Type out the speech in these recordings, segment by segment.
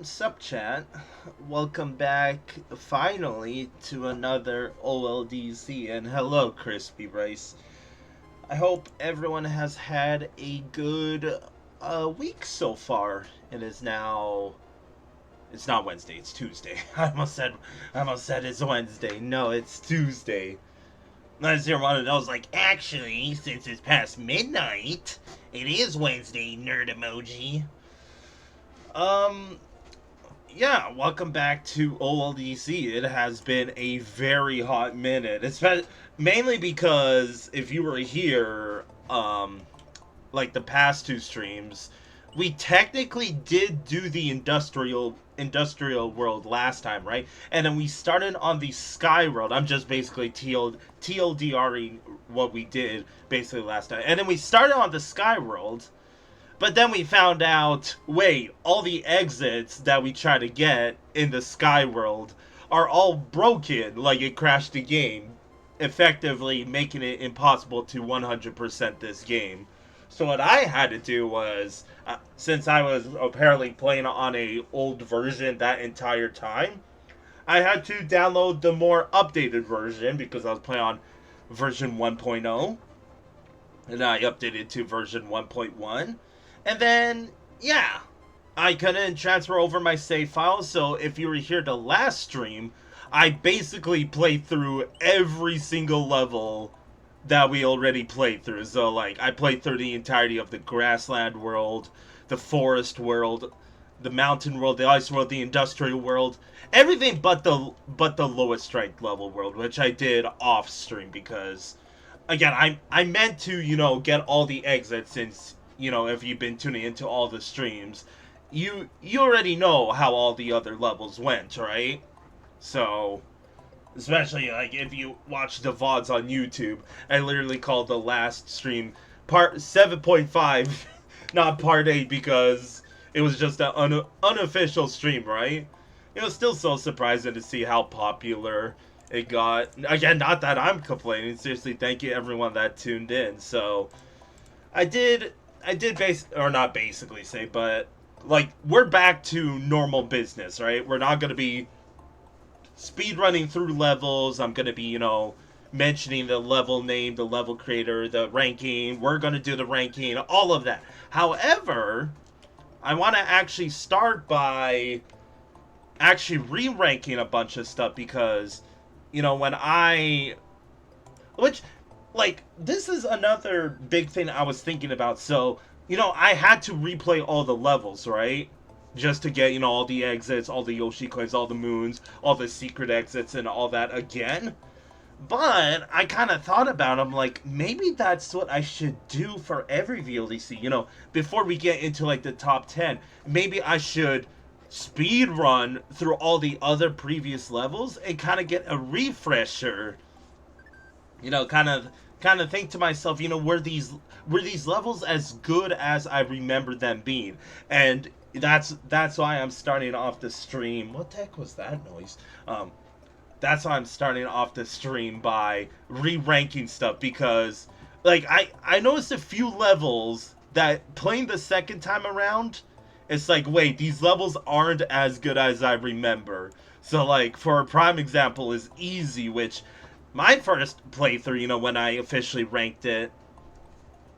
Sup chat, welcome back finally to another OLDC, and hello Crispy Rice. I hope everyone has had a good week so far. It is now, it's not Wednesday, it's Tuesday. I almost said it's Wednesday. No, it's Tuesday. Unless you're one of those like, actually, since it's past midnight, it is Wednesday, nerd emoji. Um, yeah, welcome back to OLDC. It has been a very hot minute. It's been mainly because if you were here, like the past two streams, we technically did do the industrial world last time, right? And then we started on the sky world. I'm just basically TLDRing what we did basically last time. And then we started on the sky world, but then we found out, wait, all the exits that we try to get in the sky world are all broken, like it crashed the game, effectively making it impossible to 100% this game. So what I had to do was, since I was apparently playing on a old version that entire time, I had to download the more updated version because I was playing on version 1.0, and I updated to version 1.1. And then, yeah, I couldn't transfer over my save files. So if you were here the last stream, I basically played through every single level that we already played through. So, like, I played through the entirety of the grassland world, the forest world, the mountain world, the ice world, the industrial world, everything but the lowest strength level world, which I did off stream because again, I meant to, get all the exits since, if you've been tuning into all the streams, you already know how all the other levels went, right? So, especially like if you watch the VODs on YouTube, I literally called the last stream part 7.5, not part 8 because it was just an unofficial stream, right? It was still so surprising to see how popular it got. Again, not that I'm complaining. Seriously, thank you everyone that tuned in. So, I did or not basically say, but like we're back to normal business, right? We're not gonna be speed running through levels. I'm gonna be, mentioning the level name, the level creator, the ranking. We're gonna do the ranking, all of that. However, I want to actually start by actually re-ranking a bunch of stuff because, when which, like, this is another big thing I was thinking about. So, I had to replay all the levels, right? Just to get, all the exits, all the Yoshi coins, all the moons, all the secret exits, and all that again. But I kind of thought about them, like, maybe that's what I should do for every VLDC. Before we get into, like, the top 10, maybe I should speed run through all the other previous levels and kind of get a refresher. Kind of think to myself, were these levels as good as I remember them being? And that's why I'm starting off the stream. What the heck was that noise? That's why I'm starting off the stream by re-ranking stuff because, like, I noticed a few levels that playing the second time around, it's like, wait, these levels aren't as good as I remember. So, like, for a prime example is Easy, which my first playthrough, when I officially ranked it,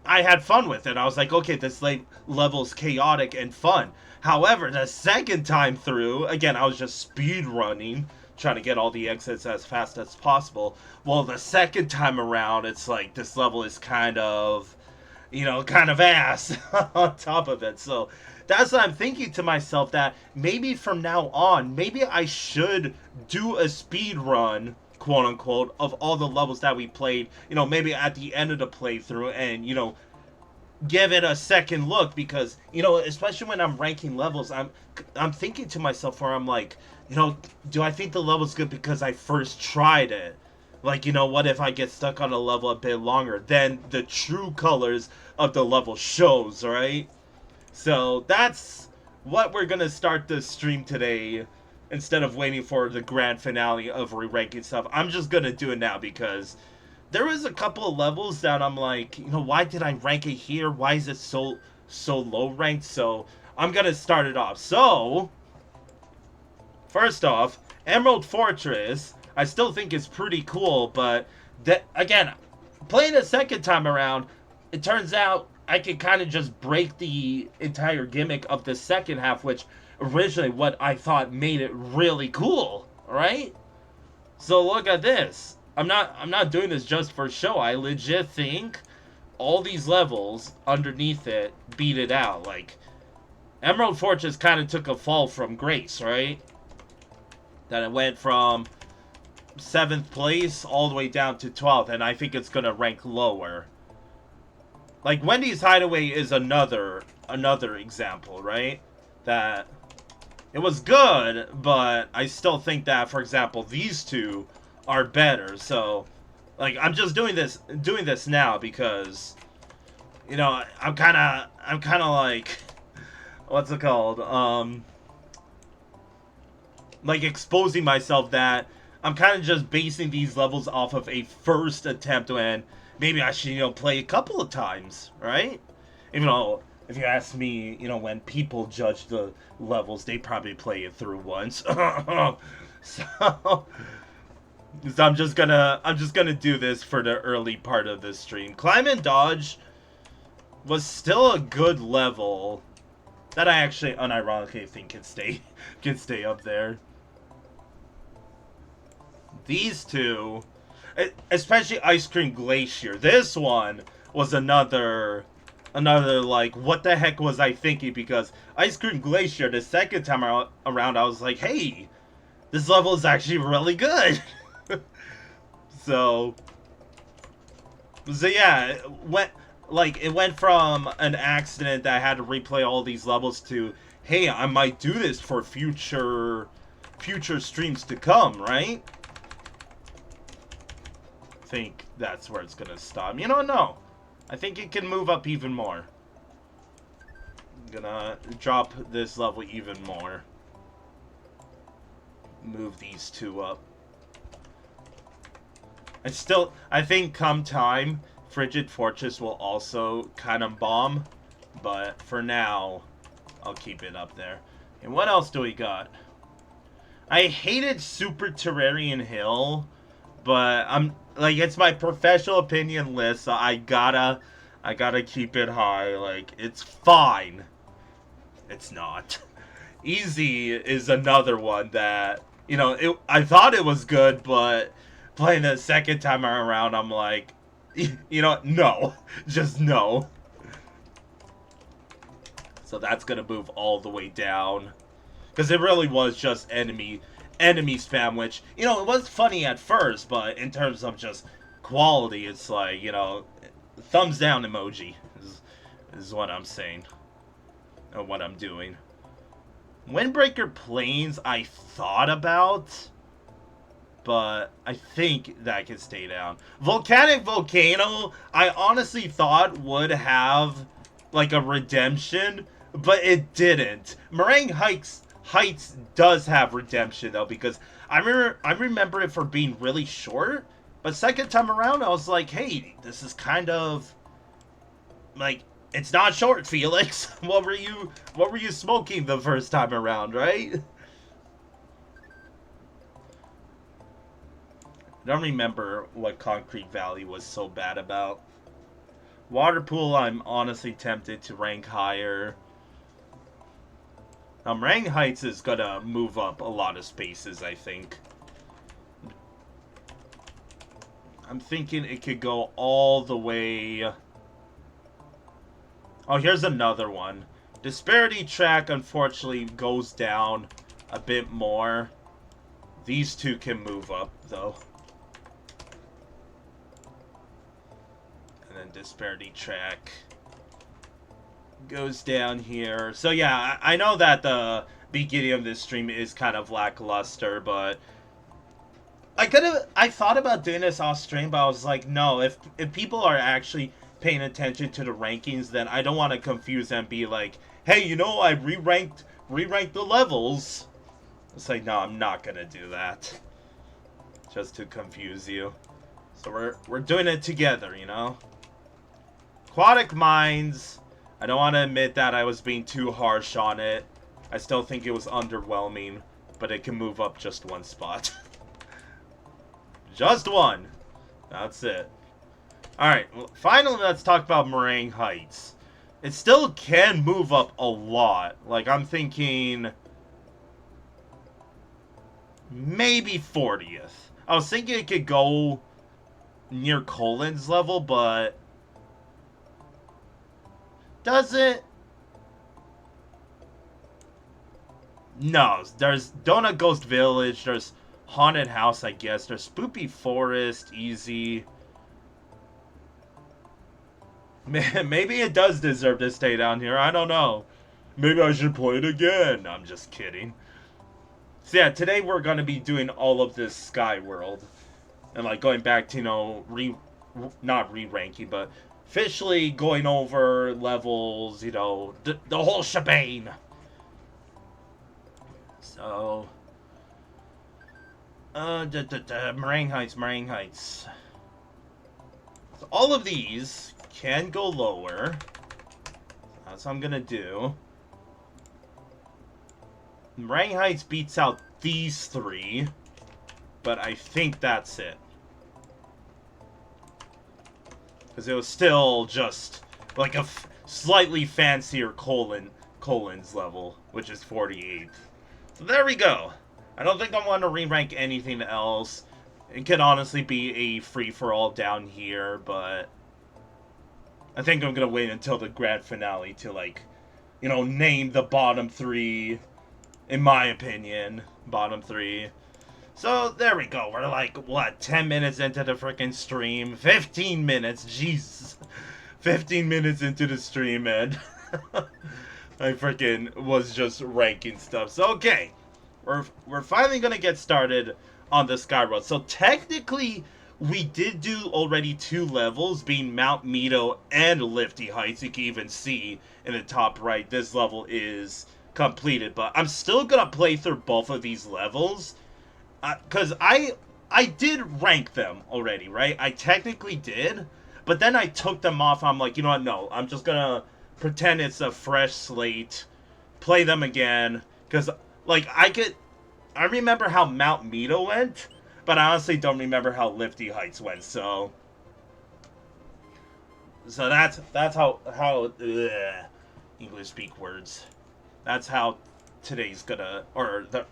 I had fun with it. I was like, okay, this level's chaotic and fun. However, the second time through, again, I was just speed running, trying to get all the exits as fast as possible. Well, the second time around, it's like this level is kind of ass on top of it. So that's what I'm thinking to myself, that maybe from now on, maybe I should do a speed run, quote unquote, of all the levels that we played, maybe at the end of the playthrough, and, give it a second look because, especially when I'm ranking levels, I'm thinking to myself where I'm like, do I think the level's good because I first tried it? Like, what if I get stuck on a level a bit longer? Then the true colors of the level shows, right? So that's what we're gonna start this stream today. Instead of waiting for the grand finale of re-ranking stuff, I'm just gonna do it now because there was a couple of levels that I'm like, why did I rank it here? Why is it so low ranked? So I'm gonna start it off. So First off, Emerald Fortress, I still think is pretty cool, but again, playing a second time around, it turns out I could kind of just break the entire gimmick of the second half, which originally what I thought made it really cool, right? So look at this. I'm not doing this just for show. I legit think all these levels underneath it beat it out. Like, Emerald Fortress kind of took a fall from grace, right? That it went from 7th place all the way down to 12th, and I think it's gonna rank lower. Like, Wendy's Hideaway is another example, right? That it was good, but I still think that, for example, these two are better. So, like, I'm just doing this now because, you know, I'm kind of like, what's it called? Like, exposing myself that I'm kind of just basing these levels off of a first attempt when maybe I should, you know, play a couple of times, right? Even though, if you ask me, you know, when people judge the levels, they probably play it through once. So I'm just gonna do this for the early part of this stream. Climb and Dodge was still a good level that I actually unironically think can stay up there. These two, especially Ice Cream Glacier, this one was another like, what the heck was I thinking? Because Ice Cream Glacier, the second time around, I was like, hey, this level is actually really good. so yeah, it went from an accident that I had to replay all these levels to, hey, I might do this for future streams to come, right? I think that's where it's gonna stop. You know, no. I think it can move up even more. I'm gonna drop this level even more. Move these two up. I think come time, Frigid Fortress will also kind of bomb. But for now, I'll keep it up there. And what else do we got? I hated Super Terrarian Hill, but I'm like, it's my professional opinion list, so I gotta keep it high. Like, it's fine. It's not. Easy is another one that, you know, I thought it was good, but playing the second time around, I'm like, you know, no. Just no. So that's gonna move all the way down. Because it really was just enemy spam, which, you know, it was funny at first, but in terms of just quality, it's like, you know, thumbs down emoji is what I'm saying. Or what I'm doing. Windbreaker Plains, I thought about, but I think that can stay down. Volcanic Volcano, I honestly thought would have, like, a redemption, but it didn't. Meringue Heights does have redemption, though, because I remember it for being really short, but second time around, I was like, hey, this is kind of, like, it's not short, Felix. What were you smoking the first time around, right? I don't remember what Concrete Valley was so bad about. Waterpool, I'm honestly tempted to rank higher. Meringue Heights is gonna move up a lot of spaces, I think. I'm thinking it could go all the way... Oh, here's another one. Disparity Track, unfortunately, goes down a bit more. These two can move up, though. And then Disparity Track goes down here. So yeah, I know that the beginning of this stream is kind of lackluster, but I thought about doing this off stream, but I was like, no, if people are actually paying attention to the rankings, then I don't want to confuse them and be like, hey, you know, I re-ranked the levels. It's like, no, I'm not gonna do that. Just to confuse you. So we're doing it together, you know? Aquatic Mines, I don't want to admit that I was being too harsh on it. I still think it was underwhelming. but it can move up just one spot. Just one. That's it. Alright, well, finally let's talk about Meringue Heights. It still can move up a lot. Like, I'm thinking maybe 40th. I was thinking it could go near Colin's level, but does it? No, there's Donut Ghost Village, there's Haunted House, I guess, there's Spoopy Forest, easy. Maybe it does deserve to stay down here, I don't know. Maybe I should play it again. I'm just kidding. So yeah, today we're going to be doing all of this Sky World. And like going back to, you know, not re-ranking, but officially going over levels, you know, the whole shebang. So, Meringue Heights, Meringue Heights. So all of these can go lower. That's what I'm gonna do. Meringue Heights beats out these three, but I think that's it. Because it was still just like a slightly fancier Colin's level, which is 48th. So there we go. I don't think I want to re-rank anything else. It could honestly be a free-for-all down here, but I think I'm going to wait until the grand finale to, like, you know, name the bottom three, in my opinion, bottom three. So, there we go. We're like, what, 10 minutes into the freaking stream? 15 minutes, jeez. 15 minutes into the stream, and I freaking was just ranking stuff. So, okay. We're finally going to get started on the Sky World. So, technically, we did do already 2 levels, being Mount Mito and Lifty Heights. You can even see in the top right, this level is completed. But I'm still going to play through both of these levels. Because I did rank them already, right? I technically did. But then I took them off. I'm like, you know what? No, I'm just going to pretend it's a fresh slate. Play them again. Because, like, I remember how Mount Mito went. But I honestly don't remember how Lifty Heights went. So that's how English speak words. That's how today's gonna, or the,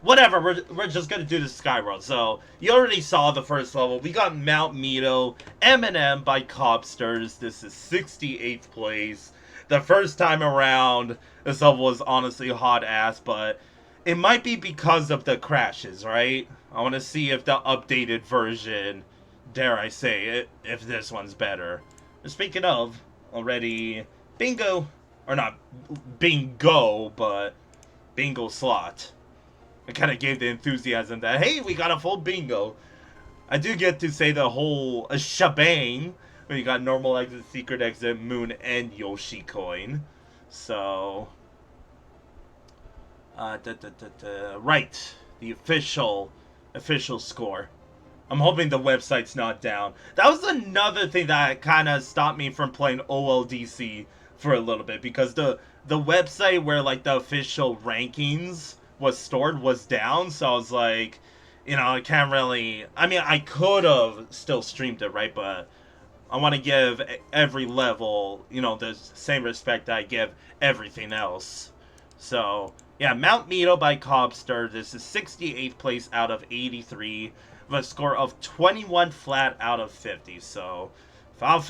whatever, we're just gonna do the Sky World. So, you already saw the first level. We got Mount Mito, M&M by Cobsters. This is 68th place. The first time around, this level was honestly hot ass, but it might be because of the crashes, right? I want to see if the updated version, dare I say it, if this one's better. Speaking of, already, bingo, or not bingo, but bingo slot. It kind of gave the enthusiasm that, hey, we got a full bingo. I do get to say the whole shebang when you got normal exit, secret exit, moon, and Yoshi coin. So, right, the official score. I'm hoping the website's not down. That was another thing that kind of stopped me from playing OLDC for a little bit, because the website where like the official rankings was stored was down. So I was like, you know, I can't really, I mean, I could have still streamed it, right? But I want to give every level, you know, the same respect that I give everything else. So, yeah, Mount Mito by Cobster. This is 68th place out of 83, with a score of 21 flat out of 50. So, without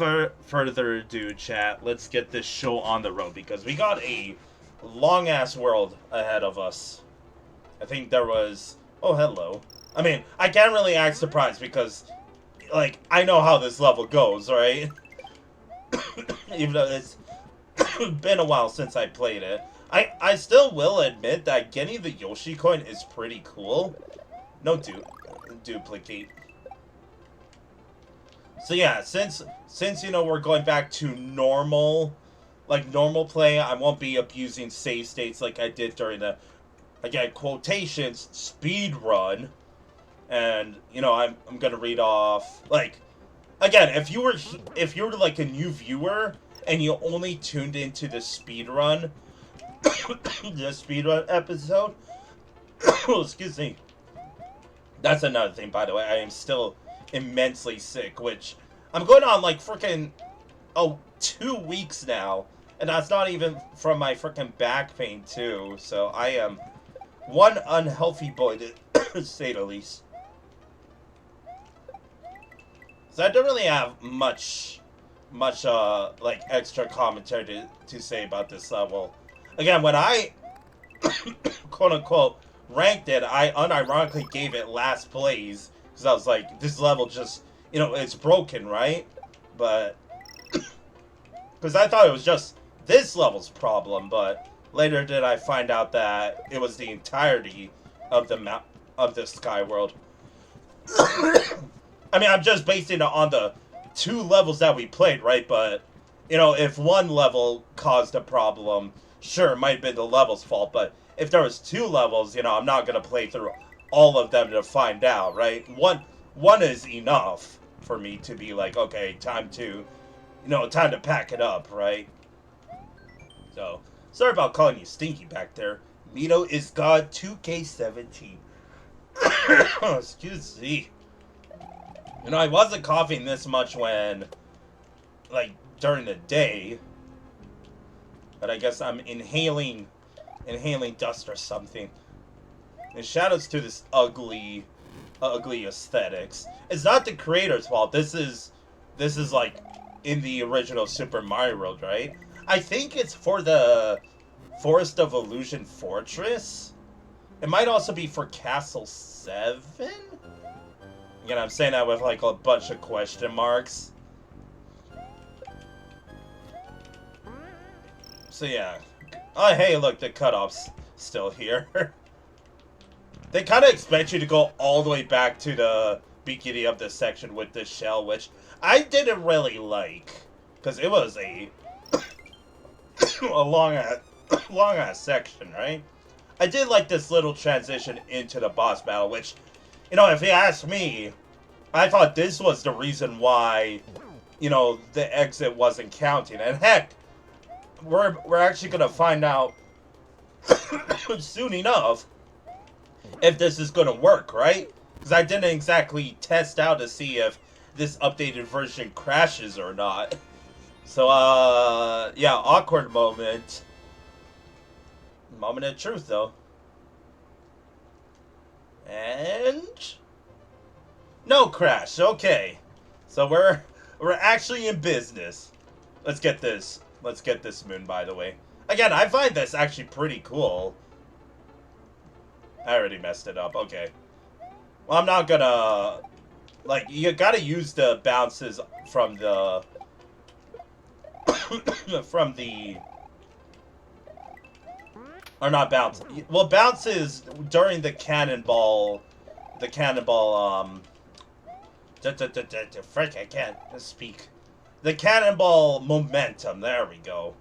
further ado, chat, let's get this show on the road, because we got a long-ass world ahead of us. I think there was, oh, hello. I mean, I can't really act surprised, because, like, I know how this level goes, right? Even though it's been a while since I played it. I still will admit that getting the Yoshi coin is pretty cool. No duplicate. So yeah, since you know we're going back to normal play, I won't be abusing save states like I did during the, again, quotations, speed run. And you know, I'm gonna read off, like, again, if you were like a new viewer and you only tuned into the speed run the speedrun episode, Excuse me. That's another thing, by the way. I am still immensely sick, which I'm going on like freaking 2 weeks now, and that's not even from my freaking back pain too. So I am one unhealthy boy to say the least. So I don't really have much like extra commentary to say about this level. Again, when I quote unquote ranked it, I unironically gave it last place because I was like, this level just, it's broken, right? But because I thought it was just this level's problem, but later did I find out that it was the entirety of the map of the sky world. I mean, I'm just basing it on the 2 levels that we played, right? But if one level caused a problem, sure, it might have been the level's fault, but if there was 2 levels, I'm not going to play through all of them to find out, right? One is enough for me to be like, okay, time to pack it up, right? So, sorry about calling you stinky back there. Mito is God 2K17. Excuse me. I wasn't coughing this much when, like, during the day. But I guess I'm inhaling dust or something. And shoutouts to this ugly aesthetics. It's not the creator's fault. This is like in the original Super Mario World, right? I think it's for the Forest of Illusion Fortress. It might also be for Castle 7? Again, I'm saying that with like a bunch of question marks. So yeah. Oh, hey, look, the cutoff's still here. They kind of expect you to go all the way back to the beginning of this section with this shell, which I didn't really like. Because it was a long ass section, right? I did like this little transition into the boss battle, which, if you ask me, I thought this was the reason why, the exit wasn't counting. And heck, we're actually gonna find out soon enough if this is gonna work, right? Because I didn't exactly test out to see if this updated version crashes or not. So, yeah, awkward moment. Moment of truth, though. And no crash. Okay, so we're actually in business. Let's get this moon, by the way. Again, I find this actually pretty cool. I already messed it up. Okay. Well, I'm not gonna like. You gotta use the bounces from the or not bounce. Well, bounces during the cannonball. Frick, I can't speak. The cannonball momentum. There we go.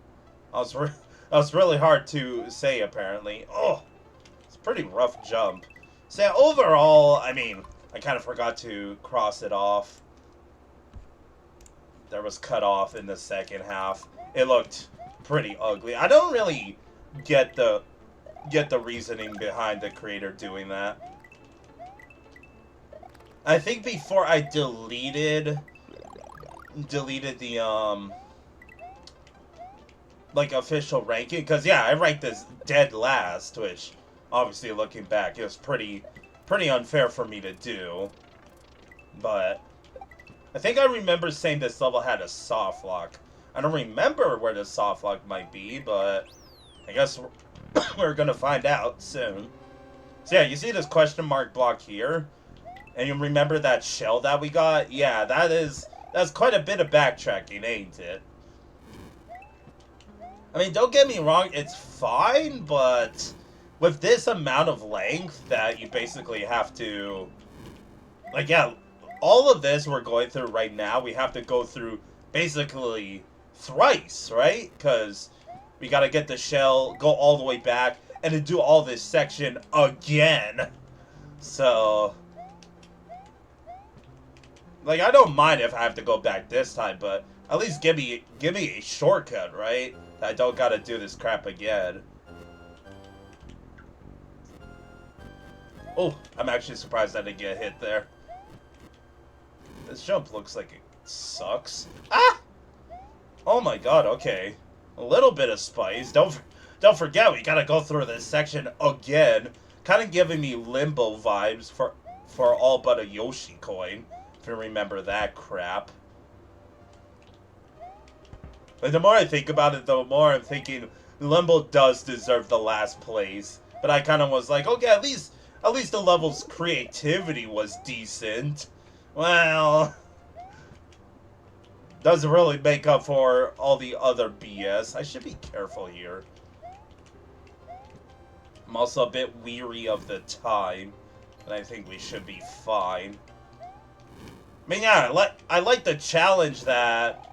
That was really hard to say, apparently. Oh, it's a pretty rough jump. So yeah, overall, I mean, I kind of forgot to cross it off. There was cut off in the second half. It looked pretty ugly. I don't really get the reasoning behind the creator doing that. I think before I deleted the like official ranking, because yeah, I ranked this dead last, which obviously looking back it was pretty unfair for me to do. But I think I remember saying this level had a soft lock. I don't remember where the soft lock might be, but I guess we're gonna find out soon. So yeah, you see this question mark block here? And you remember that shell that we got? Yeah, that's quite a bit of backtracking, ain't it? I mean, don't get me wrong, it's fine, but with this amount of length that you basically have to, like, yeah, all of this we're going through right now, we have to go through basically thrice, right? Because we gotta get the shell, go all the way back, and to do all this section again. So, like, I don't mind if I have to go back this time, but at least give me a shortcut, right? I don't gotta do this crap again. Oh, I'm actually surprised I didn't get hit there. This jump looks like it sucks. Ah! Oh my god, okay. A little bit of spice. Don't forget, we gotta go through this section again. Kind of giving me Limbo vibes for all but a Yoshi coin. If you remember that crap. Like, the more I think about it, the more I'm thinking Limbo does deserve the last place. But I kind of was like, okay, at least the level's creativity was decent. Well, doesn't really make up for all the other BS. I should be careful here. I'm also a bit weary of the time, and I think we should be fine. I mean, yeah, I like the challenge that...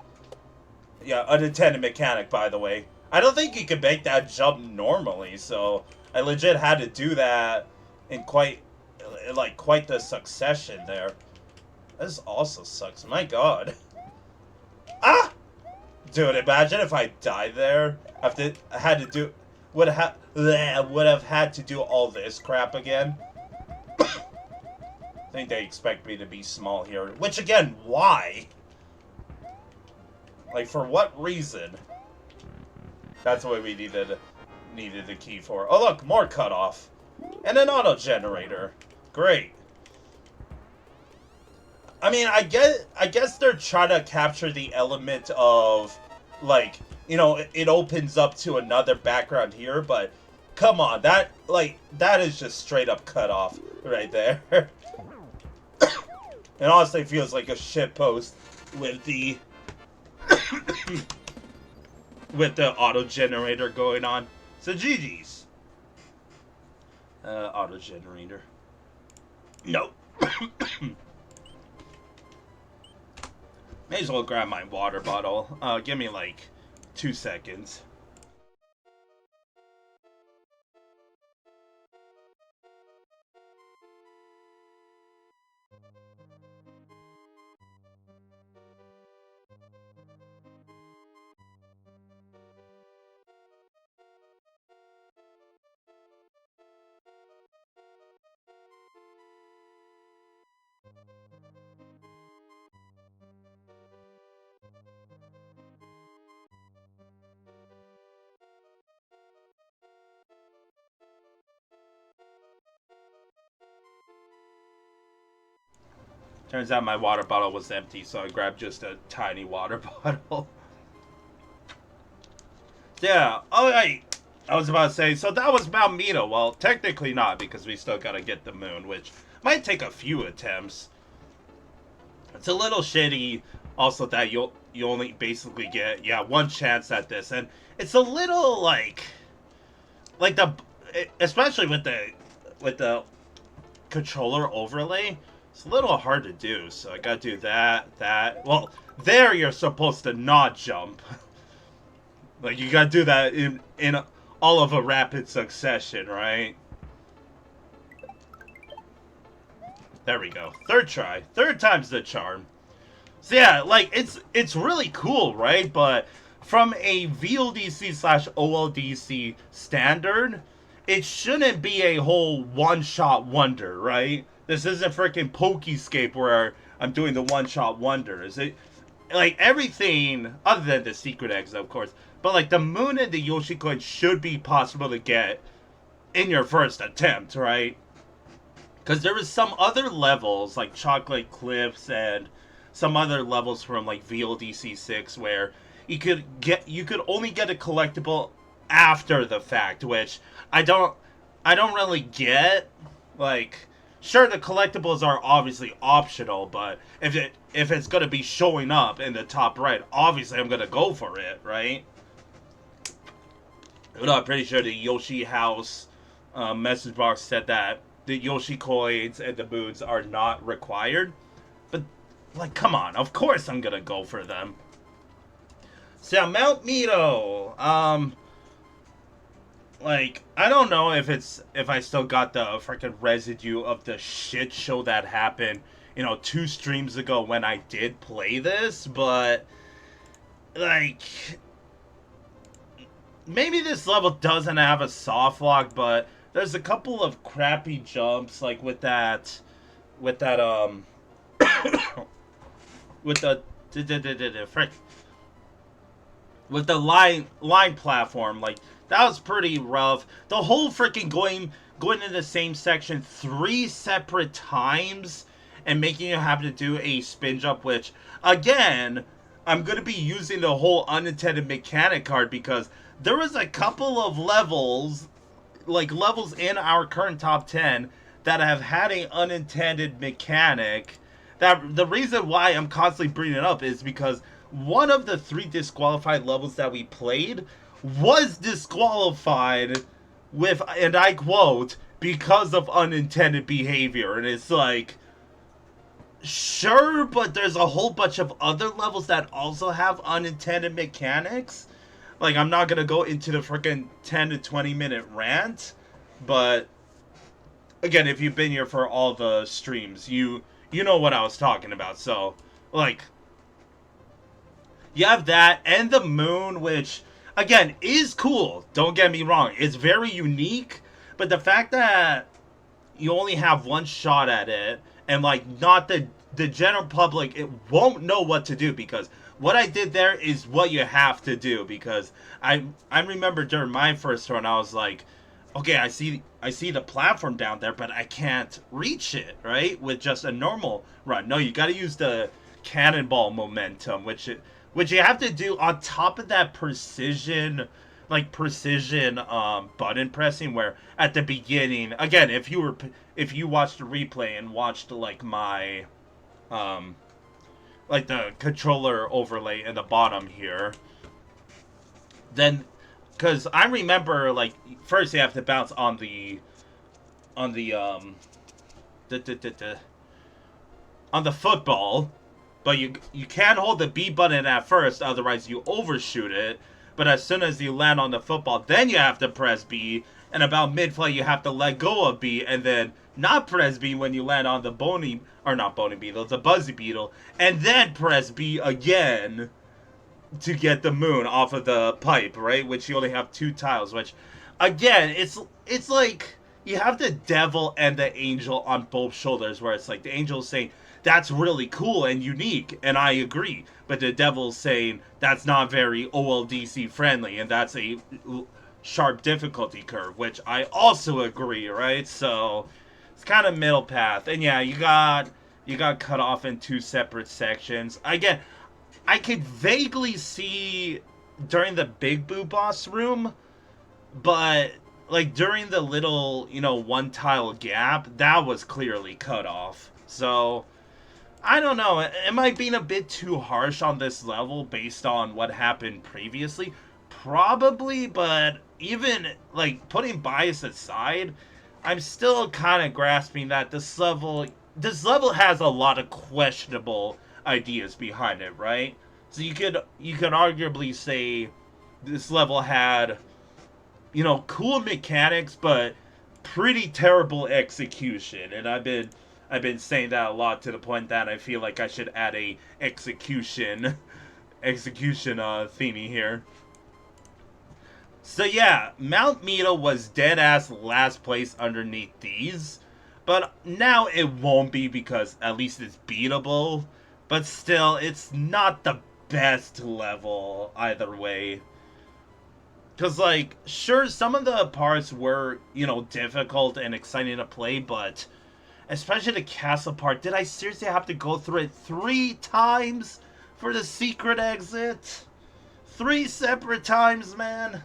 Yeah, unintended mechanic, by the way. I don't think you can make that jump normally, so I legit had to do that in quite the succession there. This also sucks. My god. Ah! Dude, imagine if I died there. Would have had to do all this crap again. I think they expect me to be small here. Which, again, why? Like, for what reason? That's what we needed the key for. Oh, look, more cutoff. And an auto-generator. Great. I mean, I guess they're trying to capture the element of, like, you know, it opens up to another background here, but come on, that is just straight up cutoff right there. It honestly feels like a shitpost with the with the auto generator going on. So GG's. Auto generator. No. May as well grab my water bottle. Give me like 2 seconds. Turns out my water bottle was empty, so I grabbed just a tiny water bottle. Yeah, alright. I was about to say, so that was Mount Mito. Well, technically not, because we still gotta get the moon, which might take a few attempts. It's a little shitty, also, that you only basically get, yeah, 1 chance at this. And it's a little, like especially with the controller overlay, it's a little hard to do. So I gotta do that. Well, there you're supposed to not jump. Like, you gotta do that in all of a rapid succession, right? There we go. 3rd try. 3rd time's the charm. So yeah, like, it's really cool, right? But from a VLDC/OLDC standard, it shouldn't be a whole one-shot wonder, right? This isn't freaking Pokescape where I'm doing the one-shot wonders. Like, everything, other than the secret eggs, of course, but like the moon and the Yoshi coin should be possible to get in your first attempt, right? Because there was some other levels, like Chocolate Cliffs and some other levels from like VLDC 6 where you could only get a collectible after the fact, which I don't really get. Like, sure, the collectibles are obviously optional, but if it's gonna be showing up in the top right, obviously I'm gonna go for it, right? But I'm pretty sure the Yoshi House message box said that the Yoshi coins and the moons are not required. But, like, come on, of course I'm gonna go for them. So, Mount Mito, like, I don't know if I still got the freaking residue of the shit show that happened, 2 streams ago when I did play this, but, like, maybe this level doesn't have a soft lock, but there's a couple of crappy jumps, like with that, with that, with the frick, with the line platform. Like that was pretty rough. The whole freaking going in the same section 3 separate times and making you have to do a spin jump, which again, I'm gonna be using the whole unintended mechanic card because there was a couple of levels, like levels in our current top 10 that have had an unintended mechanic. That the reason why I'm constantly bringing it up is because one of the 3 disqualified levels that we played was disqualified with, and I quote, because of unintended behavior. And it's like, sure, but there's a whole bunch of other levels that also have unintended mechanics. Like, I'm not gonna go into the freaking 10 to 20 minute rant, but again, if you've been here for all the streams, you know what I was talking about. So, like, you have that, and the moon, which, again, is cool. Don't get me wrong. It's very unique, but the fact that you only have one shot at it, and, like, not the general public, it won't know what to do, because what I did there is what you have to do, because I remember during my first run, I was like, okay, I see the platform down there, but I can't reach it, right? With just a normal run. No, you got to use the cannonball momentum, which you have to do on top of that precision button pressing, where at the beginning, again, if you watched the replay and watched like my like the controller overlay in the bottom here, then, because I remember, like, first you have to bounce on the on the football, but you can't hold the B button at first, otherwise you overshoot it. But as soon as you land on the football, then you have to press B, and about mid-flight you have to let go of B, and then not press B when you land on the the buzzy beetle, and then press B again to get the moon off of the pipe, right? Which you only have 2 tiles, which, again, it's like you have the devil and the angel on both shoulders, where it's like the angel's saying, that's really cool and unique, and I agree. But the devil's saying, that's not very OLDC friendly, and that's a sharp difficulty curve, which I also agree, right? So, it's kind of middle path. And yeah, you got cut off in 2 separate sections. Again, I could vaguely see during the Big Boo boss room, but like during the little, 1 tile gap, that was clearly cut off. So, I don't know. Am I being a bit too harsh on this level based on what happened previously? Probably, but even, like, putting bias aside, I'm still kind of grasping that this level has a lot of questionable ideas behind it, right? So you could arguably say this level had, cool mechanics, but pretty terrible execution. And I've been saying that a lot, to the point that I feel like I should add a execution thingy here. So yeah, Mount Mita was dead ass last place underneath these, but now it won't be, because at least it's beatable. But still, it's not the best level either way. Because, like, sure, some of the parts were, difficult and exciting to play, but especially the castle part, did I seriously have to go through it 3 times for the secret exit? 3 separate times, man.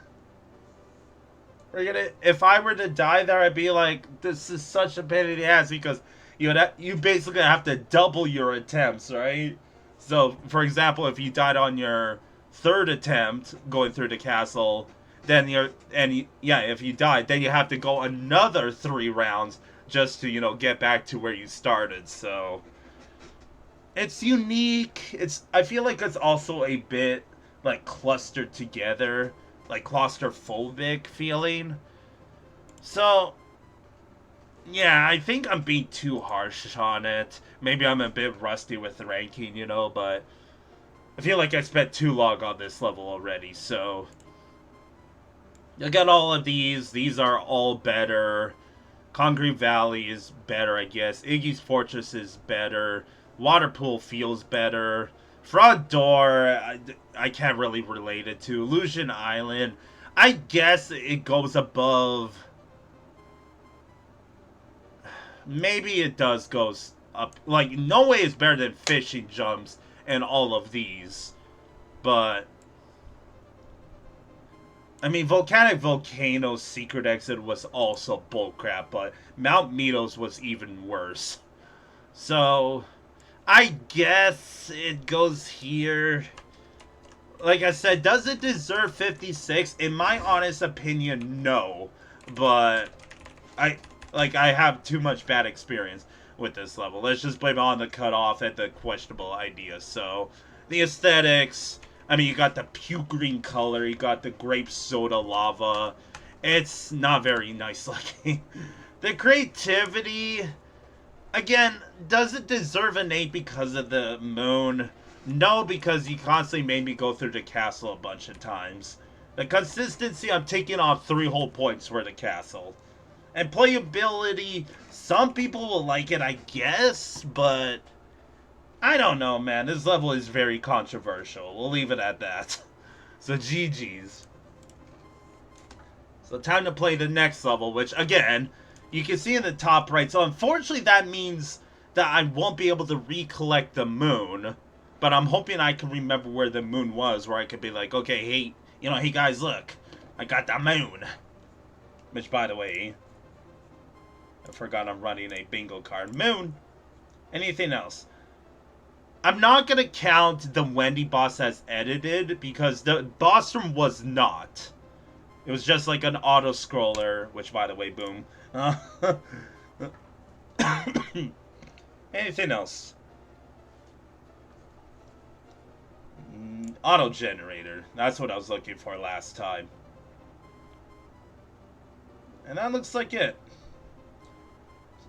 If I were to die there, I'd be like, this is such a pain in the ass, because you basically have to double your attempts, right? So, for example, if you died on your 3rd attempt going through the castle, then if you died, then you have to go another 3 rounds just to, get back to where you started. So, it's unique. I feel like it's also a bit, like, clustered together, like, claustrophobic feeling. So, yeah, I think I'm being too harsh on it. Maybe I'm a bit rusty with the ranking, but I feel like I spent too long on this level already, so I got all of these. These are all better. Concrete Valley is better, I guess. Iggy's Fortress is better. Waterpool feels better. Front Door, I can't really relate it to. Illusion Island, I guess it goes above. Maybe it does go up. Like, no way is better than Fishing Jumps and all of these. But I mean, Volcanic Volcano's Secret Exit was also bullcrap, but Mount Meadows was even worse. So, I guess it goes here. Like I said, does it deserve 56? In my honest opinion, no. But, I have too much bad experience with this level. Let's just blame it on the cutoff and the questionable ideas. So, the aesthetics. I mean, you got the puke green color, you got the grape soda lava. It's not very nice looking. The creativity, again, does it deserve an 8 because of the moon? No, because you constantly made me go through the castle a bunch of times. The consistency, I'm taking off 3 whole points for the castle. And playability, some people will like it, I guess, but I don't know, man. This level is very controversial. We'll leave it at that. So, GG's. So, time to play the next level, which, again, you can see in the top right. So, unfortunately, that means that I won't be able to recollect the moon. But I'm hoping I can remember where the moon was, where I could be like, okay, hey, hey, guys, look. I got the moon. Which, by the way, I forgot I'm running a bingo card. Moon. Anything else? I'm not going to count the Wendy boss as edited, because the boss room was not. It was just like an auto-scroller, which, by the way, boom. Anything else? Auto-generator. That's what I was looking for last time. And that looks like it.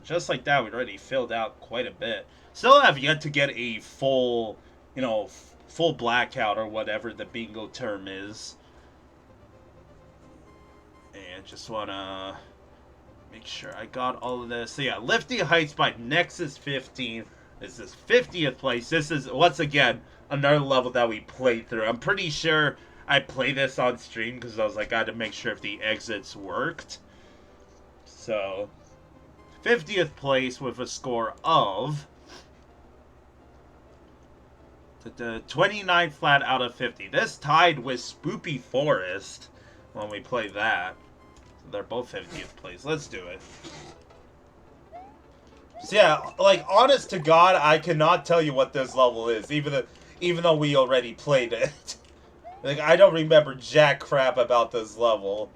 So just like that, we already filled out quite a bit. Still have yet to get a full, full blackout or whatever the bingo term is. And just want to make sure I got all of this. So yeah, Lifty Heights by Nexus 15. This is 50th place. This is, once again, another level that we played through. I'm pretty sure I played this on stream because I was like, I had to make sure if the exits worked. So, 50th place with a score of the 29 flat out of 50. This tied with Spoopy Forest when we played that. So they're both 50th place. Let's do it. So yeah, like, honest to God, I cannot tell you what this level is, even though we already played it. Like, I don't remember jack crap about this level.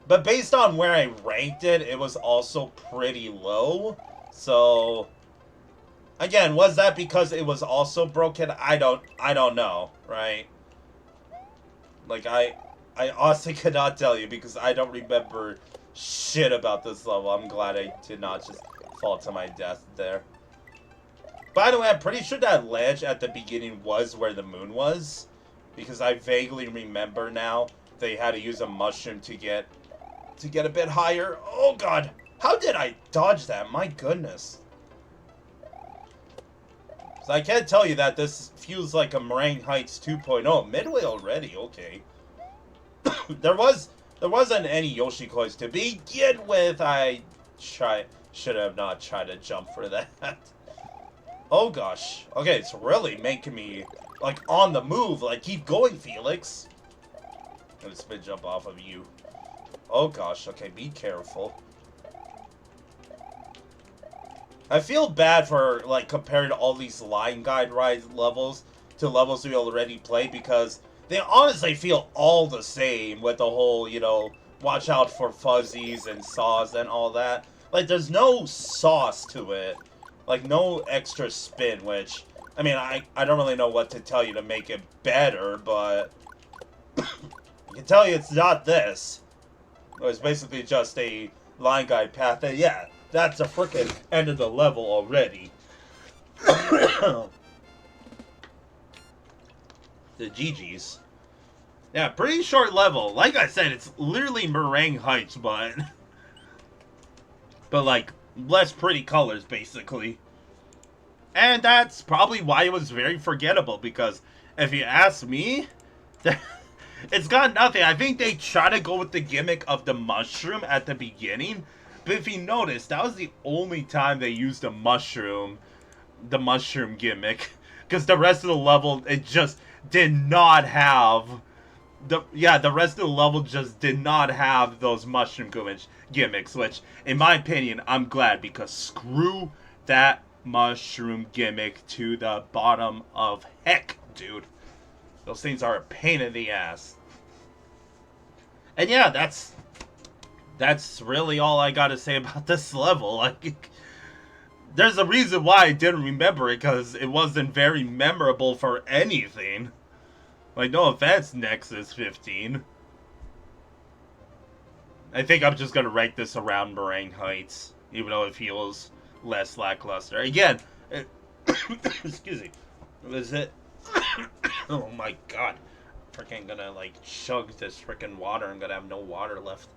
But based on where I ranked it, it was also pretty low. So, again, was that because it was also broken? I don't know, right? Like, I honestly cannot tell you because I don't remember shit about this level. I'm glad I did not just fall to my death there. By the way, I'm pretty sure that ledge at the beginning was where the moon was, because I vaguely remember now they had to use a mushroom to get a bit higher. Oh god, how did I dodge that? My goodness. So I can't tell you that this feels like a Meringue Heights 2.0. Midway already, okay. There wasn't any Yoshi coins to begin with. I should have not tried to jump for that. Oh gosh. Okay, it's really making me like on the move. Like, keep going, Felix. I'm gonna spin jump off of you. Oh gosh. Okay, be careful. I feel bad for like comparing all these line guide ride levels to levels we already played, because they honestly feel all the same with the whole, watch out for fuzzies and saws and all that. Like, there's no sauce to it. Like, no extra spin, which, I mean, I don't really know what to tell you to make it better, but I can tell you it's not this. It's basically just a line guide path, and yeah, that's the frickin' end of the level already. The GG's. Yeah, pretty short level. Like I said, it's literally meringue heights, but like less pretty colors basically. And that's probably why it was very forgettable, because if you ask me, it's got nothing. I think they try to go with the gimmick of the mushroom at the beginning, but if you notice, that was the only time they used the mushroom gimmick, because the rest of the level, it just did not have the rest of the level just did not have those mushroom gimmicks, which in my opinion I'm glad, because screw that mushroom gimmick to the bottom of heck, dude. Those things are a pain in the ass. And yeah, that's really all I gotta say about this level. Like, there's a reason why I didn't remember it, because it wasn't very memorable for anything. Like, no offense, Nexus 15. I think I'm just gonna rank this around Meringue Heights, even though it feels less lackluster. Again, excuse me. Was it? Oh my god. Freaking gonna, like, chug this freaking water. I'm gonna have no water left.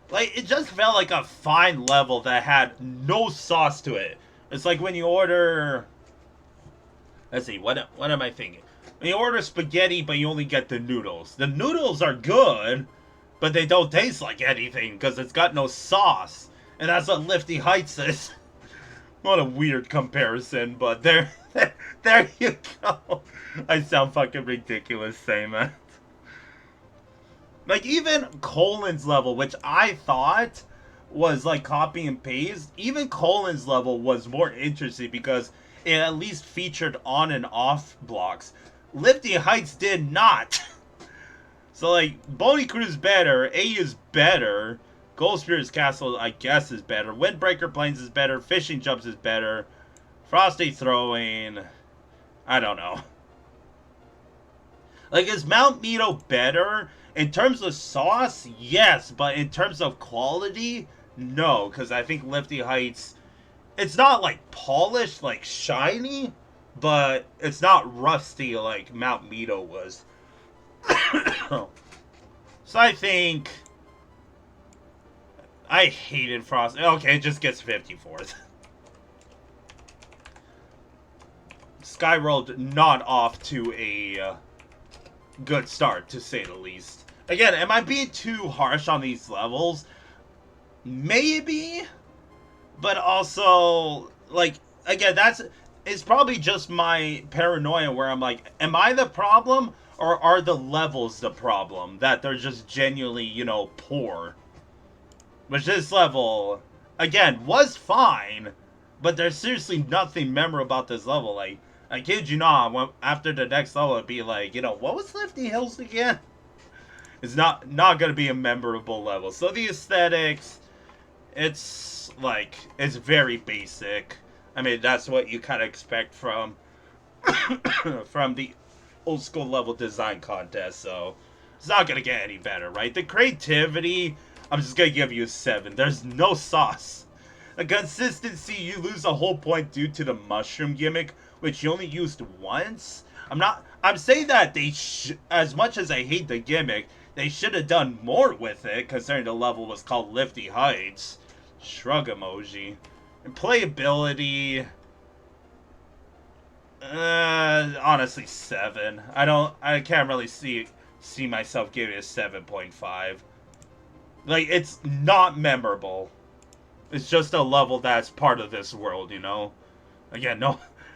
Like, it just felt like a fine level that had no sauce to it. It's like when you order... Let's see, what am I thinking? When you order spaghetti, but you only get the noodles. The noodles are good, but they don't taste like anything, because it's got no sauce. And that's what Lifty Heights is. What a weird comparison, but there you go. I sound fucking ridiculous saying that. Like, even Colin's level, which I thought was like copy and paste, even Colin's level was more interesting because it at least featured on and off blocks. Lifty Heights did not. So, like, Boney Crew's better, A is better, Gold Spear's Castle, I guess, is better, Windbreaker Plains is better, Fishing Jumps is better, Frosty Throwing, I don't know. Like, is Mount Mito better? In terms of sauce, yes, but in terms of quality, no, because I think Lifty Heights, it's not, like, polished, like, shiny, but it's not rusty like Mount Mito was. So I think... I hated Frost. Okay, it just gets 54th. Skyrolled not off to a good start, to say the least. Again, am I being too harsh on these levels? Maybe. But also, like, again, it's probably just my paranoia where I'm like, am I the problem? Or are the levels the problem? That they're just genuinely, you know, poor. Which this level, again, was fine. But there's seriously nothing memorable about this level. Like, I kid you not, after the next level, it'd be like, you know, what was Lifty Hills again? It's not going to be a memorable level. So the aesthetics, it's, like, it's very basic. I mean, that's what you kind of expect from from the old school level design contest, so it's not going to get any better, right? The creativity, I'm just going to give you a 7. There's no sauce. The consistency, you lose a whole point due to the mushroom gimmick, which you only used once. I'm saying that as much as I hate the gimmick, they should have done more with it, considering the level was called Lifty Heights. Shrug emoji. And playability... honestly, 7. I can't really see myself giving it a 7.5. Like, it's not memorable. It's just a level that's part of this world, you know? Again,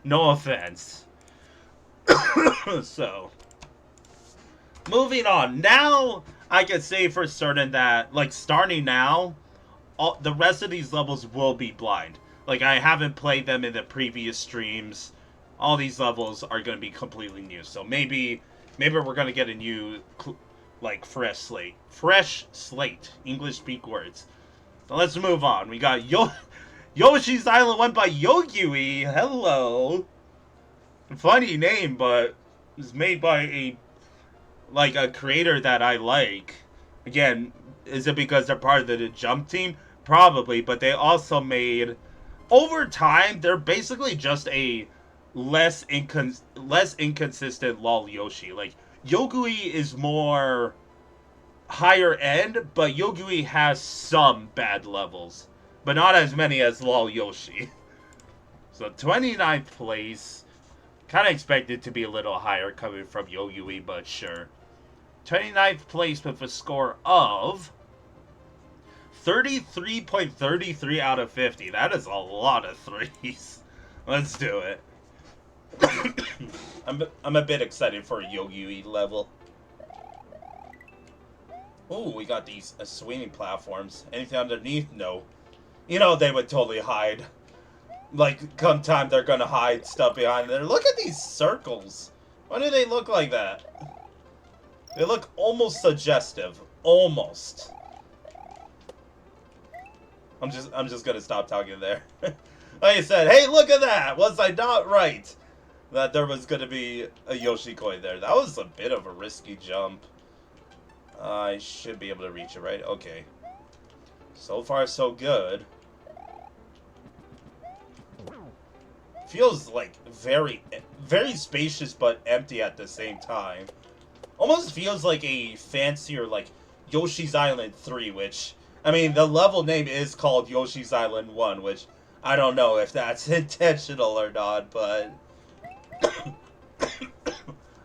no offense. So, moving on. Now, I can say for certain that, like, starting now, the rest of these levels will be blind. Like, I haven't played them in the previous streams. All these levels are going to be completely new. So maybe we're going to get a new, like, fresh slate. Fresh slate. English speak words. So let's move on. We got Yoshi's Island 1 by Yogyui. Hello. Funny name, but it's made by a creator that I like. Again, is it because they're part of the Jump team? Probably, but they also made... Over time, they're basically just a less inconsistent lol Yoshi. Like Yogui is more higher end, but Yogui has some bad levels, but not as many as lol Yoshi. So 29th place. Kind of expected to be a little higher coming from Yogui, but sure. 29th place with a score of 33.33 out of 50. That is a lot of threes. Let's do it. I'm a bit excited for a Yogui level. Oh, we got these swinging platforms. Anything underneath? No. You know they would totally hide. Like, come time they're gonna hide stuff behind there. Look at these circles. Why do they look like that? They look almost suggestive. Almost. I'm just gonna stop talking there. Like I said, hey, look at that! Was I not right? That there was gonna be a Yoshi coin there. That was a bit of a risky jump. I should be able to reach it, right? Okay. So far, so good. Feels like very spacious but empty at the same time. Almost feels like a fancier, like, Yoshi's Island 3, which, I mean, the level name is called Yoshi's Island 1, which I don't know if that's intentional or not, but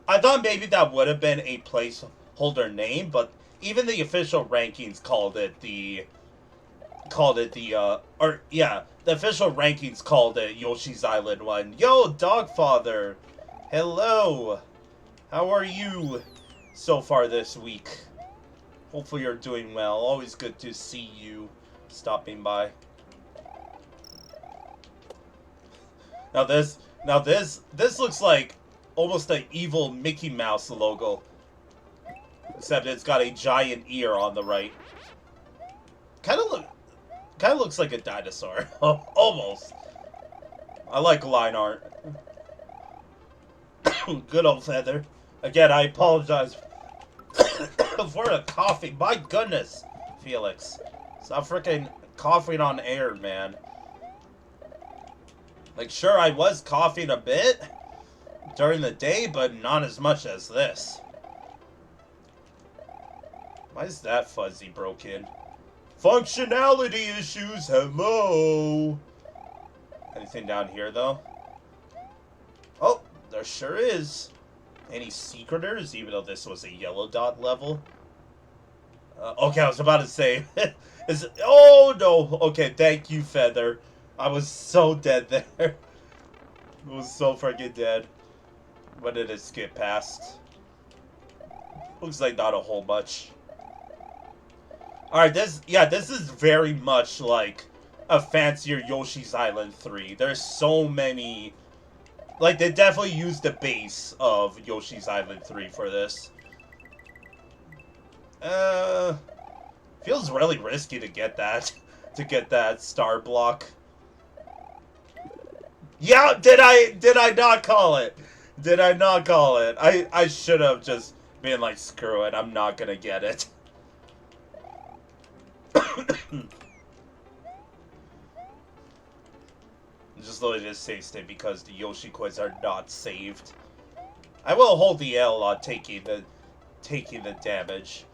I thought maybe that would have been a placeholder name, but even the official rankings the official rankings called it Yoshi's Island 1. Yo, Dogfather! Hello! How are you so far this week? Hopefully you're doing well. Always good to see you stopping by. Now this looks like almost an evil Mickey Mouse logo. Except it's got a giant ear on the right. Kind of looks like a dinosaur. Almost. I like line art. Good old Feather. Again, I apologize for the coughing. My goodness, Felix. Stop freaking coughing on air, man. Like, sure, I was coughing a bit during the day, but not as much as this. Why is that fuzzy broken? Functionality issues, hello! Anything down here, though? Oh, there sure is. Any secreters, even though this was a yellow dot level? Okay, I was about to say... oh, no! Okay, thank you, Feather. I was so dead there. I was so freaking dead. What did it skip past? Looks like not a whole much. Alright, this is very much like a fancier Yoshi's Island 3. There's so many... Like, they definitely used the base of Yoshi's Island 3 for this. Feels really risky to get that. To get that star block. Yeah, did I not call it? Did I not call it? I should have just been like, screw it, I'm not gonna get it. Just loaded this save state because the Yoshi coins are not saved. I will hold the L on taking the damage.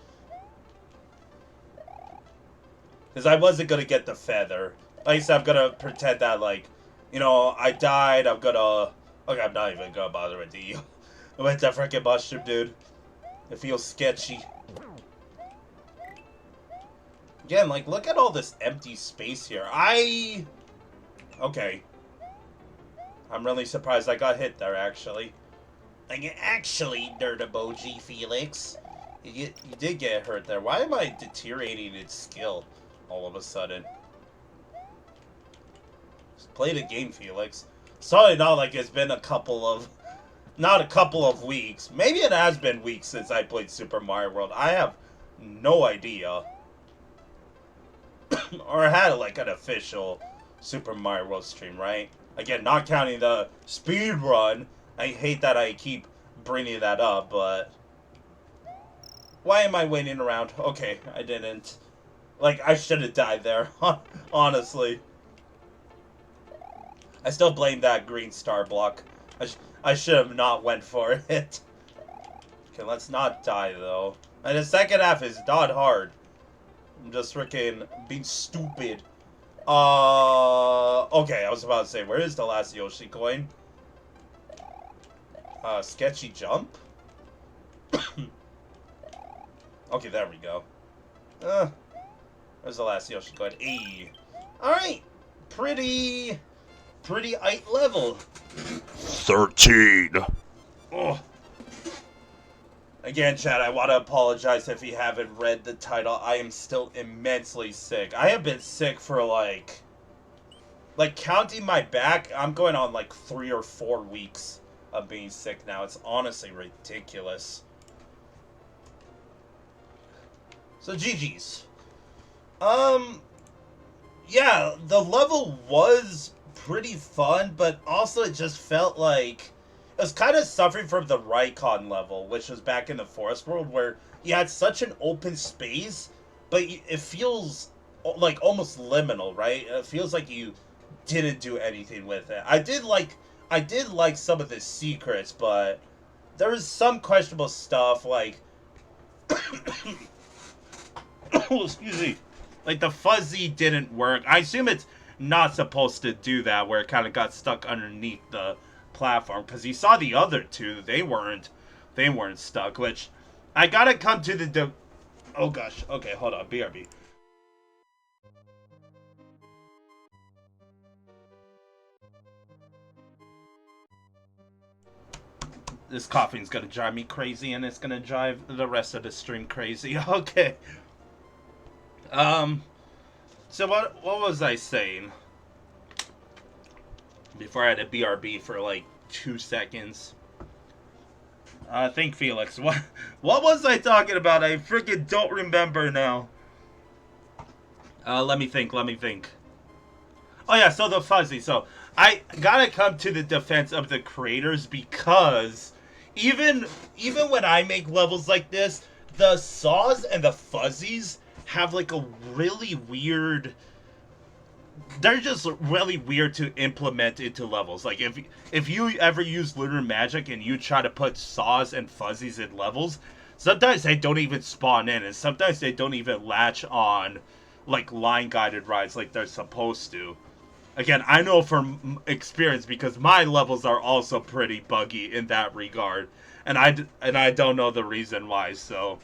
Because I wasn't gonna get the feather. Like I said, I'm gonna pretend that, like, you know, I died, I'm gonna... Okay, I'm not even gonna bother with the... with the freaking mushroom, dude. It feels sketchy. Again, like, look at all this empty space here. Okay. I'm really surprised I got hit there, actually. Like, actually, nerd emoji, Felix. You did get hurt there. Why am I deteriorating its skill all of a sudden? Just play the game, Felix. Sorry, not like it's been a couple of... Not a couple of weeks. Maybe it has been weeks since I played Super Mario World. I have no idea. Or I had, like, an official Super Mario World stream, right? Again, not counting the speed run. I hate that I keep bringing that up, but... Why am I waiting around? Okay, I didn't. Like, I should have died there, honestly. I still blame that green star block I should have not went for it. Okay, let's not die, though. And the second half is not hard. I'm just freaking being stupid. Okay, I was about to say, where is the last Yoshi coin? Sketchy jump? Okay, there we go. There's the last Yoshi coin. Hey. Alright. Pretty aight level. 13. Oh. Again, Chad, I want to apologize if you haven't read the title. I am still immensely sick. I have been sick for like counting my back, I'm going on like 3 or 4 weeks of being sick now. It's honestly ridiculous. So GG's. Yeah, the level was pretty fun, but also it just felt like it was kind of suffering from the Raycon level, which was back in the Forest World, where you had such an open space, but it feels like almost liminal, right? It feels like you didn't do anything with it. I did like some of the secrets, but there was some questionable stuff, like oh, excuse me, like the fuzzy didn't work. I assume it's not supposed to do that, where it kind of got stuck underneath the platform, because you saw the other two, they weren't stuck, which I gotta come to the oh gosh, okay, hold on, BRB. This coughing's gonna drive me crazy, and it's gonna drive the rest of the stream crazy. Okay. So what was I saying? Before I had a BRB for like 2 seconds. Think Felix. What was I talking about? I freaking don't remember now. Let me think. Oh yeah, so the fuzzy. So I gotta come to the defense of the creators, because even when I make levels like this, the saws and the fuzzies have like a really weird. They're just really weird to implement into levels. Like if you ever use Lunar Magic and you try to put saws and fuzzies in levels, sometimes they don't even spawn in, and sometimes they don't even latch on like line guided rides like they're supposed to. Again, I know from experience, because my levels are also pretty buggy in that regard, and I don't know the reason why. So,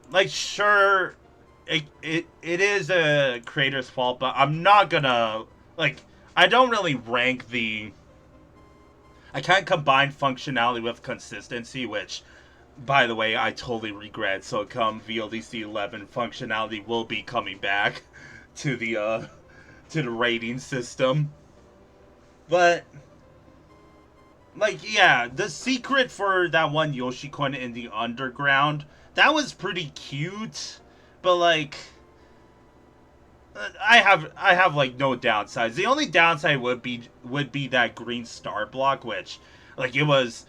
like, sure, it is a creator's fault, but I'm not gonna like. I don't really rank the. I can't combine functionality with consistency, which, by the way, I totally regret. So come VLDC 11, functionality will be coming back to the rating system. But like, yeah, the secret for that one Yoshi coin in the underground, that was pretty cute, but like I have like no downsides. The only downside would be that green star block, which like it was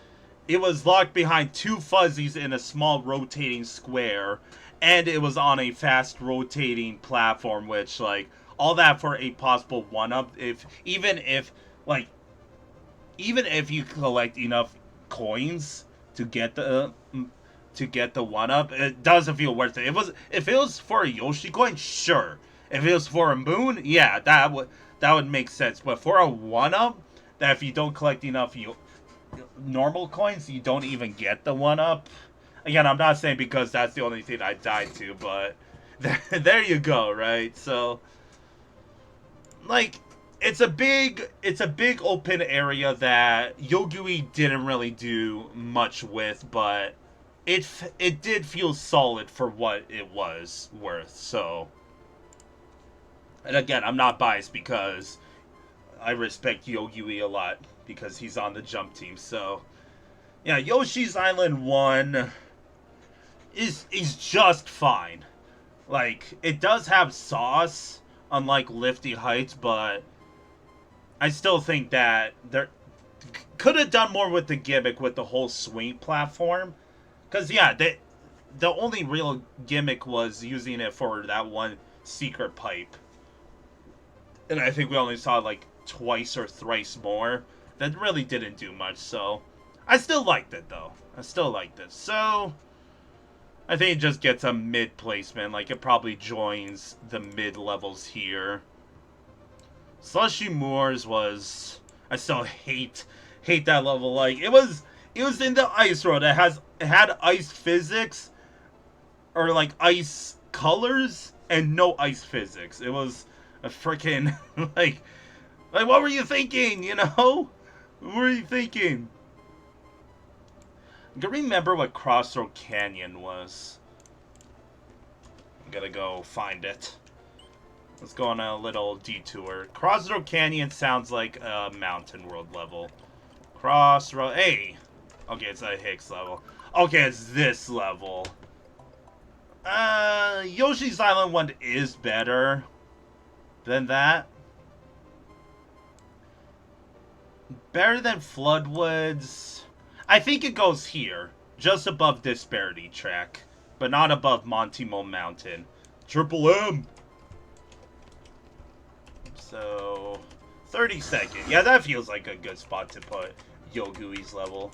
locked behind 2 fuzzies in a small rotating square, and it was on a fast rotating platform, which like all that for a possible 1-up. Even if you collect enough coins to get the 1-up, it doesn't feel worth it. If it was for a Yoshi coin, sure. If it was for a moon, yeah, that would make sense. But for a 1-up, that if you don't collect enough normal coins, you don't even get the 1-up. Again, I'm not saying because that's the only thing I died to, but there you go, right? So, like, it's a big open area that Yogui didn't really do much with, but it did feel solid for what it was worth. So, and again, I'm not biased because I respect Yogui a lot because he's on the jump team. So, yeah, Yoshi's Island 1 is just fine. Like, it does have sauce, unlike Lifty Heights, but I still think that there could have done more with the gimmick with the whole swing platform. Because, yeah, the only real gimmick was using it for that one secret pipe. And I think we only saw, like, twice or thrice more. That really didn't do much, so... I still liked it, though. I still liked it. So... I think it just gets a mid placement. Like, it probably joins the mid levels here. Slushy Moors was... I still hate that level. Like, it was in the ice world. It had ice physics, or like ice colors, and no ice physics. It was a freaking like what were you thinking? You know, what were you thinking? I can remember what Crossroad Canyon was. I'm gonna go find it. Let's go on a little detour. Crossroad Canyon sounds like a Mountain World level. Crossroad... Hey! Okay, it's a Hicks level. Okay, it's this level. Yoshi's Island one is better than that. Better than Floodwoods. I think it goes here. Just above Disparity Track. But not above Montimo Mountain. Triple M! So, 32nd. Yeah, that feels like a good spot to put Yogui's level.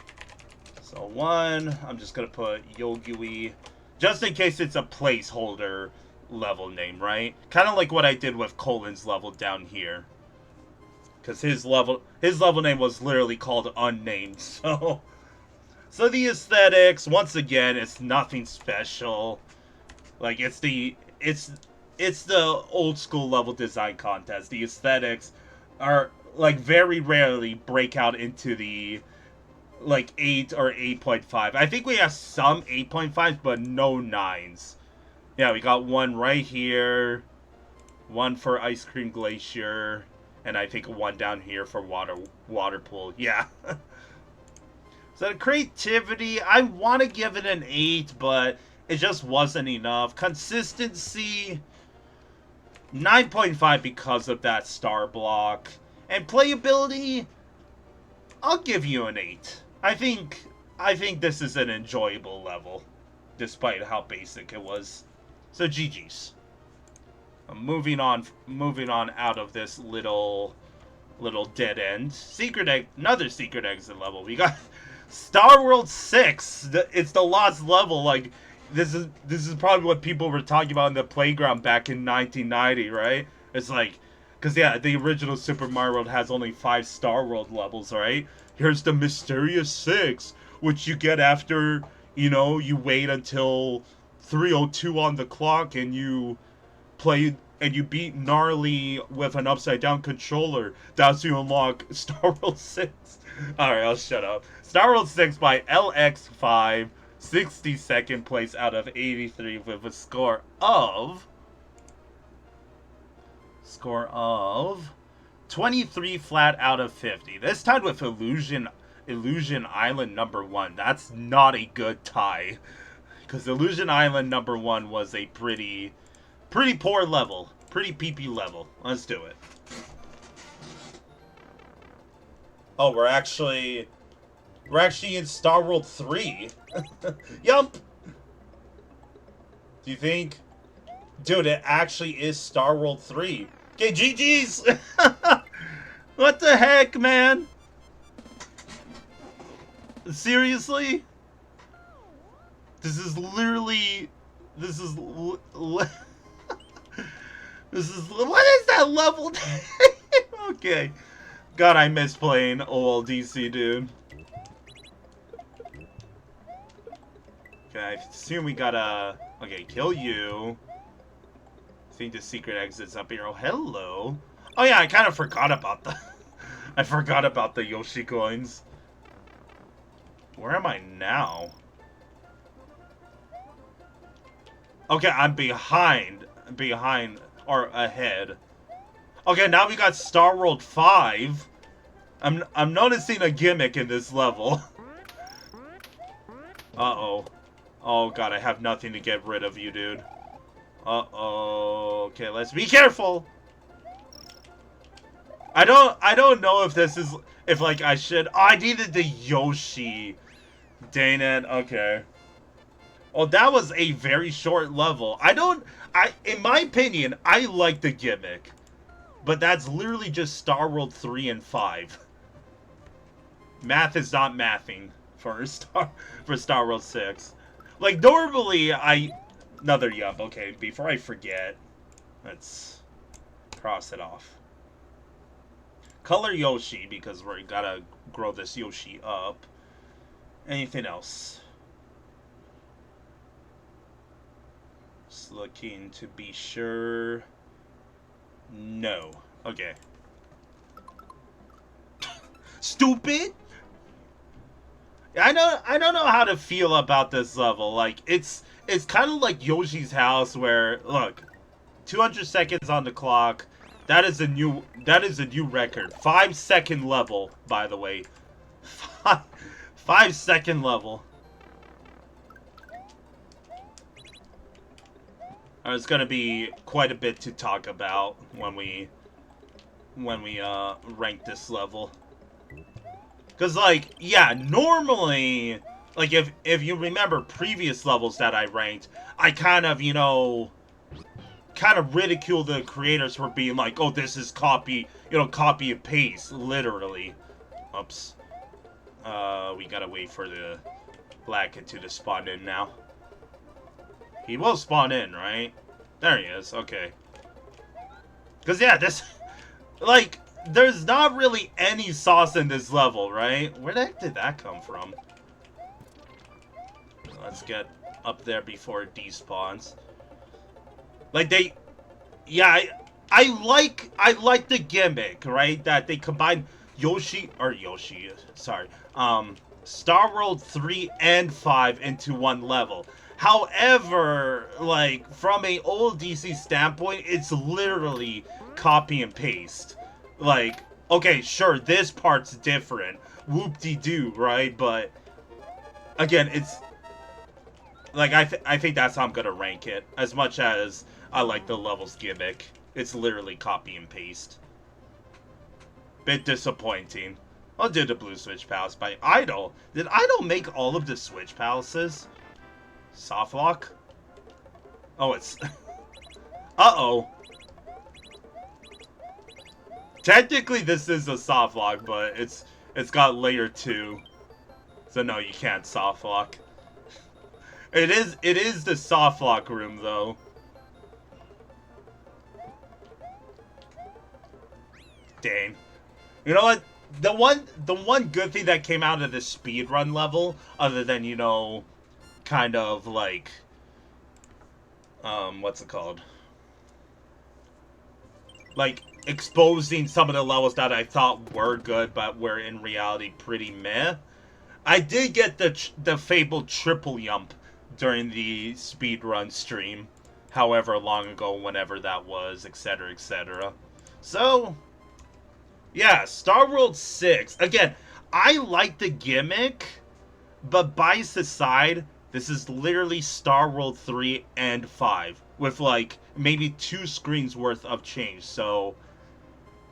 So 1, I'm just going to put Yogui, just in case it's a placeholder level name, right? Kind of like what I did with Colin's level down here. Because his level name was literally called Unnamed, so... So the aesthetics, once again, it's nothing special. Like, it's the old school level design contest. The aesthetics are, like, very rarely break out into the, like, 8 or 8.5. I think we have some 8.5s, but no 9s. Yeah, we got one right here, one for Ice Cream Glacier, and I think one down here for Water Pool. Yeah. So the creativity, I want to give it an 8, but it just wasn't enough. Consistency, 9.5 because of that star block. And playability, I'll give you an 8. I think this is an enjoyable level, despite how basic it was. So GG's. Moving on out of this little dead end. Another secret exit level. We got Star World 6. It's the lost level. Like, this is probably what people were talking about in the playground back in 1990, right? It's like, because yeah, the original Super Mario World has only 5 Star World levels, right? Here's the mysterious 6, which you get after, you know, you wait until 3:02 on the clock and you play and you beat Gnarly with an upside down controller. That's you unlock Star World 6. Alright, I'll shut up. Star World 6 by LX5, 62nd place out of 83 with a score of 23 flat out of 50. This tied with Illusion Island number 1. That's not a good tie, because Illusion Island number 1 was a pretty poor level. Pretty PP level. Let's do it. Oh, we're actually in Star World 3. Yup. Do you think? Dude, it actually is Star World 3. Okay, GG's. What the heck, man? Seriously? This is literally... This is... What is that level? Okay. God, I miss playing OLDC, dude. Okay, I assume we gotta... Okay, kill you. I think the secret exit's up here. Oh, hello. Oh yeah, I kind of forgot about the... I forgot about the Yoshi coins. Where am I now? Okay, I'm behind, or ahead. Okay, now we got Star World 5. I'm noticing a gimmick in this level. Uh-oh. Oh god, I have nothing to get rid of you, dude. Uh-oh. Okay, let's be careful. I don't know if this is, if like I should. Oh, I needed the Yoshi. Dang it. Okay. Oh, that was a very short level. In my opinion, I like the gimmick. But that's literally just Star World 3 and 5. Math is not mathing for Star Wars 6. Like, normally, Another yup, okay, before I forget, let's cross it off. Color Yoshi, because we gotta grow this Yoshi up. Anything else? Just looking to be sure. No. Okay. Stupid? I don't know how to feel about this level. Like, it's kind of like Yoshi's house where, look, 200 seconds on the clock. That is a new record. 5-second level, by the way. 5-second level. There's gonna be quite a bit to talk about when we rank this level. Cause like, yeah, normally, like if you remember previous levels that I ranked, I kind of, you know, ridicule the creators for being like, oh, this is copy and paste, literally. Oops. We gotta wait for the Black Kid to spawn in now. He will spawn in, right? There he is, okay. Cause yeah, this, like, there's not really any sauce in this level, right? Where the heck did that come from? Let's get up there before it despawns. Like yeah, I like the gimmick, right? That they combine Star World 3 and 5 into one level. However, like, from a OLDC standpoint, it's literally copy and paste. Like, okay, sure, this part's different. Whoop-de-doo, right? But, again, it's... Like, I think that's how I'm gonna rank it. As much as I like the levels gimmick. It's literally copy and paste. Bit disappointing. I'll do the Blue Switch Palace by Idol. Did Idol make all of the Switch Palaces? Softlock? Oh, it's... Uh-oh. Technically, this is a softlock, but it's got layer 2. So no, you can't softlock. It is the softlock room, though. Dang. You know what? The one good thing that came out of this speedrun level, other than, you know, kind of like, what's it called? Like, exposing some of the levels that I thought were good, but were in reality pretty meh. I did get the fabled triple yump during the speedrun stream, however long ago, whenever that was, etc., etc. So, yeah, Star World 6. Again, I like the gimmick, but bias aside, this is literally Star World 3 and 5, with like maybe 2 screens worth of change. So,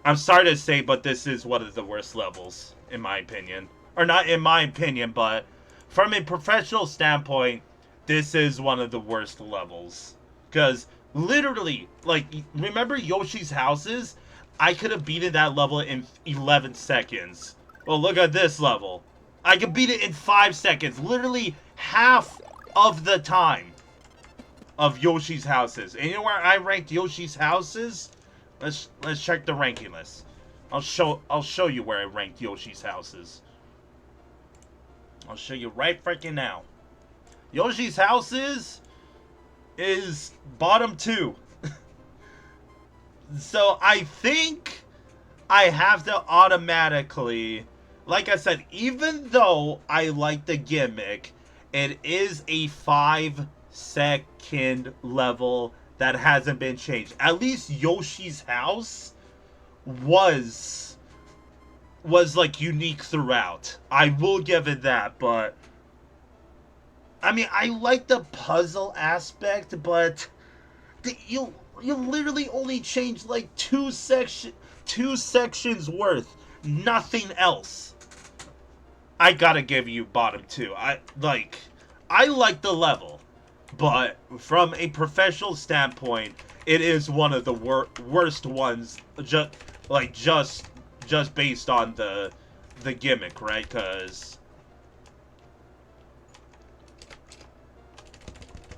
I'm sorry to say, but this is one of the worst levels, in my opinion. Or not in my opinion, but from a professional standpoint, this is one of the worst levels. Because, literally, like, remember Yoshi's houses? I could have beaten that level in 11 seconds. Well, look at this level. I could beat it in 5 seconds. Literally half of the time of Yoshi's houses. And you know where I ranked Yoshi's houses? Let's check the ranking list. I'll show you where I ranked Yoshi's houses. I'll show you right freaking now. Yoshi's houses is bottom 2. So I think I have to automatically, like I said, even though I like the gimmick, it is a 5-second level that hasn't been changed. At least Yoshi's house was like unique throughout. I will give it that, but I mean, I like the puzzle aspect, but you literally only changed like 2 sections worth, nothing else. I gotta give you bottom 2. I like the level, but from a professional standpoint, it is one of the worst ones. Just based on the the gimmick, right? Because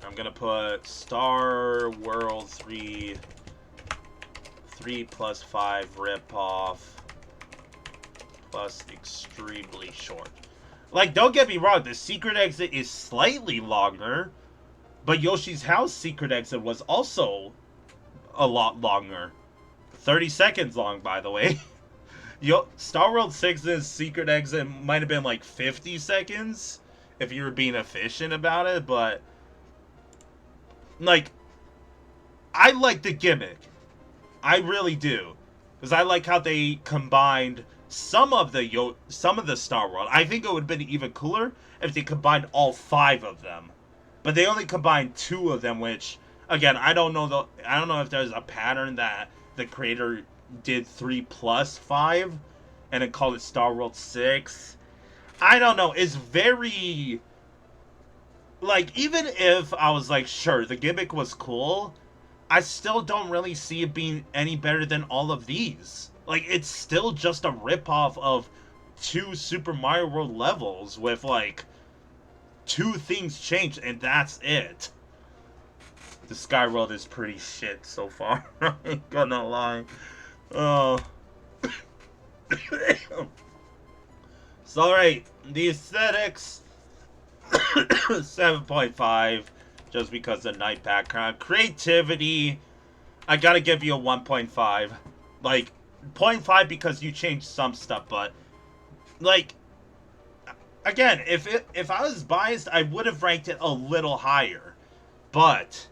I'm gonna put Star World 3 plus 5 ripoff plus extremely short. Like, don't get me wrong, the secret exit is slightly longer, but Yoshi's House secret exit was also a lot longer. 30 seconds long, by the way. Star World 6's secret exit might have been like 50 seconds if you were being efficient about it, but like, I like the gimmick. I really do. Because I like how they combined some of the Star World. I think it would have been even cooler if they combined all 5 of them. But they only combined 2 of them, which, again, I don't know if there's a pattern that the creator did 3 plus 5 and then called it Star World 6. I don't know. It's very, like, even if I was like, sure, the gimmick was cool, I still don't really see it being any better than all of these. Like, it's still just a ripoff of 2 Super Mario World levels with, like, 2 things changed, and that's it. The Sky World is pretty shit so far. I ain't gonna lie. Oh. So, alright. The aesthetics. 7.5. Just because of night background. Creativity. I gotta give you a 1.5. Like, 0.5 because you changed some stuff, but, like, again, if I was biased, I would have ranked it a little higher. But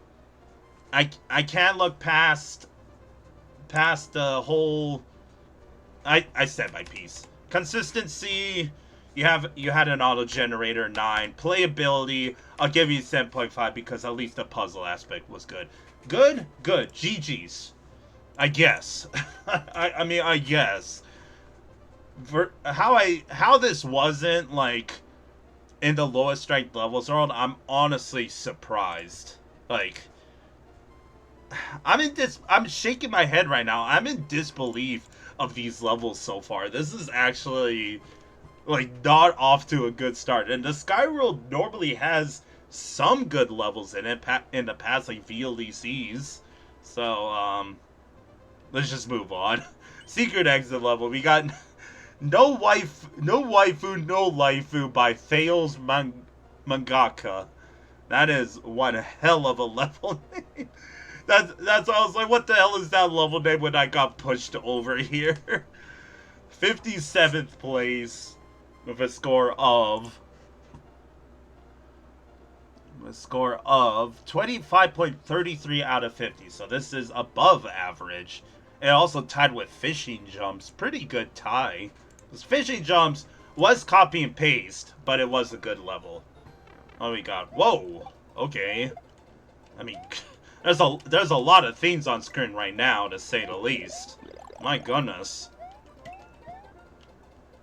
I can't look past the whole. I said my piece. Consistency. You had an auto generator 9. Playability. I'll give you 7.5 because at least the puzzle aspect was good. Good. GG's. I guess. I mean, I guess. For how this wasn't like in the lowest ranked levels world, I'm honestly surprised. Like, I'm shaking my head right now. I'm in disbelief of these levels so far. This is actually, like, not off to a good start. And the Sky World normally has some good levels in it in the past, like VLDCs. So, let's just move on. Secret exit level. We got no waifu, no laifu by Fails Mangaka. That is one hell of a level name. That's I was like, what the hell is that level name when I got pushed over here? 57th place with a score of 25.33 out of 50. So this is above average. And also tied with fishing jumps. Pretty good tie. Because fishing jumps was copy and paste, but it was a good level. Oh, we got, whoa, okay. I mean, there's a lot of things on screen right now, to say the least. My goodness.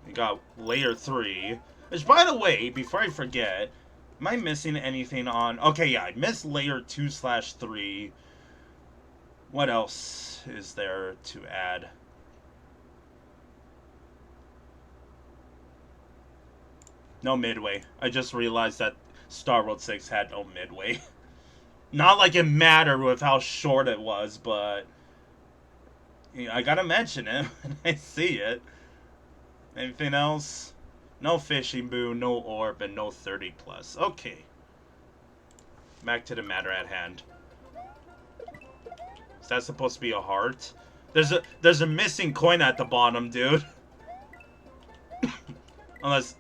We got layer 3. Which, by the way, before I forget, am I missing anything on... Okay, yeah, I missed layer 2/3. What else is there to add? No midway. I just realized that Star World 6 had no midway. Not like it mattered with how short it was, but you know, I gotta mention it when I see it. Anything else? No fishing boon, no orb, and no 30 plus. Okay. Back to the matter at hand. Is that supposed to be a heart? There's a missing coin at the bottom, dude. Unless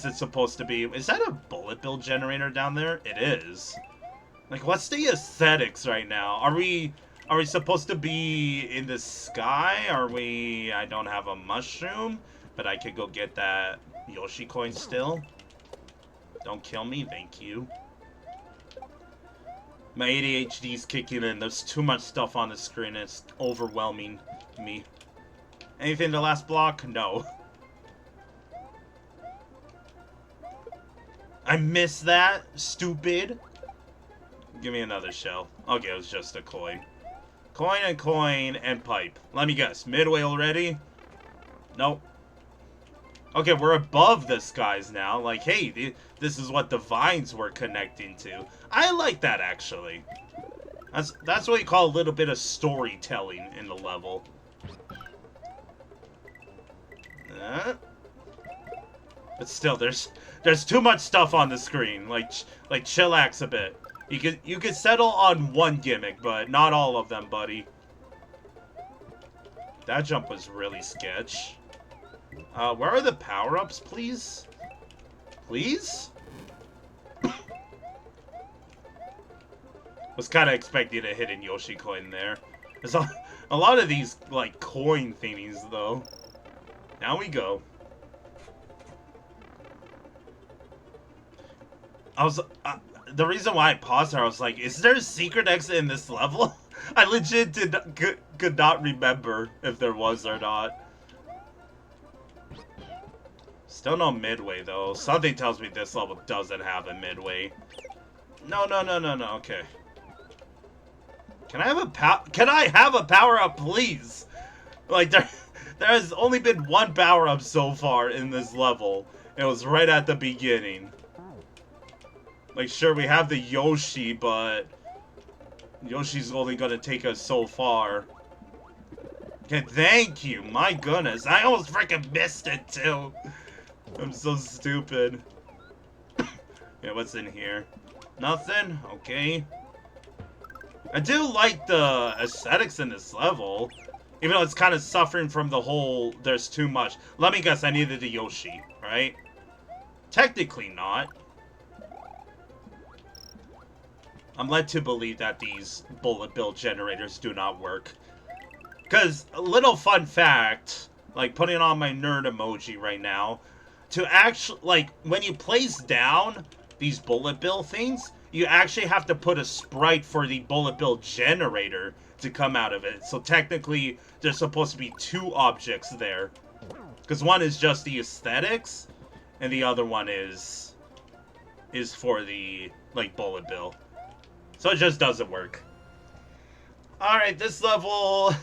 it's supposed to be... Is that a bullet bill generator down there? It is. Like, what's the aesthetics right now? Are we supposed to be in the sky? Are we... I don't have a mushroom, but I could go get that Yoshi coin still. Don't kill me, thank you. My ADHD's kicking in. There's too much stuff on the screen. It's overwhelming me. Anything the last block? No. I missed that. Stupid. Give me another shell. Okay, it was just a coin. Coin, and pipe. Let me guess. Midway already? Nope. Okay, we're above the skies now. Like, hey, this is what the vines were connecting to. I like that, actually. That's what you call a little bit of storytelling in the level. But still, there's too much stuff on the screen. Like chillax a bit. You could settle on one gimmick, but not all of them, buddy. That jump was really sketch. Where are the power-ups, please? Please? Was kind of expecting a hidden Yoshi coin there. There's a lot of these, like, coin thingies, though. Now we go. The reason why I paused there, I was like, is there a secret exit in this level? I legit could not remember if there was or not. Still no midway, though. Something tells me this level doesn't have a midway. No, okay. Can I have a power-up, please? Like, there has only been one power-up so far in this level. It was right at the beginning. Like, sure, we have the Yoshi, but Yoshi's only gonna take us so far. Okay, thank you. My goodness. I almost freaking missed it, too. I'm so stupid. Yeah, what's in here? Nothing? Okay. I do like the aesthetics in this level. Even though it's kind of suffering from the whole, there's too much. Let me guess, I needed a Yoshi, right? Technically not. I'm led to believe that these bullet bill generators do not work. Because, a little fun fact, like putting on my nerd emoji right now, to actually, like, when you place down these bullet bill things, you actually have to put a sprite for the bullet bill generator to come out of it. So technically, there's supposed to be two objects there. Because one is just the aesthetics, and the other one is for the, like, bullet bill. So it just doesn't work. Alright, this level,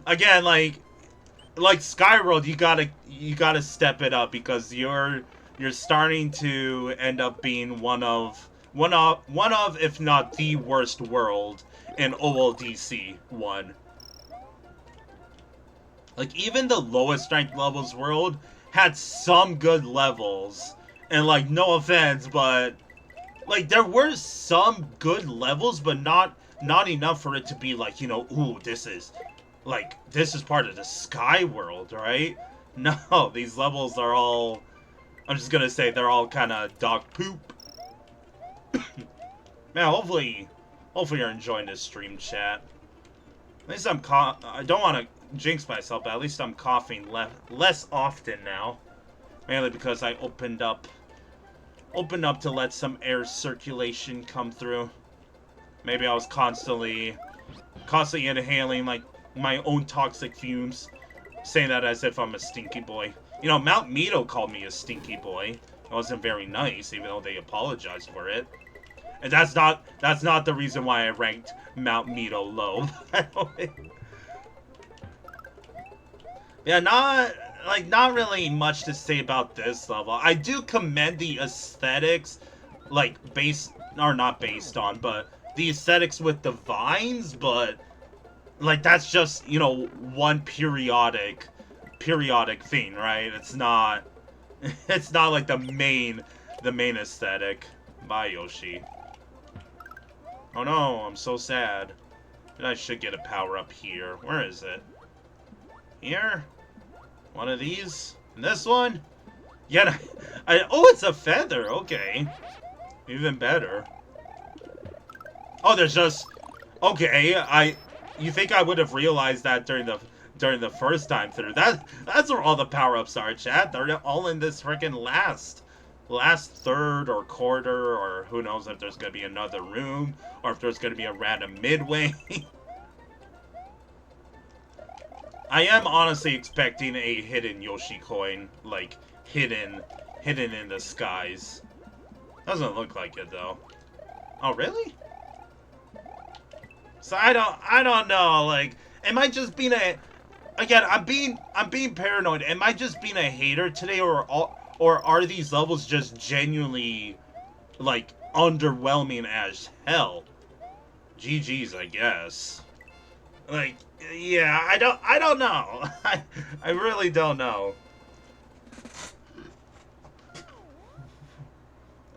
again, like Skyworld, you gotta step it up because you're starting to end up being one of if not the worst world in OLDC 1. Like, even the lowest ranked levels world had some good levels. And, like, no offense, but like, there were some good levels, but not enough for it to be like, you know, ooh, this is part of the Sky World, right? No, these levels are all, I'm just gonna say, they're all kind of dog poop. Man, hopefully you're enjoying this stream, chat. At least I don't want to jinx myself, but at least I'm coughing less often now. Mainly because I opened up to let some air circulation come through. Maybe I was constantly inhaling, like, my own toxic fumes. Saying that as if I'm a stinky boy. You know, Mount Mito called me a stinky boy. It wasn't very nice, even though they apologized for it. And that's not the reason why I ranked Mount Mito low, by the way. Yeah, not really much to say about this level. I do commend the aesthetics, like, not based on, but the aesthetics with the vines, but, like, that's just, you know, one periodic thing, right? It's not like the main aesthetic. Bye, Yoshi. Oh no, I'm so sad. I should get a power-up here. Where is it? Here? One of these? And this one? Yeah, oh, it's a feather. Okay. Even better. Oh, there's just... Okay, you think I would have realized that during the first time through. That's where all the power-ups are, chat. They're all in this freaking last third or quarter, or who knows if there's gonna be another room, or if there's gonna be a random midway. I am honestly expecting a hidden Yoshi coin, like, hidden in the skies. Doesn't look like it, though. Oh, really? So I don't know, like, am I just being again, I'm being paranoid. Am I just being a hater today, or are these levels just genuinely like underwhelming as hell? GG's, I guess. Like, yeah, I don't know. I really don't know.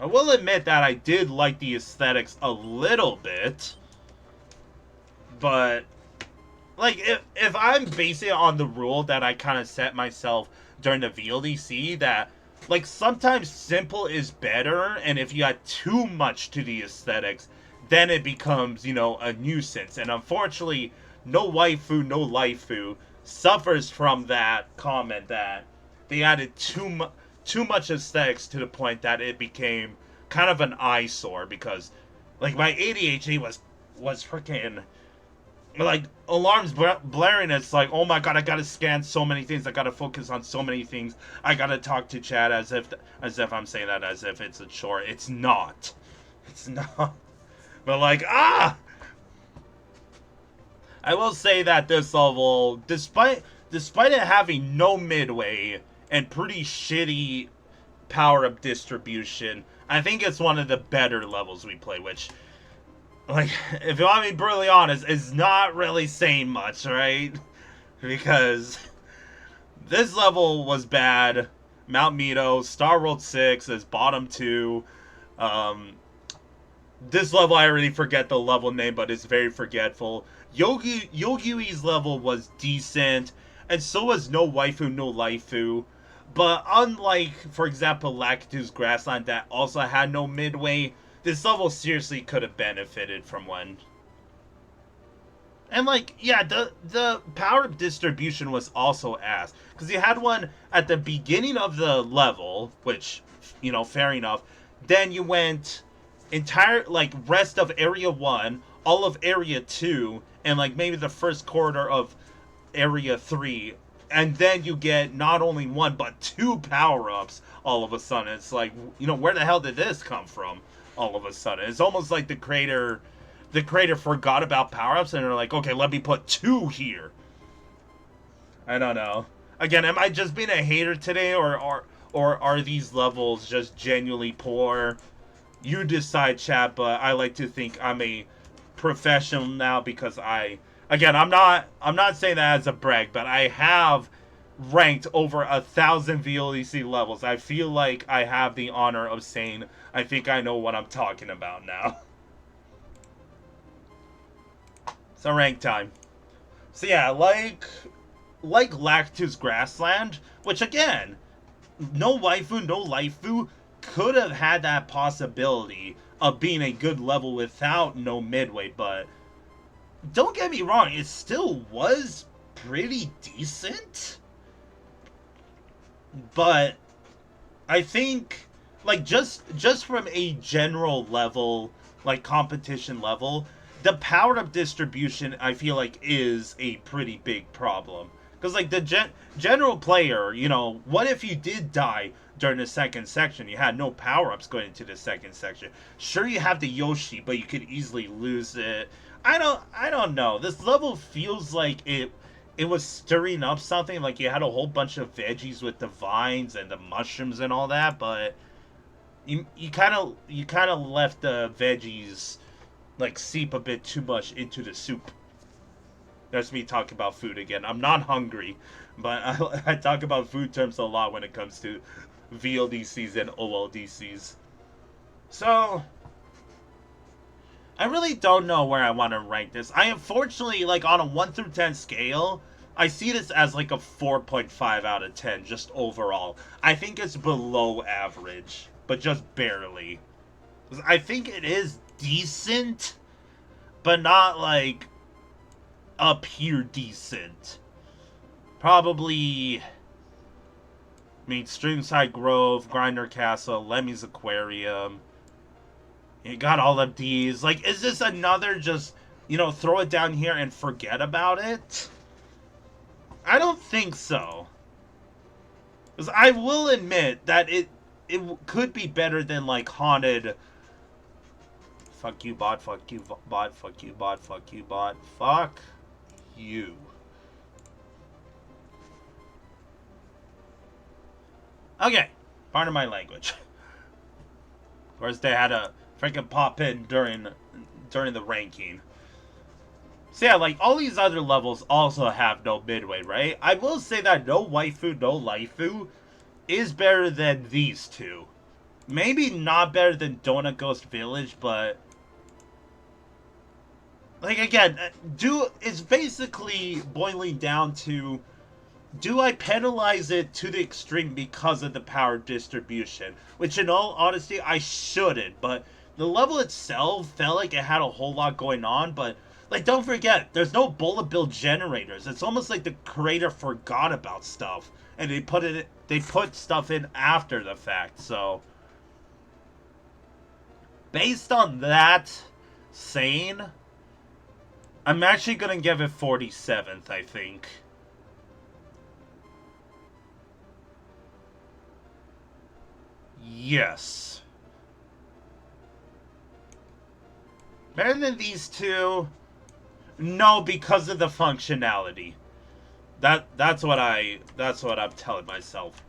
I will admit that I did like the aesthetics a little bit, but like if I'm basing it on the rule that I kind of set myself during the VLDC, that like sometimes simple is better, and if you add too much to the aesthetics, then it becomes, you know, a nuisance. And unfortunately, no waifu, no laifu suffers from that comment that they added too much aesthetics to the point that it became kind of an eyesore, because like my ADHD was freaking like alarms blaring. It's like, oh my god, I gotta scan so many things, I gotta focus on so many things, I gotta talk to chat as if I'm saying that as if it's a chore. It's not. It's not. But like, I will say that this level, despite it having no midway and pretty shitty power up distribution, I think it's one of the better levels we play, which, like, if you want me brutally honest, is not really saying much, right? Because this level was bad. Mount Mito, Star World 6 is bottom 2. This level, I already forget the level name, but it's very forgetful. Yogi's level was decent, and so was No Waifu, No Laifu. But unlike, for example, Lactu's Grassland that also had no midway, this level seriously could have benefited from one. And like, yeah, the power distribution was also ass, because you had one at the beginning of the level, which, you know, fair enough. Then you went entire, like, rest of area 1, all of area 2, and like maybe the first quarter of area 3, and then you get not only one but two power-ups all of a sudden. It's like, you know, where the hell did this come from all of a sudden? It's almost like the creator forgot about power-ups and they're like, okay, let me put two here. I don't know. Again, am I just being a hater today, or are these levels just genuinely poor? You decide, chat, but I like to think I'm a professional now, because again, I'm not saying that as a brag, but I have ranked over 1,000 VLDC levels. I feel like I have the honor of saying I think I know what I'm talking about now. So rank time. So yeah, like Lactus Grassland, which again, no waifu, no laifu could have had that possibility of being a good level without no midway, but don't get me wrong, it still was pretty decent. But I think, like, just from a general level, like competition level, the power up distribution I feel like is a pretty big problem. Because like the general player, you know, what if you did die during the second section? You had no power ups going into the second section. Sure, you have the Yoshi, but you could easily lose it. I don't know. This level feels like it was stirring up something. Like you had a whole bunch of veggies with the vines and the mushrooms and all that, but you kind of left the veggies like seep a bit too much into the soup. That's me talking about food again. I'm not hungry, but I talk about food terms a lot when it comes to VLDCs and OLDCs. So I really don't know where I want to rank this. I unfortunately, like, on a 1 through 10 scale, I see this as like a 4.5 out of 10 just overall. I think it's below average, but just barely. I think it is decent, but not like up here decent. Probably, I mean, Streamside Grove, Grinder Castle, Lemmy's Aquarium. You got all of these. Like, is this another just, you know, throw it down here and forget about it? I don't think so. Because I will admit that it could be better than, like, Haunted. Fuck you, bot. Fuck you, bot. Fuck you, bot. Fuck you, bot. Fuck you. Okay, pardon my language. Of course, they had to freaking pop in during the ranking. So yeah, like, all these other levels also have no midway, right? I will say that no waifu, no laifu is better than these two. Maybe not better than Donut Ghost Village, but... Like, again, it's basically boiling down to... Do I penalize it to the extreme because of the power distribution? Which, in all honesty, I shouldn't, but the level itself felt like it had a whole lot going on, but, like, don't forget, there's no bullet bill generators. It's almost like the creator forgot about stuff, and they put stuff in after the fact, so... Based on that saying, I'm actually gonna give it 47th, I think. Yes. Better than these two? No, because of the functionality. That's what I'm telling myself.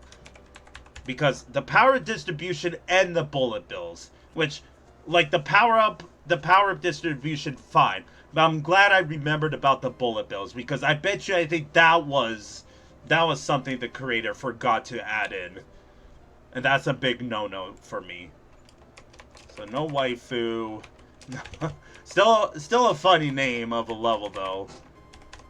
Because the power distribution and the bullet bills, which, like, the power up distribution, fine. But I'm glad I remembered about the bullet bills, because I bet you I think that was something the creator forgot to add in. And that's a big no-no for me. So no waifu. Still a funny name of a level, though.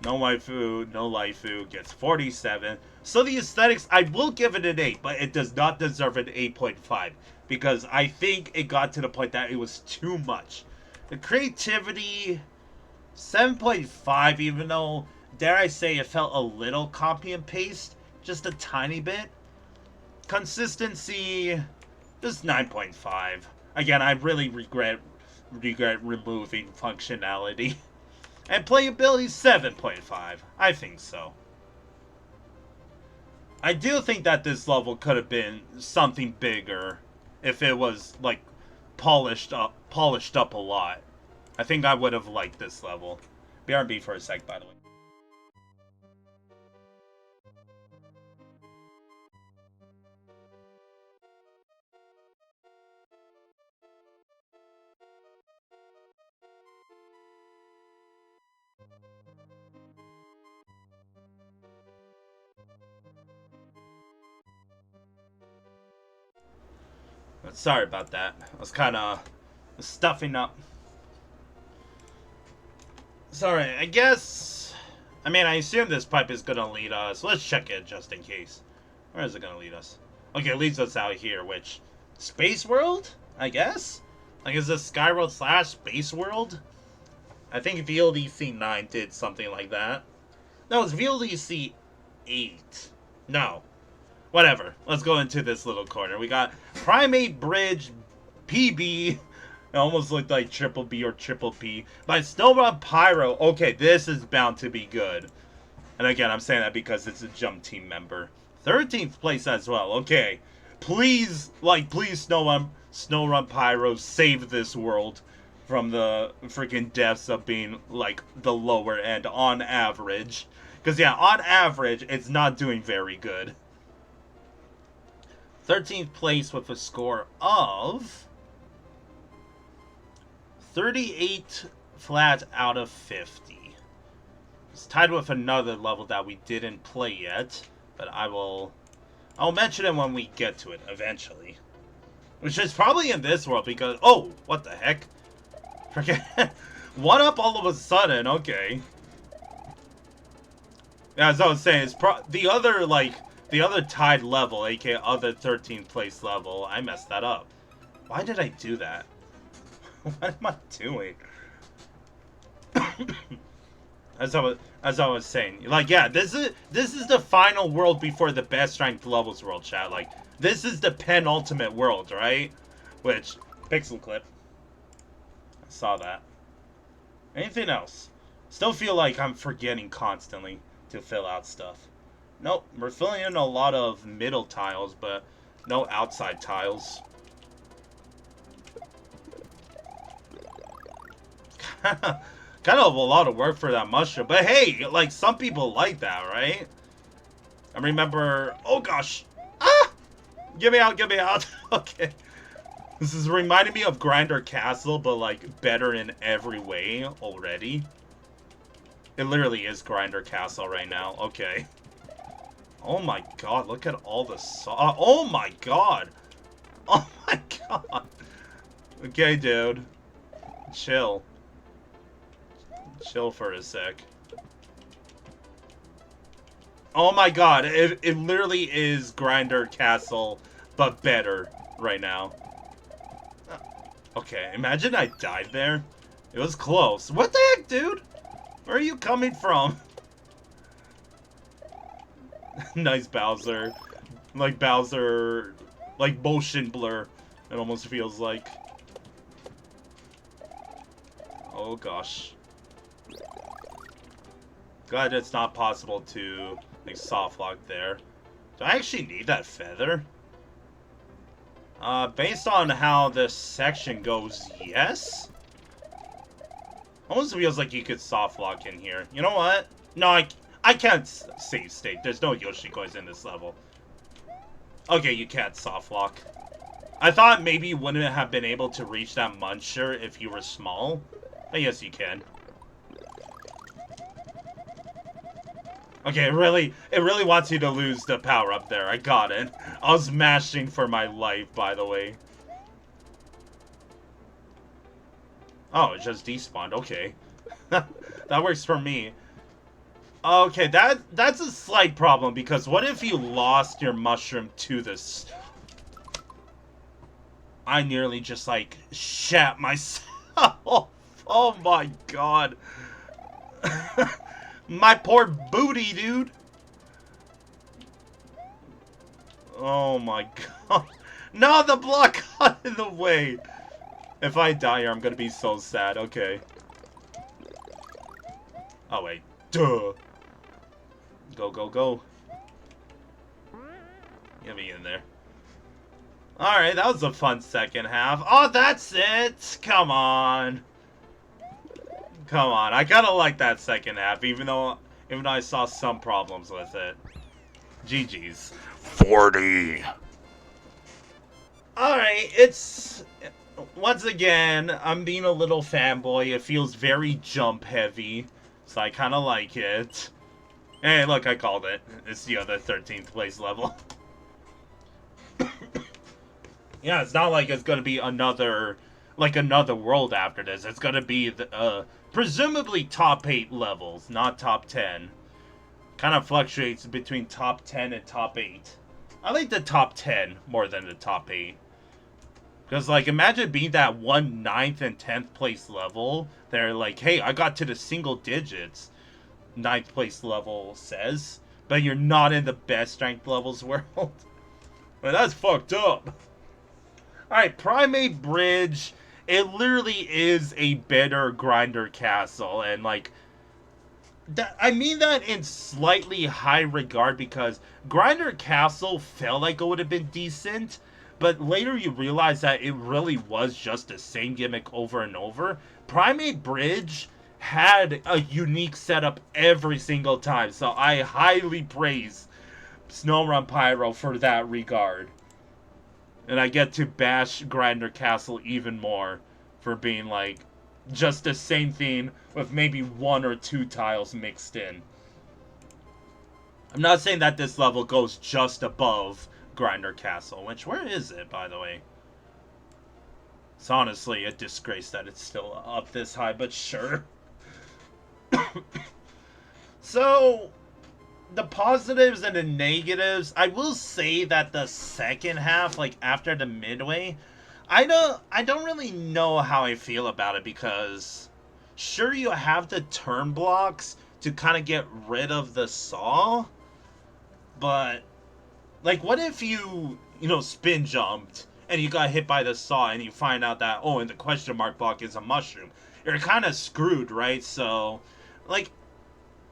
No waifu, no laifu gets 47. So the aesthetics, I will give it an 8, but it does not deserve an 8.5. Because I think it got to the point that it was too much. The creativity, 7.5, even though, dare I say, it felt a little copy and paste. Just a tiny bit. Consistency, just 9.5. Again, I really regret removing functionality. And playability, 7.5. I think so. I do think that this level could have been something bigger if it was, like, polished up a lot. I think I would have liked this level. BRB for a sec, by the way. Sorry about that. I was kind of stuffing up. Sorry, I guess... I mean, I assume this pipe is going to lead us. Let's check it just in case. Where is it going to lead us? Okay, it leads us out here, which... Space World? I guess? Like, is this Skyworld / Space World? I think VLDC 9 did something like that. No, it's VLDC 8. No. Whatever. Let's go into this little corner. We got Primate Bridge PB. It almost looked like Triple B or Triple P. But Snowrun Pyro. Okay, this is bound to be good. And again, I'm saying that because it's a jump team member. 13th place as well. Okay. Please, please Snowrun Pyro, save this world from the freaking deaths of being, like, the lower end on average. Because, yeah, on average, it's not doing very good. 13th place with a score of 38 flat out of 50. It's tied with another level that we didn't play yet, but I'll mention it when we get to it eventually. Which is probably in this world because, oh, what the heck? Forget, what up all of a sudden? Okay. Yeah, as I was saying, it's the other tied level, aka other 13th place level. I messed that up. Why did I do that? What am I doing? as I was saying, like, yeah, this is the final world before the best ranked levels world, chat. Like, this is the penultimate world, right? Which, pixel clip. I saw that. Anything else? Still feel like I'm forgetting constantly to fill out stuff. Nope, we're filling in a lot of middle tiles, but no outside tiles. Kind of a lot of work for that mushroom, but hey, like, some people like that, right? I remember, oh gosh, ah! Get me out, get me out. Okay. This is reminding me of Grinder Castle, but like better in every way already. It literally is Grinder Castle right now. Okay. Oh my god, look at all the oh my god. Oh my god. Okay, dude. Chill. Chill for a sec. Oh my god, it literally is Grinder Castle, but better right now. Okay, imagine I died there. It was close. What the heck, dude? Where are you coming from? Nice Bowser. Like Bowser, like motion blur. It almost feels like. Oh gosh. Glad it's not possible to like soft lock there. Do I actually need that feather? Based on how this section goes, yes? Almost feels like you could soft lock in here. You know what? No, I can't save state. There's no Yoshi coins in this level. Okay, you can't soft lock. I thought maybe you wouldn't have been able to reach that muncher if you were small. But yes, you can. Okay, it really wants you to lose the power up there. I got it. I was mashing for my life, by the way. Oh, it just despawned. Okay. That works for me. Okay, that's a slight problem, because what if you lost your mushroom to this? I nearly just, like, shat myself. Oh my god. My poor booty, dude. Oh my god. No, the block got in the way. If I die here, I'm gonna be so sad. Okay. Oh, wait. Duh. Go, go, go. Get me in there. Alright, that was a fun second half. Oh, that's it! Come on. Come on. I kinda like that second half, even though I saw some problems with it. GG's. 40. Alright, it's... Once again, I'm being a little fanboy. It feels very jump heavy, so I kinda like it. Hey, look, I called it. It's the other 13th place level. Yeah, it's not like it's gonna be another world after this. It's gonna be the, presumably top 8 levels, not top 10. Kind of fluctuates between top 10 and top 8. I like the top 10 more than the top 8. Because, like, imagine being that 1 9th and 10th place level. They're like, hey, I got to the single digits. 9th place level says. But you're not in the best strength levels world. Well, that's fucked up. Alright, Primate Bridge. It literally is a better Grinder Castle. And, like, I mean that in slightly high regard, because Grinder Castle felt like it would have been decent. But later you realize that it really was just the same gimmick over and over. Primate Bridge had a unique setup every single time. So I highly praise SnowRun Pyro for that regard. And I get to bash Grinder Castle even more for being like just the same thing with maybe 1 or 2 tiles mixed in. I'm not saying that this level goes just above Grinder Castle, which, where is it, by the way? It's honestly a disgrace that it's still up this high, but sure. So, the positives and the negatives, I will say that the second half, like after the midway, I don't really know how I feel about it, because sure, you have the turn blocks to kind of get rid of the saw, but like, what if you spin jumped and you got hit by the saw and you find out that, oh, and the question mark block is a mushroom? You're kind of screwed, right? So, like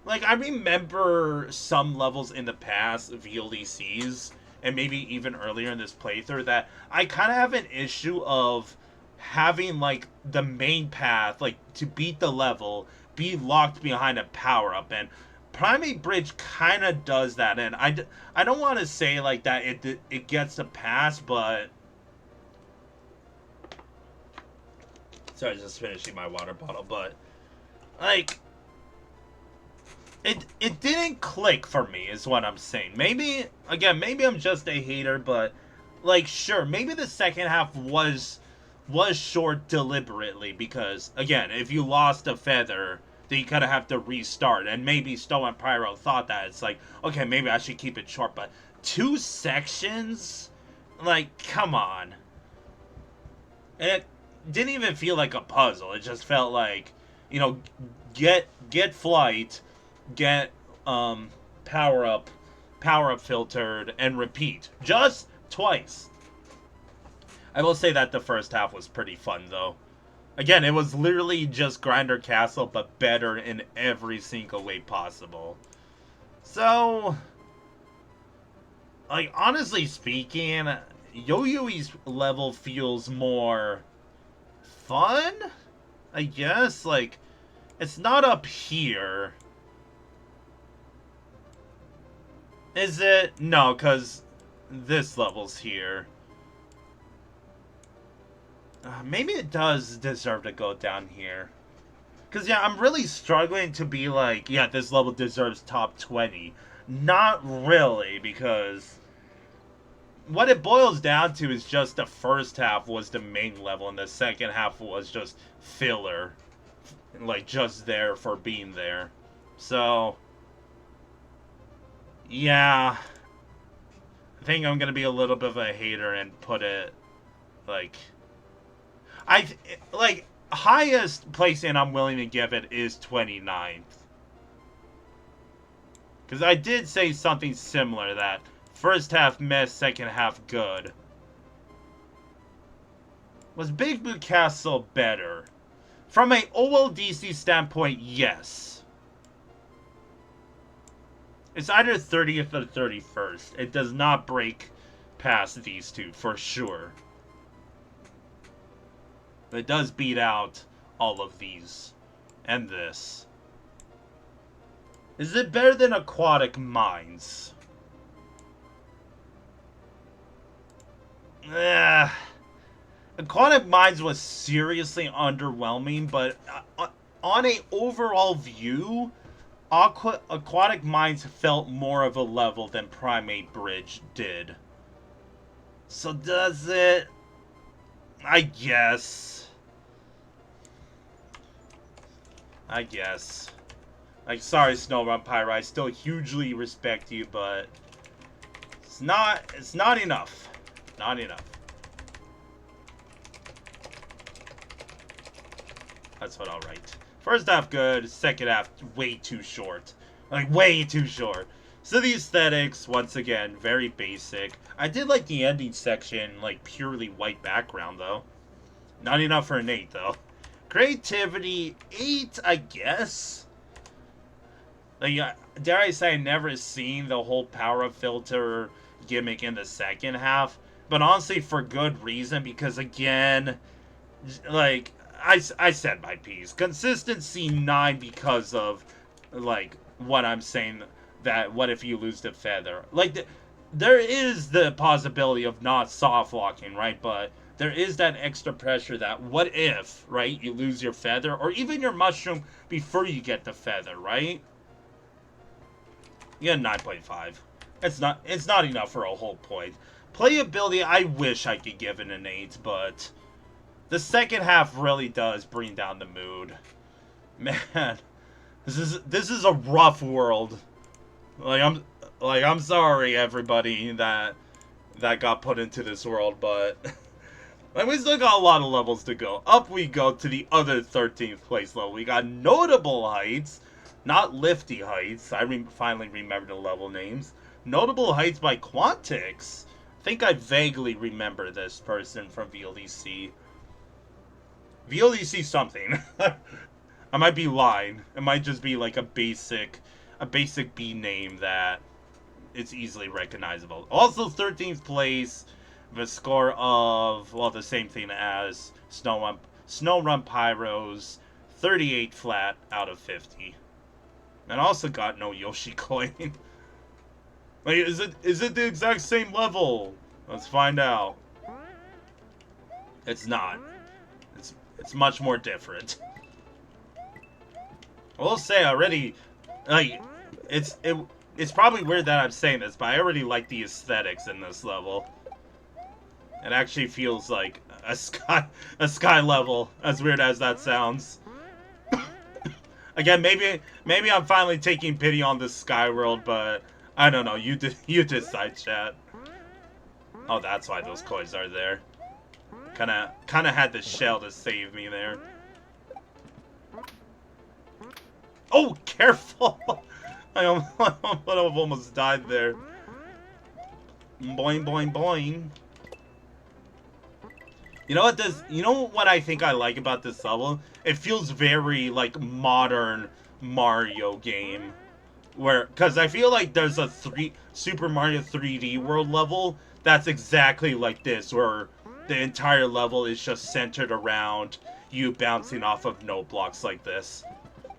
I remember some levels in the past, VLDCs, and maybe even earlier in this playthrough, that I kind of have an issue of having, like, the main path, like, to beat the level, be locked behind a power-up. And Primate Bridge kind of does that, and I don't want to say like that it gets a pass, but sorry, just finishing my water bottle, but like it didn't click for me is what I'm saying. Maybe again, maybe I'm just a hater, but like sure, maybe the second half was short deliberately because again, if you lost a feather, then you kind of have to restart. And maybe Stow and Pyro thought that it's like, okay, maybe I should keep it short, but 2 sections, like come on. And it didn't even feel like a puzzle. It just felt like, you know, get flight, get power up filtered, and repeat just twice. I will say that the first half was pretty fun though. Again, it was literally just Grinder Castle, but better in every single way possible. So, like honestly speaking, Yo-Yoi's level feels more fun, I guess. Like, it's not up here. Is it? No, because this level's here. Maybe it does deserve to go down here. Because, yeah, I'm really struggling to be like, yeah, this level deserves top 20. Not really, because what it boils down to is just the first half was the main level, and the second half was just filler. Like, just there for being there. So, yeah. I think I'm going to be a little bit of a hater and put it, like... like, highest placing I'm willing to give it is 29th. Because I did say something similar, that first half mess, second half good. Was Big Blue Castle better? From a OLDC standpoint, yes. It's either 30th or 31st. It does not break past these two, for sure. But it does beat out all of these. And this. Is it better than Aquatic Mines? Aquatic Mines was seriously underwhelming, but on a overall view, Aquatic Mines felt more of a level than Primate Bridge did. So does it? I guess. Like, sorry, Snowrun Pyro, I still hugely respect you, but it's not enough. Not enough. That's what I'll write. First half good, second half way too short. Like, way too short. So the aesthetics, once again, very basic. I did like the ending section, like, purely white background, though. Not enough for an 8, though. Creativity, 8, I guess. Like, dare I say, I've never seen the whole power filter gimmick in the second half. But honestly, for good reason, because again, like, I said my piece. Consistency 9 because of, like, what I'm saying, that what if you lose the feather? Like, there is the possibility of not soft locking, right? But there is that extra pressure that what if, right, you lose your feather or even your mushroom before you get the feather, right? You get 9.5. It's not enough for a whole point. Playability, I wish I could give it an 8, but the second half really does bring down the mood. Man, this is a rough world. I'm sorry everybody that got put into this world, but like, we still got a lot of levels to go. Up we go to the other 13th place level. We got Notable Heights, not Lifty Heights. I finally remembered the level names. Notable Heights by Quantix. I think I vaguely remember this person from VLDC. VLDC something. I might be lying. It might just be like a basic B name that it's easily recognizable. Also 13th place, the score of, well, the same thing as Snowrun Pyro's 38 flat out of 50. And also got no Yoshi coin. Like, is it the exact same level? Let's find out. It's not. It's much more different. I will say already, like, it's probably weird that I'm saying this, but I already like the aesthetics in this level. It actually feels like a sky level, as weird as that sounds. Again, maybe I'm finally taking pity on this sky world, but I don't know. You decide, chat. Oh, that's why those coins are there. Kinda had the shell to save me there. Oh, careful! I almost died there. Boing, boing, boing. You know what I think I like about this level? It feels very, like, modern Mario game. Because I feel like there's a Super Mario 3D World level that's exactly like this, where the entire level is just centered around you bouncing off of note blocks like this.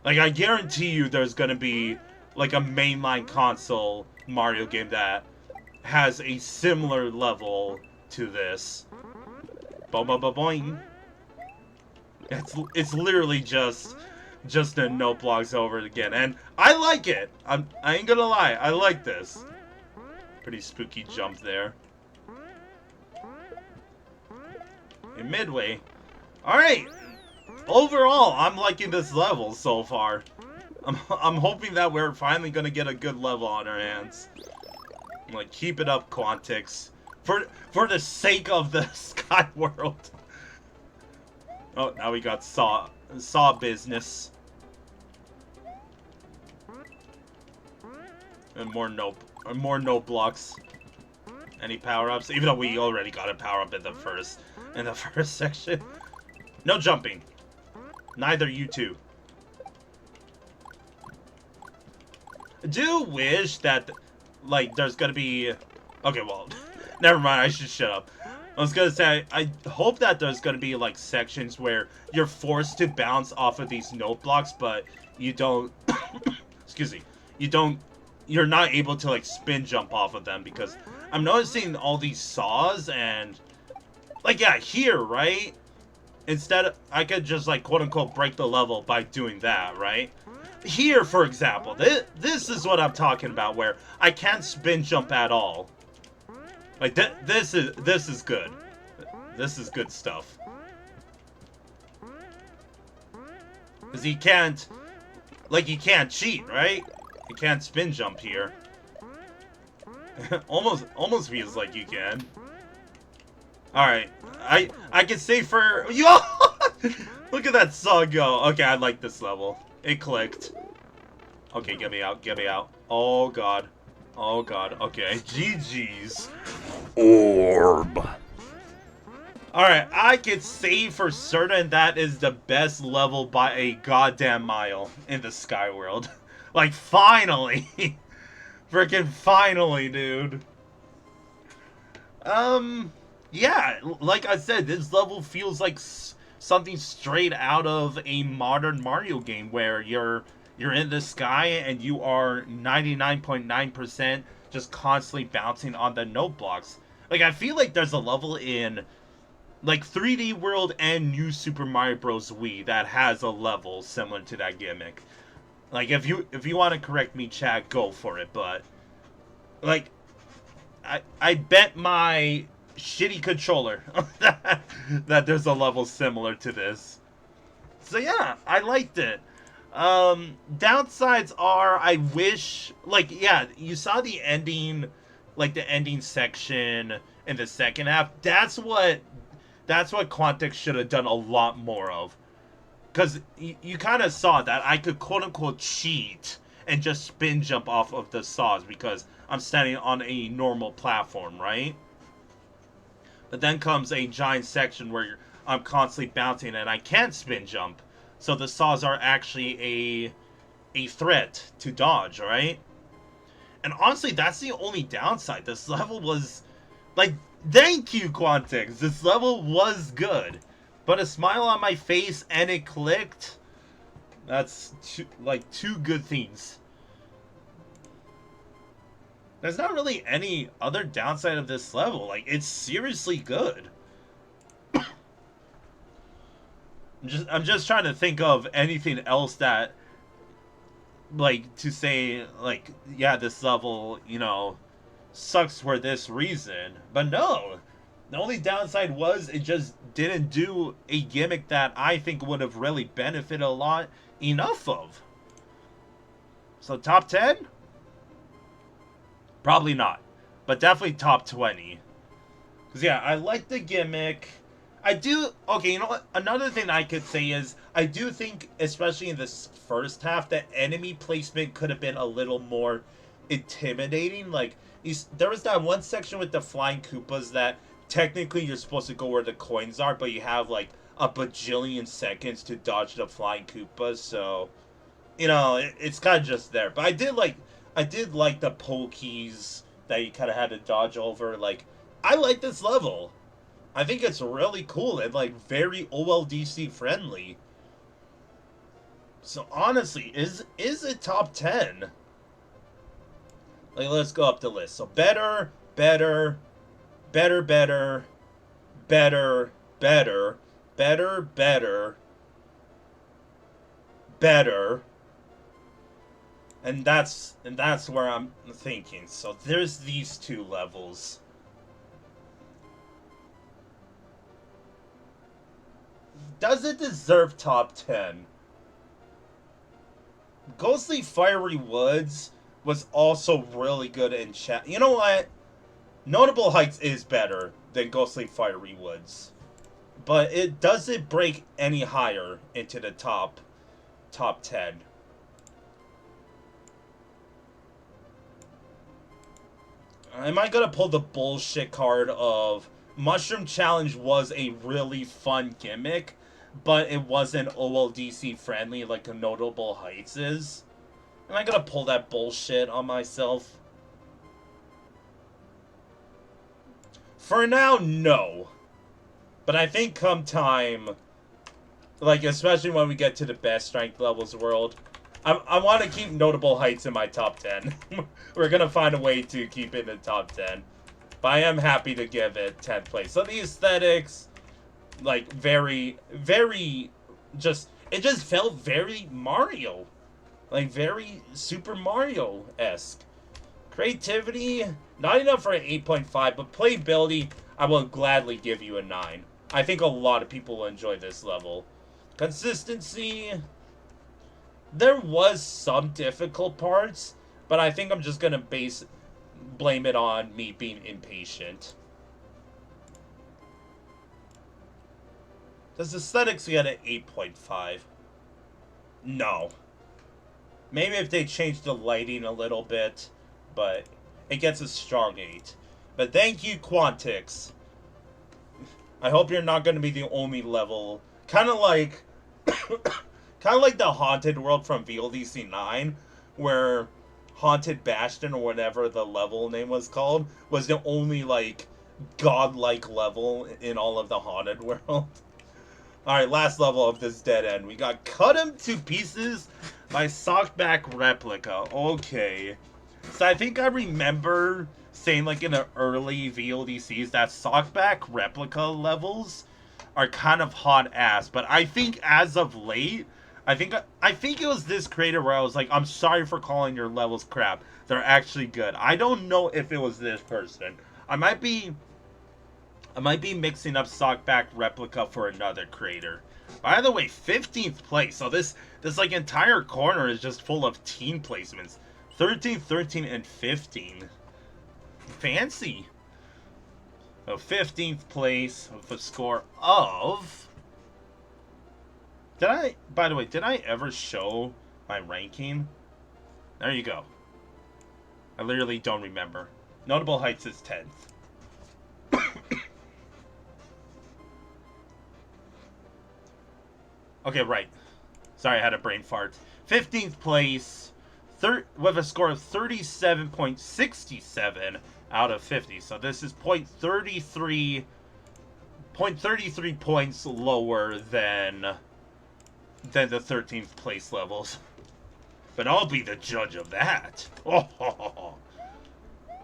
Like, I guarantee you there's gonna be, like, a mainline console Mario game that has a similar level to this. Boing. It's literally just the note blocks over again, and I like it. I ain't gonna lie, I like this. Pretty spooky jump there. In midway. Alright. Overall, I'm liking this level so far. I'm hoping that we're finally gonna get a good level on our hands. Like, keep it up, Quantix. For the sake of the Sky World. Oh, now we got saw business. And more note blocks. Any power-ups? Even though we already got a power-up in the first section. No jumping. Neither you two. I do wish that, like, there's gonna be... Okay, well, never mind, I should shut up. I was gonna say, I hope that there's gonna be, like, sections where you're forced to bounce off of these note blocks, but you don't... excuse me. You're not able to, like, spin jump off of them, because I'm noticing all these saws, and... Like, yeah, here, right? Instead, I could just, like, quote-unquote break the level by doing that, right? Here, for example, this is what I'm talking about, where I can't spin jump at all. Like, this is good. This is good stuff. Because you can't cheat, right? You can't spin jump here. almost feels like you can. Alright, I can say for... Yo! Look at that saw go. Okay, I like this level. It clicked. Okay, get me out, get me out. Oh, God. Oh, God. Okay, GG's. Orb. Alright, I can say for certain that is the best level by a goddamn mile in the Sky World. Like, finally! Freaking finally, dude. Yeah, like I said, this level feels like something straight out of a modern Mario game where you're in the sky and you are 99.9% just constantly bouncing on the note blocks. Like, I feel like there's a level in, like, 3D World and New Super Mario Bros. Wii that has a level similar to that gimmick. Like, if you want to correct me, chat, go for it, but, like, I bet my shitty controller that there's a level similar to this. So yeah, I liked it. Downsides are, I wish, like, yeah, you saw the ending, like the ending section in the second half. That's what Quantix should have done a lot more of. Because you kind of saw that I could quote-unquote cheat and just spin jump off of the saws because I'm standing on a normal platform, right? But then comes a giant section where I'm constantly bouncing and I can't spin jump. So the saws are actually a threat to dodge, right? And honestly, that's the only downside. This level was... Like, thank you, Quantix. This level was good. But a smile on my face and it clicked... That's two good things. There's not really any other downside of this level. Like, it's seriously good. I'm just trying to think of anything else that, like, to say, like, yeah, this level, you know, sucks for this reason. But no. The only downside was it just didn't do a gimmick that I think would have really benefited a lot enough of. So top 10? Probably not. But definitely top 20. Because, yeah, I like the gimmick. I do... Okay, you know what? Another thing I could say is I do think, especially in this first half, that enemy placement could have been a little more intimidating. Like, there was that one section with the flying Koopas that technically you're supposed to go where the coins are, but you have, like, a bajillion seconds to dodge the flying Koopas, so... You know, it's kind of just there. But I did like the pokies that you kind of had to dodge over. Like, I like this level. I think it's really cool and, like, very OLDC friendly. So, honestly, is it top 10? Like, let's go up the list. So, better, better, better, better, better, better, better, better, better. And that's where I'm thinking. So, there's these two levels. Does it deserve top 10? Ghostly Fiery Woods was also really good in chat. You know what? Notable Heights is better than Ghostly Fiery Woods. But it doesn't break any higher into the top 10. Am I gonna pull the bullshit card of Mushroom Challenge was a really fun gimmick, but it wasn't OLDC friendly like a Notable Heights is? Am I gonna pull that bullshit on myself? For now, no. But I think come time, like, especially when we get to the best strength levels world, I want to keep Notable Heights in my top 10. We're going to find a way to keep it in the top 10. But I am happy to give it 10th place. So the aesthetics, like, very, very, it just felt very Mario. Like, very Super Mario-esque. Creativity, not enough for an 8.5, but playability, I will gladly give you a 9. I think a lot of people will enjoy this level. Consistency, there was some difficult parts, but I think I'm just going to blame it on me being impatient. Does aesthetics get an 8.5? No. Maybe if they change the lighting a little bit, but it gets a strong 8. But thank you, Quantix. I hope you're not going to be the only level. Kind of like the Haunted World from VLDC 9, where Haunted Bastion, or whatever the level name was called, was the only, like, godlike level in all of the Haunted World. Alright, last level of this dead end. We got Cut 'em to Pieces by Sockback Replica. Okay. So I think I remember saying, like, in the early VLDCs that Sockback Replica levels are kind of hot ass. But I think as of late, I think it was this creator where I was like, I'm sorry for calling your levels crap. They're actually good. I don't know if it was this person. I might be mixing up Sockback Replica for another creator. By the way, 15th place. So this like entire corner is just full of team placements. 13, 13, and 15. Fancy. So 15th place with a score of... by the way, did I ever show my ranking? There you go. I literally don't remember. Notable Heights is 10th. Okay, right. Sorry, I had a brain fart. 15th place with a score of 37.67 out of 50. So this is 0.33 points lower than than the 13th place levels. But I'll be the judge of that. Oh.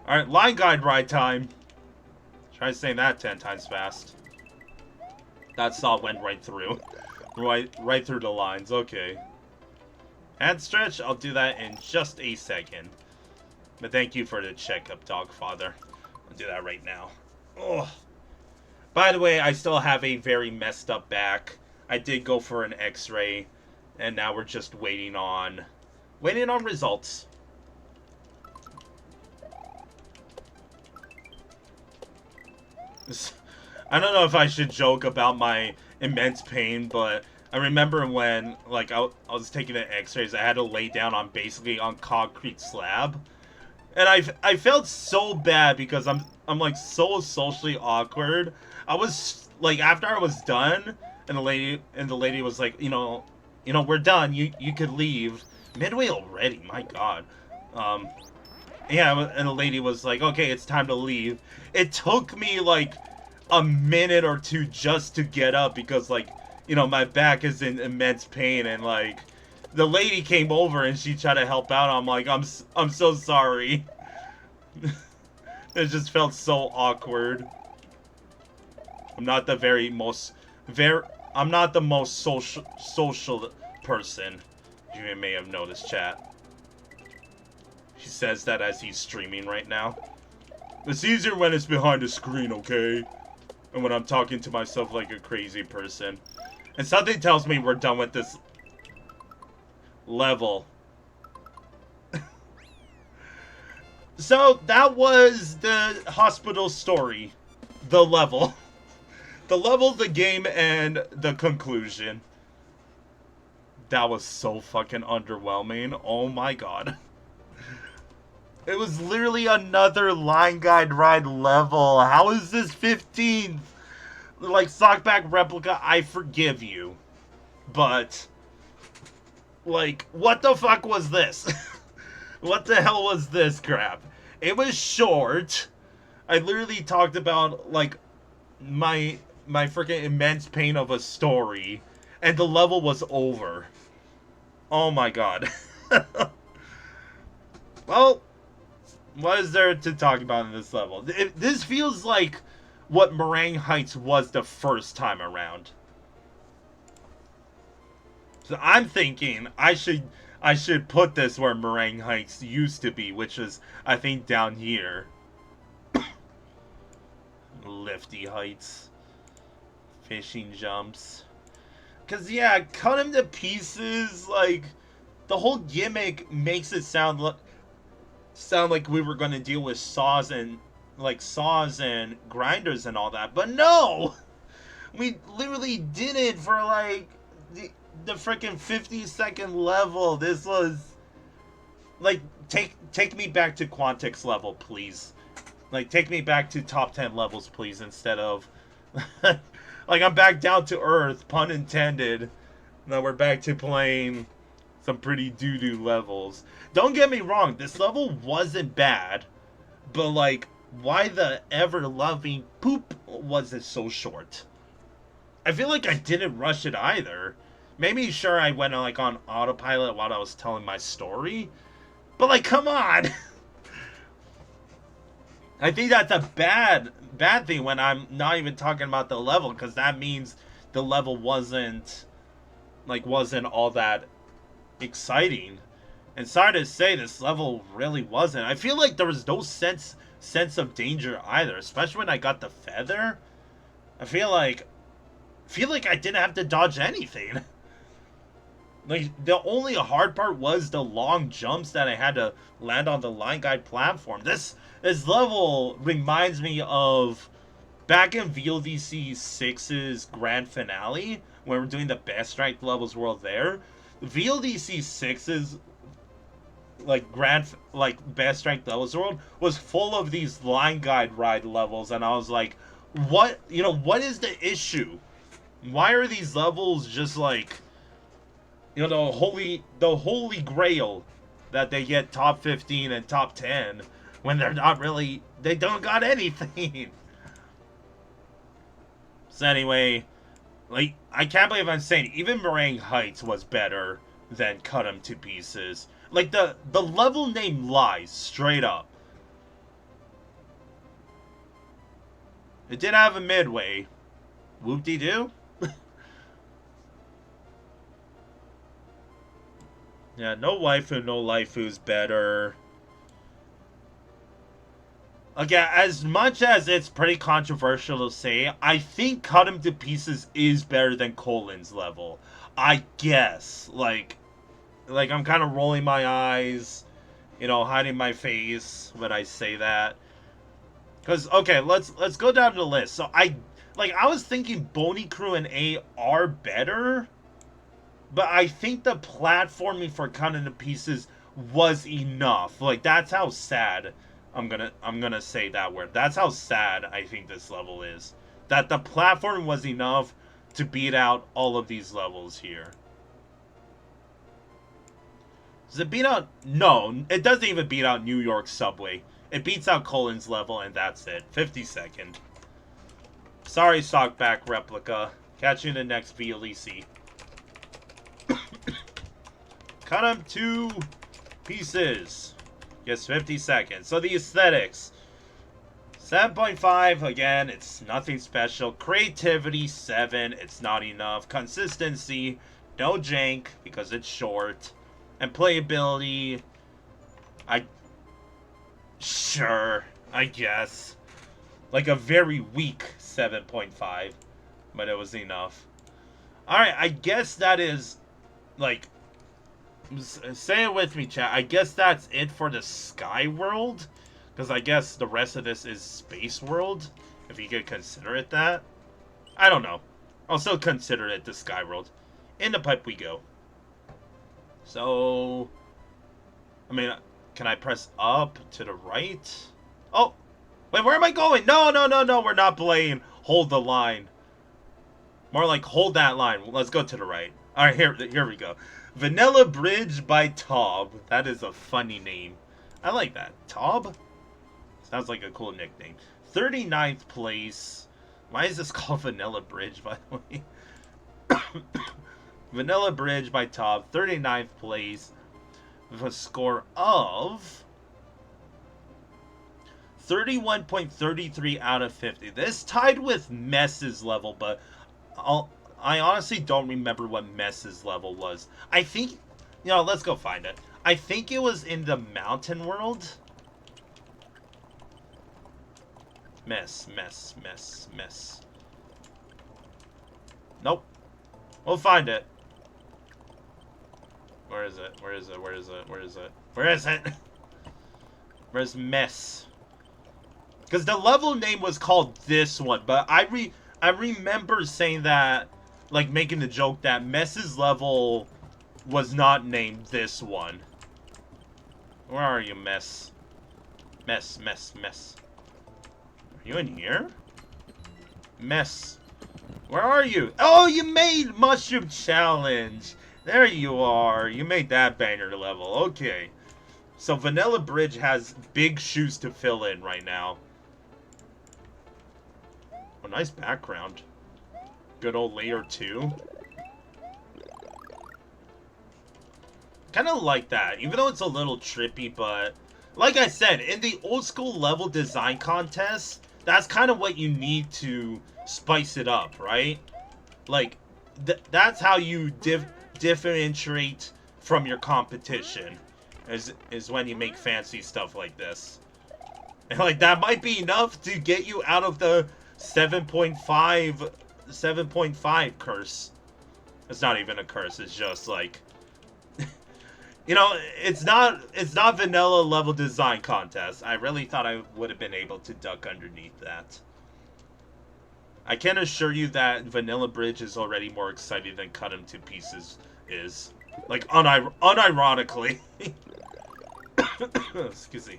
Alright, line guide ride time. Try saying that 10 times fast. That saw went right through. Right through the lines. Okay. Hand stretch, I'll do that in just a second. But thank you for the checkup, Dogfather. I'll do that right now. Oh. By the way, I still have a very messed up back. I did go for an x-ray. And now we're just waiting on results. I don't know if I should joke about my immense pain, but I remember when, like, I was taking the x-rays, I had to lay down on basically on concrete slab. And I felt so bad because I'm like so socially awkward. I was like, after I was done, and the lady was like, you know, we're done. You could leave. Midway already, my god. Yeah, and the lady was like, okay, it's time to leave. It took me like a minute or two just to get up because, like, you know, my back is in immense pain, and like the lady came over and she tried to help out. I'm like, I'm so sorry. It just felt so awkward. I'm not the most social person. You may have noticed, chat. She says that as he's streaming right now. It's easier when it's behind a screen, okay? And when I'm talking to myself like a crazy person. And something tells me we're done with this level. So, that was the hospital story. The level. The level, the game, and the conclusion. That was so fucking underwhelming. Oh my god. It was literally another line guide ride level. How is this 15th? Like, Sockback Replica, I forgive you. But, like, what the fuck was this? What the hell was this crap? It was short. I literally talked about, like, my freaking immense pain of a story. And the level was over. Oh my god. Well, what is there to talk about in this level? This feels like what Meringue Heights was the first time around. So I'm thinking I should put this where Meringue Heights used to be, which is, I think, down here. Lifty Heights. Fishing jumps. Because, yeah, cut him to pieces, like, the whole gimmick makes it sound like we were going to deal with saws and grinders and all that. But no! We literally did it for, like, the freaking 50-second level. This was, like, take me back to Quantix level, please. Like, take me back to top 10 levels, please, instead of... like, I'm back down to earth, pun intended. Now we're back to playing some pretty doo-doo levels. Don't get me wrong, this level wasn't bad. But, like, why the ever-loving poop was it so short? I feel like I didn't rush it either. Maybe, sure, I went, like, on autopilot while I was telling my story. But, like, come on! I think that's a bad thing when I'm not even talking about the level, because that means the level wasn't all that exciting. And sorry to say, this level really wasn't. I feel like there was no sense of danger either, especially when I got the feather. I feel like I didn't have to dodge anything. Like, the only hard part was the long jumps that I had to land on the line guide platform. This level reminds me of back in VLDC 6's grand finale, when we're doing the best ranked levels world there. VLDC 6's best ranked levels world was full of these line guide ride levels, and I was like, what is the issue? Why are these levels just like, the holy grail that they get top 15 and top 10 when they're not really, they don't got anything. So anyway, Like, I can't believe I'm saying even Meringue Heights was better than Cut 'em to Pieces. Like, the level name lies, straight up. It did have a midway. Whoop-de-doo? Yeah, no waifu, no laifu's better. Okay, as much as it's pretty controversial to say, I think Cut 'em to Pieces is better than Colin's level. I guess. Like I'm kind of rolling my eyes, you know, hiding my face when I say that. Cause okay, let's go down the list. So I was thinking Boney Crew and A are better, but I think the platforming for Cut 'em to Pieces was enough. Like that's how sad I'm gonna say that word. That's how sad I think this level is. That the platform was enough to beat out all of these levels here. Does it beat out? No, it doesn't even beat out New York Subway. It beats out Colin's level, and that's it. 52nd. Sorry, Sockback Replica. Catch you in the next VLDC. Cut 'em to pieces. Yes, 50 seconds. So the aesthetics. 7.5, again, it's nothing special. Creativity, 7, it's not enough. Consistency, no jank, because it's short. And playability, sure, I guess. Like a very weak 7.5, but it was enough. Alright, I guess that is, like, say it with me, chat. I guess that's it for the Sky World. Because I guess the rest of this is Space World. If you could consider it that. I don't know. I'll still consider it the Sky World. In the pipe we go. So, I mean, can I press up to the right? Oh, wait, where am I going? No, no, no, no, we're not playing Hold the Line. More like Hold That Line. Let's go to the right. All right, here we go. Vanilla Bridge by Tob. That is a funny name. I like that. Tob? Sounds like a cool nickname. 39th place. Why is this called Vanilla Bridge, by the way? Vanilla Bridge by Tob. 39th place. With a score of 31.33 out of 50. This tied with Mess's level, but I honestly don't remember what Mess's level was. I think, you know, let's go find it. I think it was in the Mountain World. Mess. Nope. We'll find it. Where is it? Where's Mess? Because the level name was called this one, but I remember saying that, like making the joke that Mess's level was not named this one. Where are you, Mess? Mess. Are you in here? Mess. Where are you? Oh, you made Mushroom Challenge. There you are. You made that banger level. Okay. So Vanilla Bridge has big shoes to fill in right now. Oh, nice background. Good old layer 2. Kind of like that, even though it's a little trippy, but like I said, in the old school level design contest, that's kind of what you need to spice it up, right? Like, that's how you differentiate from your competition, is when you make fancy stuff like this. And like, that might be enough to get you out of the 7.5 curse. It's not even a curse, it's just like, you know, it's not vanilla level design contest. I really thought I would have been able to duck underneath that. I can assure you that Vanilla Bridge is already more exciting than Cut 'em to Pieces is. Like, unironically. Excuse me.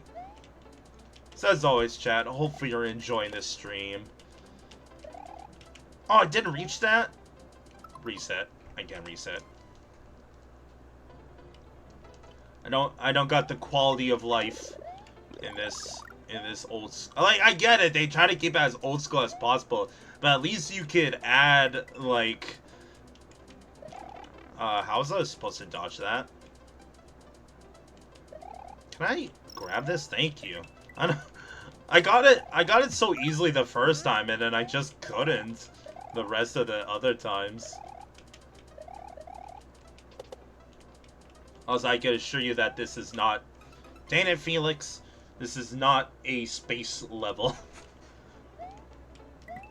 So as always, chat, hopefully you're enjoying this stream. Oh, I didn't reach that? Reset. I can reset. I don't got the quality of life in this in this like, I get it, they try to keep it as old school as possible, but at least you could add, like, how was I supposed to dodge that? Can I grab this? Thank you. I got it so easily the first time, and then I just couldn't the rest of the other times. Also, I can assure you that this is not... Dang it, Felix. This is not a space level.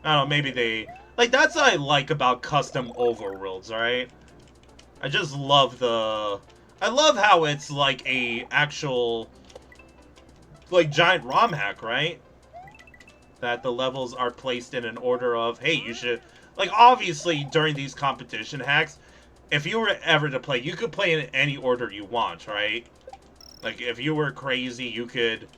I don't know, maybe they... Like, that's what I like about custom overworlds, alright? I just love the... I love how it's like a actual... like, giant ROM hack, right? That the levels are placed in an order of, hey, you should... Like, obviously, during these competition hacks, if you were ever to play, you could play in any order you want, right? Like, if you were crazy, you could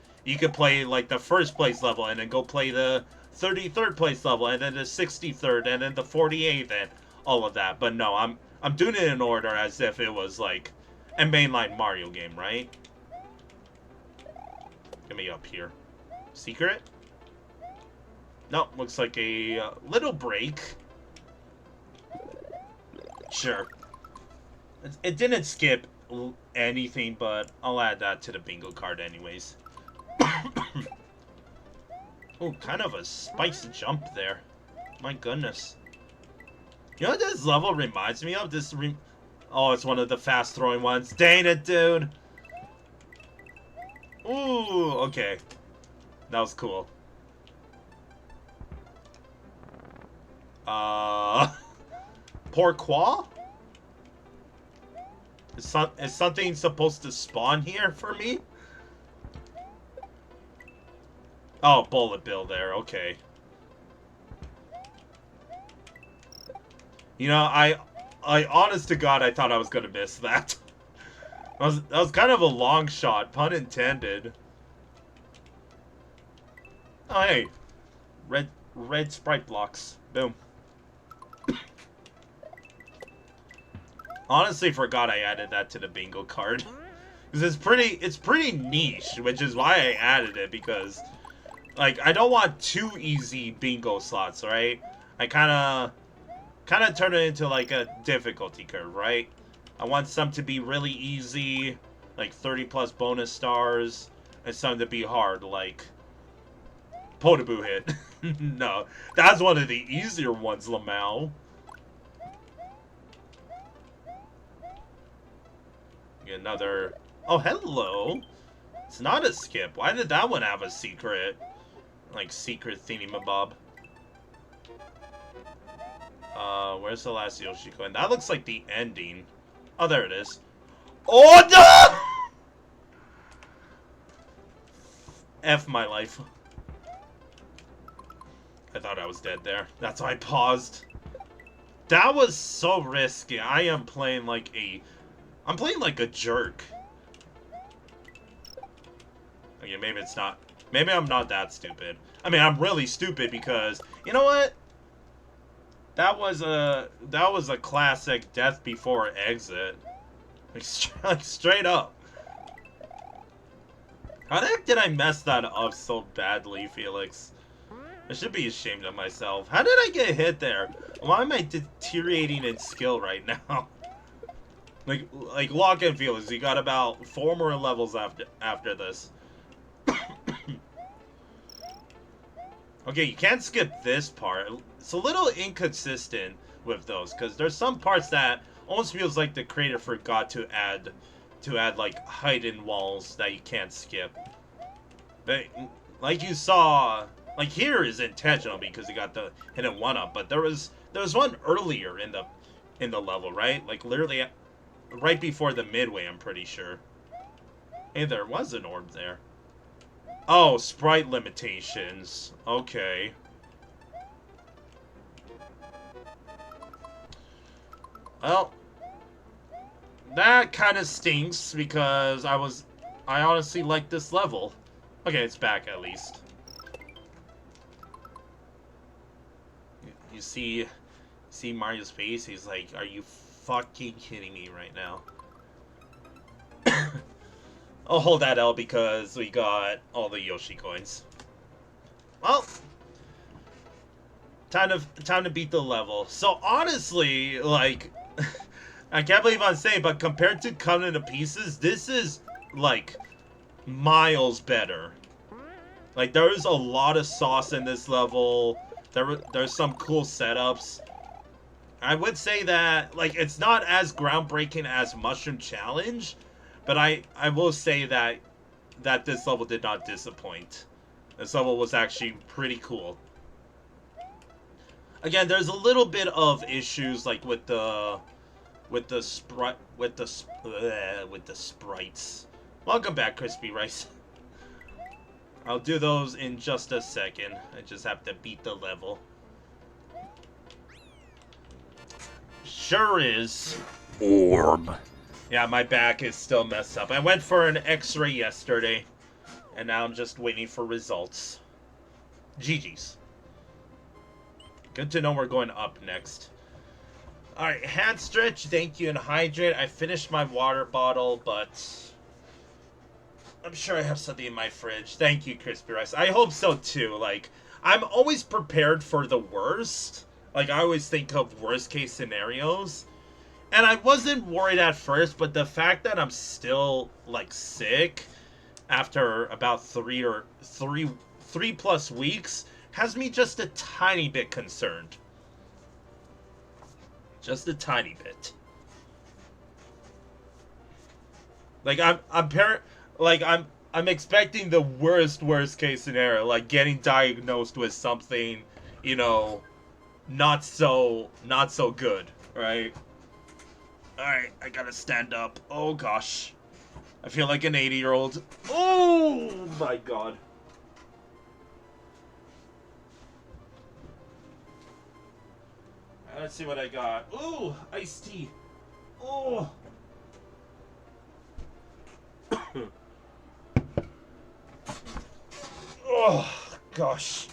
play, like, the first place level, and then go play the 33rd place level, and then the 63rd, and then the 48th, and all of that. But no, I'm doing it in order as if it was, like, a mainline Mario game, right? Get me up here. Secret? Nope, looks like a little break. Sure. It didn't skip anything, but I'll add that to the bingo card anyways. Oh, kind of a spiced jump there. My goodness. You know what this level reminds me of? Oh, it's one of the fast throwing ones. Dang it, dude. Ooh, okay. That was cool. Pourquoi? Is something supposed to spawn here for me? Oh, bullet bill there. Okay. You know, I honest to God, I thought I was gonna miss that. That was kind of a long shot, pun intended. Oh, hey. Red sprite blocks. Boom. Honestly forgot I added that to the bingo card. Because it's pretty niche, which is why I added it, because, like, I don't want too easy bingo slots, right? I kinda turn it into, like, a difficulty curve, right? I want some to be really easy, like 30 plus bonus stars, and some to be hard, like Potaboo hit. No, that's one of the easier ones, Lamau. Another... Oh, hello! It's not a skip. Why did that one have a secret? Like, secret thingamabob. Where's the last Yoshi coin? That looks like the ending. Oh, there it is. Oh, no! F my life. I thought I was dead there. That's why I paused. That was so risky. I am playing like a... I'm playing like a jerk. Okay, maybe it's not... Maybe I'm not that stupid. I mean, I'm really stupid because... You know what? That was a classic death before exit. Like, straight up. How the heck did I mess that up so badly, Felix? I should be ashamed of myself. How did I get hit there? Why am I deteriorating in skill right now? Like lock in, Felix. You got about 4 more levels after this. Okay, you can't skip this part. It's a little inconsistent with those, because there's some parts that almost feels like the creator forgot to add like hidden walls that you can't skip. But like you saw, like here is intentional because you got the hidden 1-up, but there was one earlier in the level, right? Like literally right before the midway, I'm pretty sure. Hey, there was an orb there. Oh, sprite limitations. Okay. Well, that kind of stinks because I honestly like this level. Okay, it's back at least. You see Mario's face? He's like, "Are you fucking kidding me right now?" I'll hold that L because we got all the Yoshi coins. Well, time to beat the level. So honestly, like, I can't believe I'm saying, but compared to Coming to Pieces, this is like miles better. Like, there's a lot of sauce in this level. There's some cool setups. I would say that, like, it's not as groundbreaking as Mushroom Challenge, but I will say that this level did not disappoint. This level was actually pretty cool. Again, there's a little bit of issues, like, with the sprites. Welcome back, Crispy Rice. I'll do those in just a second. I just have to beat the level. Sure is. Orb. Yeah, my back is still messed up. I went for an x-ray yesterday, and now I'm just waiting for results. GG's. Good to know we're going up next. Alright, hand stretch, thank you, and hydrate. I finished my water bottle, but I'm sure I have something in my fridge. Thank you, Crispy Rice. I hope so, too. Like, I'm always prepared for the worst. Like, I always think of worst case scenarios. And I wasn't worried at first, but the fact that I'm still, like, sick after about three plus weeks has me just a tiny bit concerned. Just a tiny bit. Like, I'm expecting the worst case scenario, like getting diagnosed with something, you know, not so good, right? Alright, I gotta stand up. Oh gosh. I feel like an 80-year-old. Oh my god. Let's see what I got. Ooh, iced tea. Oh. Oh, gosh.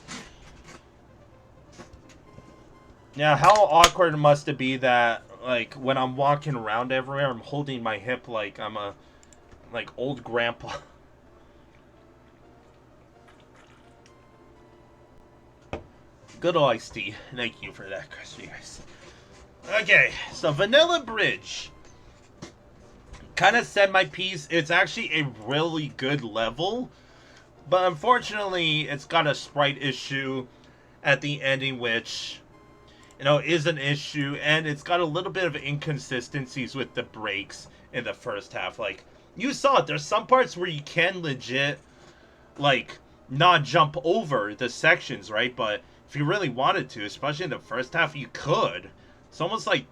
Yeah, how awkward must it be that, like, when I'm walking around everywhere, I'm holding my hip like I'm a, like, old grandpa. Good old iced tea. Thank you for that, Crispy Rice. Okay, so Vanilla Bridge. Kind of said my piece. It's actually a really good level, but unfortunately, it's got a sprite issue at the ending, which, you know, is an issue, and it's got a little bit of inconsistencies with the breaks in the first half. Like, you saw it, there's some parts where you can legit, like, not jump over the sections, right? But if you really wanted to, especially in the first half, you could. It's almost like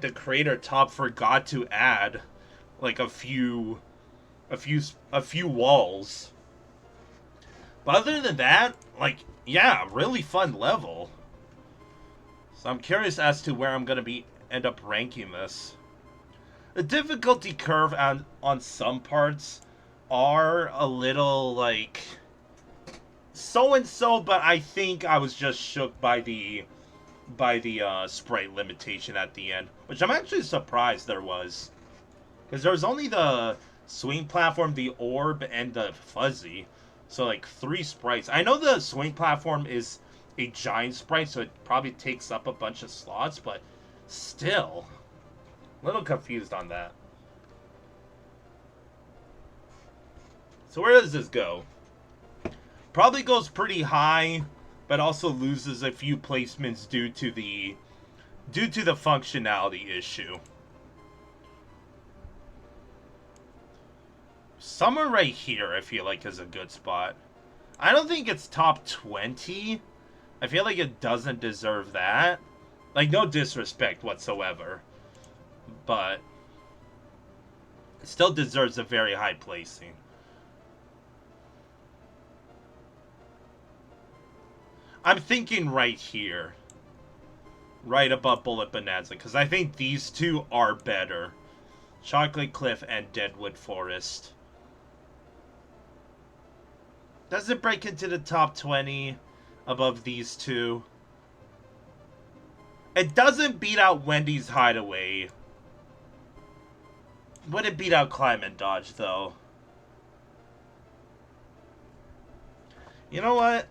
the creator top forgot to add, like, a few walls. But other than that, like, yeah, really fun level. So I'm curious as to where I'm gonna end up ranking this. The difficulty curve on some parts are a little, like, so and so, but I think I was just shook by the sprite limitation at the end, which I'm actually surprised there was, because there was only the swing platform, the orb, and the fuzzy, so like 3 sprites. I know the swing platform is a giant sprite, so it probably takes up a bunch of slots, but still, a little confused on that. So where does this go? Probably goes pretty high, but also loses a few placements due to the functionality issue. Somewhere right here, I feel like, is a good spot. I don't think it's top 20. I feel like it doesn't deserve that. Like, no disrespect whatsoever, but it still deserves a very high placing. I'm thinking right here. Right above Bullet Bonanza, because I think these two are better. Chocolate Cliff and Deadwood Forest. Does it break into the top 20 above these two? It doesn't beat out Wendy's Hideaway. Would it beat out Climb and Dodge, though? You know what?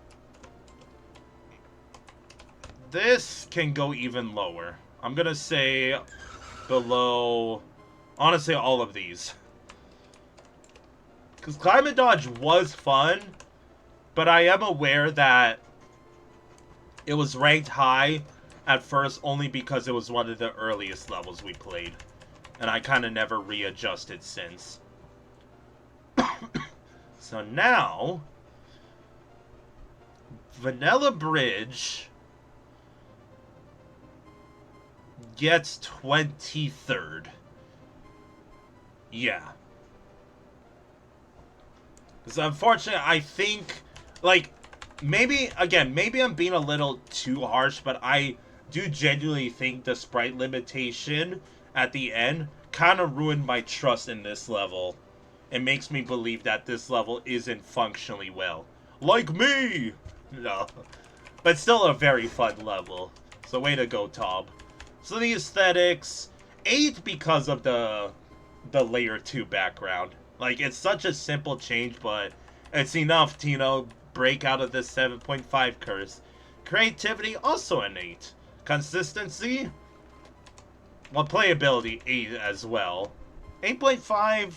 This can go even lower. I'm gonna say below, honestly, all of these. Because Climate Dodge was fun, but I am aware that it was ranked high at first only because it was one of the earliest levels we played. And I kind of never readjusted since. So now, Vanilla Bridge gets 23rd. Yeah. So unfortunately, I think, like, maybe, again, maybe I'm being a little too harsh, but I do genuinely think the sprite limitation at the end kind of ruined my trust in this level. It makes me believe that this level isn't functionally well. Like me! No. But still a very fun level. So way to go, Tob. So the aesthetics, 8 because of the layer 2 background. Like, it's such a simple change, but it's enough to, you know, break out of this 7.5 curse. Creativity, also an 8. Consistency, well, playability, 8 as well. 8.5,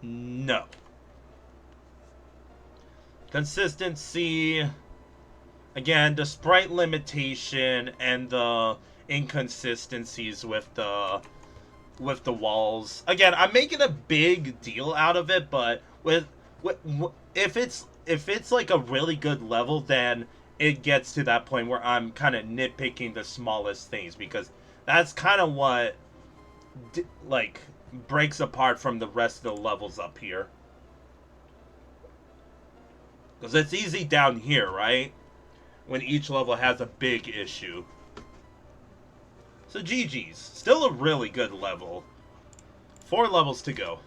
no. Consistency, again, the sprite limitation and the inconsistencies with the walls. Again, I'm making a big deal out of it, but if it's like a really good level, then it gets to that point where I'm kind of nitpicking the smallest things, because that's kind of what like breaks apart from the rest of the levels up here. Because it's easy down here, right? When each level has a big issue. So GG's. Still a really good level. 4 levels to go.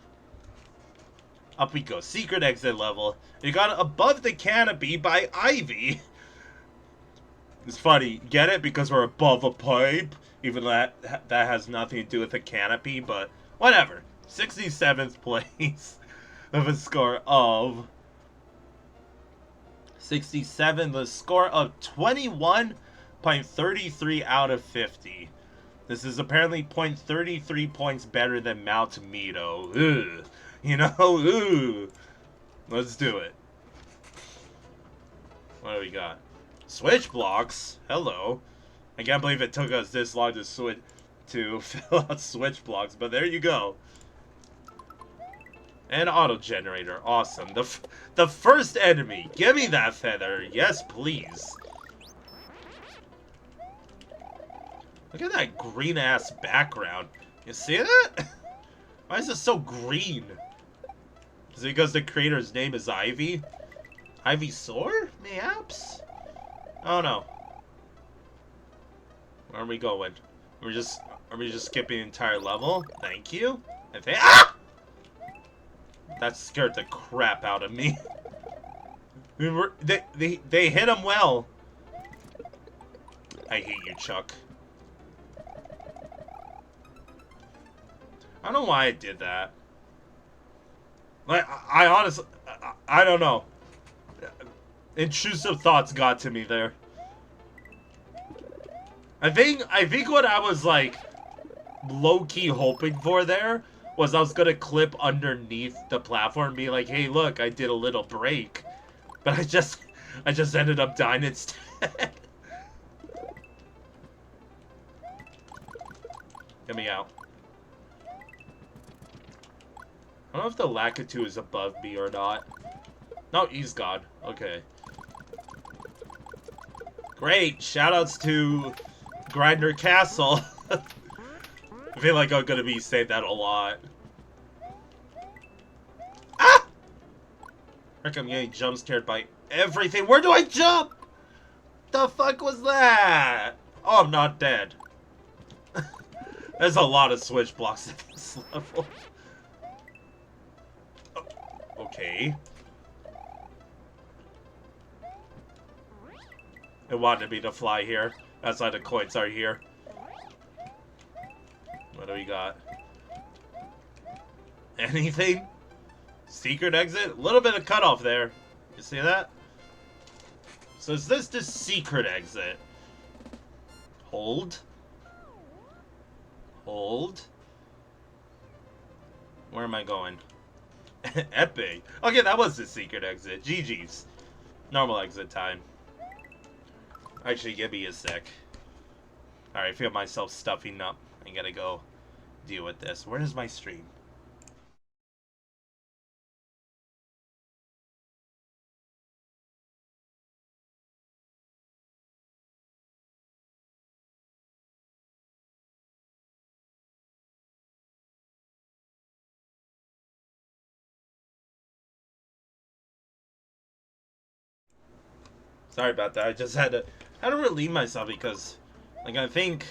Up we go. Secret exit level. You got Above the Canopy by Ivy. It's funny. Get it? Because we're above a pipe. Even though that has nothing to do with a canopy. But whatever. 67th place. With a score of 67. The score of 21.33 out of 50. This is apparently 0.33 points better than Mount Mito. Ugh. You know? Ooh. Let's do it. What do we got? Switch blocks? Hello. I can't believe it took us this long to fill out switch blocks, but there you go. And auto generator. Awesome. The first enemy. Give me that feather. Yes, please. Look at that green-ass background. You see that? Why is it so green? Is it because the creator's name is Ivy? Ivysaur? Mayhaps? Oh no. Where are we going? Are we just skipping the entire level? Thank you. Ah! That scared the crap out of me. They hit him well. I hate you, Chuck. I don't know why I did that. Like, I honestly, I don't know. Intrusive thoughts got to me there. I think what I was, like, low-key hoping for there was I was gonna clip underneath the platform and be like, hey, look, I did a little break. But I just ended up dying instead. Get me out. I don't know if the Lakitu is above me or not. No, he's gone. Okay. Great! Shoutouts to Grinder Castle. I feel like I'm gonna be saying that a lot. Ah! Heck, I'm getting jump scared by everything. Where do I jump? The fuck was that? Oh, I'm not dead. There's a lot of switch blocks at this level. Okay. It wanted me to fly here. That's why the coins are here. What do we got? Anything? Secret exit? A little bit of cutoff there. You see that? So is this the secret exit? Hold. Hold. Where am I going? Epic. Okay, that was the secret exit. GG's. Normal exit time. Actually, give me a sec. Alright, I feel myself stuffing up. I gotta go deal with this. Where is my stream? Sorry about that. I just had to relieve myself because, like, I think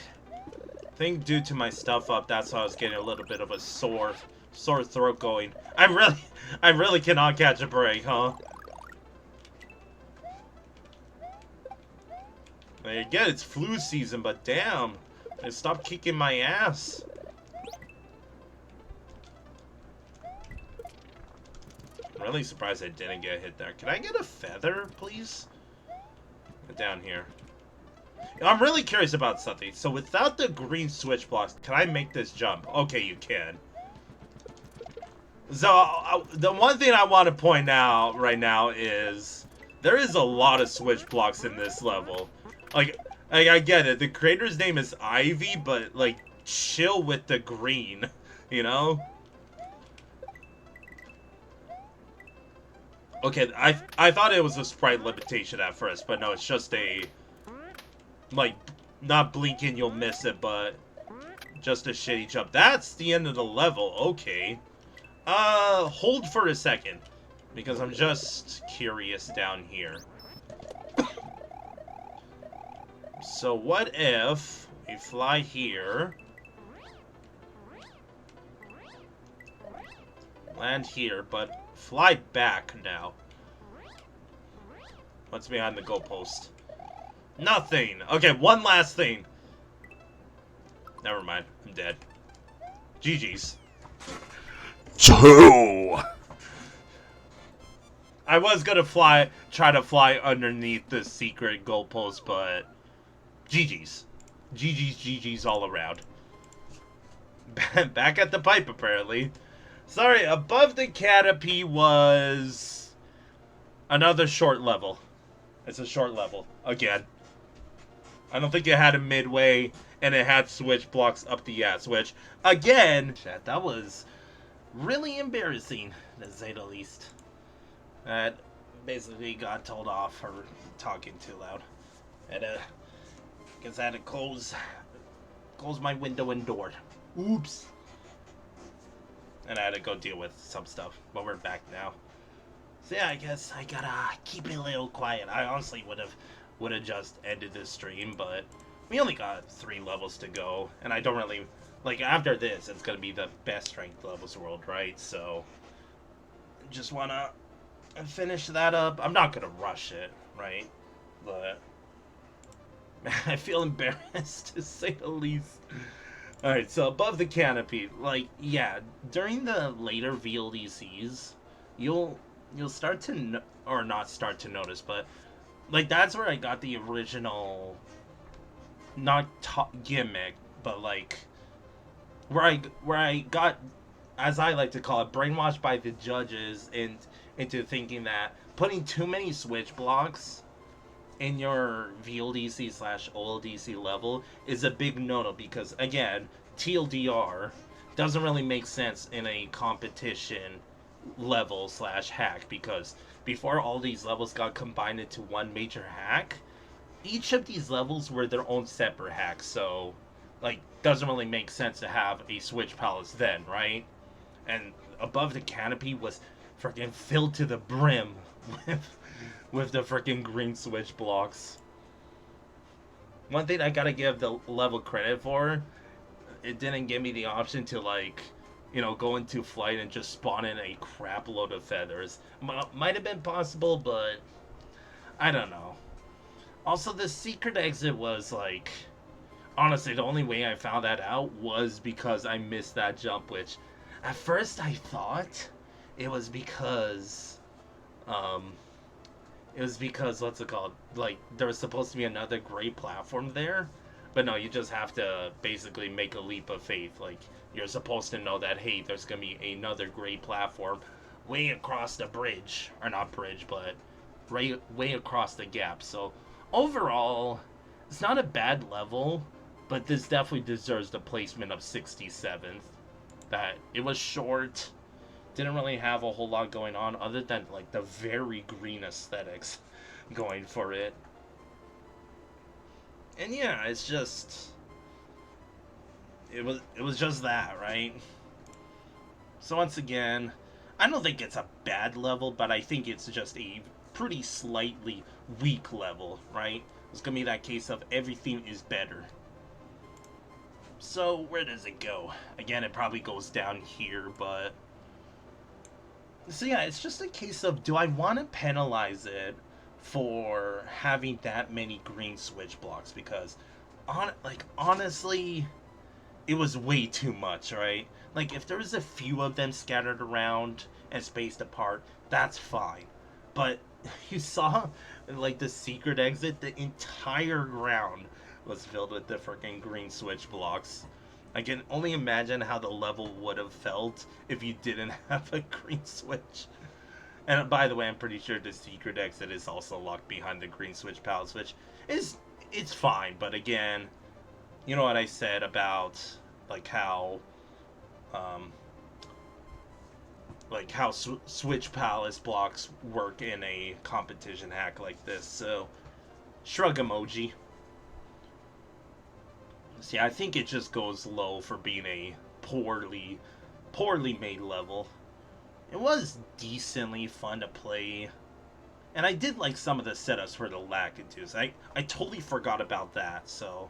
due to my stuff up, that's why I was getting a little bit of a sore throat going. I really cannot catch a break, huh? Again, it's flu season, but damn, stop kicking my ass. I'm really surprised I didn't get hit there. Can I get a feather, please? Down here. I'm really curious about something. So without the green switch blocks, can I make this jump? Okay, you can. So the one thing I want to point out right now is there is a lot of switch blocks in this level. Like I get it. The creator's name is Ivy, but like chill with the green, you know? Okay, I thought it was a sprite limitation at first, but no, it's just a, like, not blinking you'll miss it, but just a shitty jump. That's the end of the level, okay. Hold for a second, because I'm just curious down here. So what if we fly here, land here, but fly back now. What's behind the goalpost? Nothing! Okay, one last thing. Never mind, I'm dead. GG's. 2. I was gonna try to fly underneath the secret goalpost, but GG's. GG's all around. Back at the pipe, apparently. Sorry, Above the Canopy was another short level. It's a short level. Again. I don't think it had a midway, and it had switch blocks up the ass, which, again, that was really embarrassing, to say the least. That basically got told off for talking too loud. And, guess I had to close my window and door. Oops. And I had to go deal with some stuff, but we're back now. So yeah, I guess I gotta keep it a little quiet. I honestly would have just ended this stream, but we only got 3 levels to go, and I don't really, like, after this, it's gonna be the best ranked levels world, right? So, just wanna finish that up. I'm not gonna rush it, right? But I feel embarrassed, to say the least. Alright, so Above the Canopy, like, yeah, during the later VLDCs, you'll start to, or not start to notice, but, like, that's where I got the original, not gimmick, but, like, where I got, as I like to call it, brainwashed by the judges into thinking that putting too many switch blocks in your VLDC / OLDC level is a big no-no, because, again, TLDR doesn't really make sense in a competition level / hack, because before all these levels got combined into one major hack, each of these levels were their own separate hacks, so, like, doesn't really make sense to have a switch palace then, right? And Above the Canopy was freaking filled to the brim with the freaking green switch blocks. One thing I gotta give the level credit for, it didn't give me the option to, like, you know, go into flight and just spawn in a crap load of feathers. Might have been possible, but I don't know. Also, the secret exit was, like, honestly, the only way I found that out was because I missed that jump, which at first I thought it was because, um, what's it called? Like, there was supposed to be another great platform there, but no, you just have to basically make a leap of faith. Like, you're supposed to know that, hey, there's gonna be another great platform way across the bridge, or not bridge, but right way across the gap. So overall, it's not a bad level, but this definitely deserves the placement of 67th. That it was short, didn't really have a whole lot going on other than like the very green aesthetics going for it. And yeah, it's just it was just that, right? So once again, I don't think it's a bad level, but I think it's just a pretty slightly weak level, right? It's gonna be that case of everything is better. So where does it go? Again, it probably goes down here, but so yeah, it's just a case of, do I want to penalize it for having that many green switch blocks? Because honestly, it was way too much, right? Like, if there was a few of them scattered around and spaced apart, that's fine. But you saw, like, the secret exit, the entire ground was filled with the freaking green switch blocks. I can only imagine how the level would have felt if you didn't have a green switch. And by the way, I'm pretty sure the secret exit is also locked behind the green switch palace, which is it's fine. But again, you know what I said about like how um, switch palace blocks work in a competition hack like this. So shrug emoji. See, I think it just goes low for being a poorly made level. It was decently fun to play, and I did like some of the setups for the Lakitus. I totally forgot about that. So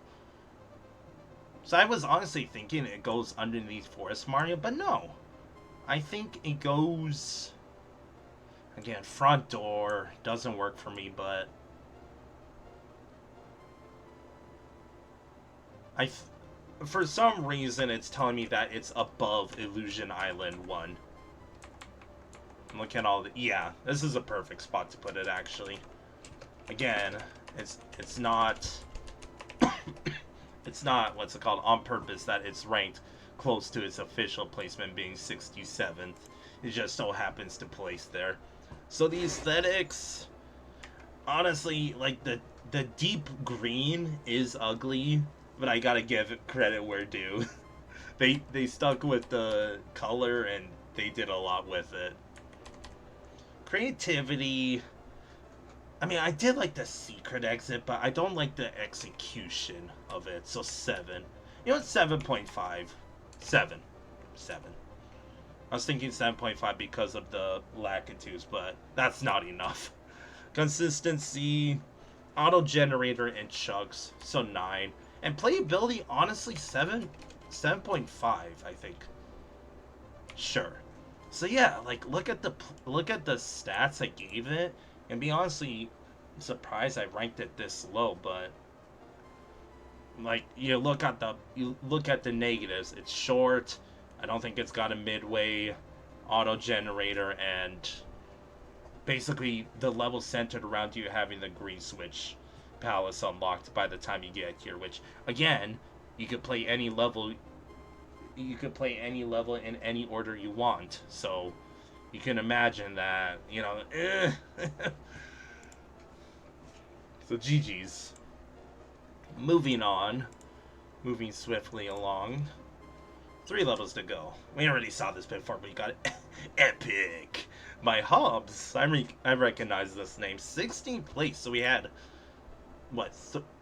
I was honestly thinking it goes underneath Forest Mario, but no. I think it goes... Again, front door doesn't work for me, but... For some reason, it's telling me that it's above Illusion Island 1. Look at all the... Yeah, this is a perfect spot to put it, actually. Again, it's not... it's not, what's it called, on purpose that it's ranked close to its official placement being 67th. It just so happens to place there. So the aesthetics, honestly, like the deep green is ugly, but I gotta give it credit where due. They stuck with the color and they did a lot with it. Creativity, I mean, I did like the secret exit, but I don't like the execution of it. So 7. You know what? 7.5. 7. 7. I was thinking 7.5 because of the Lakitus, but that's not enough. Consistency, auto generator, and chugs, so 9. And playability, honestly, 7.5, I think. Sure. So yeah, like look at the stats I gave it, and be honestly surprised I ranked it this low, but like you look at the negatives. It's short. I don't think it's got a midway auto generator, and basically the level centered around you having the green switch palace unlocked by the time you get here, which again, you could play any level in any order you want. So you can imagine that, So GG's. Moving on. Moving swiftly along. 3 levels to go. We already saw this before, but you got it. Epic! My Hobbs. I recognize this name. 16th place. So we had, what,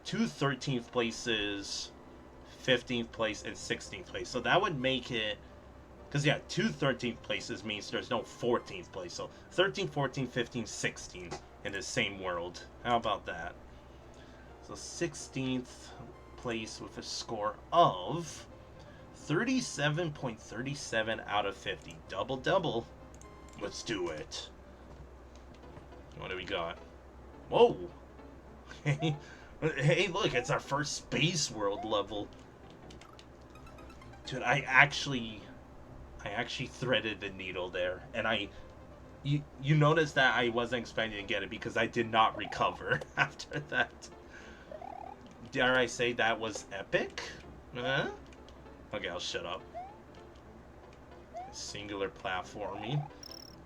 2 13th places, 15th place, and 16th place. So that would make it... Because, yeah, 2 13th places means there's no 14th place. So 13, 14, 15, 16 in the same world. How about that? So 16th place with a score of 37.37 out of 50. Double. Let's do it. What do we got? Whoa! Hey, look, it's our first Space World level. Dude, I I actually threaded the needle there, and you notice that I wasn't expecting to get it because I did not recover after that. Dare I say that was epic? Huh? Okay, I'll shut up. Singular platforming.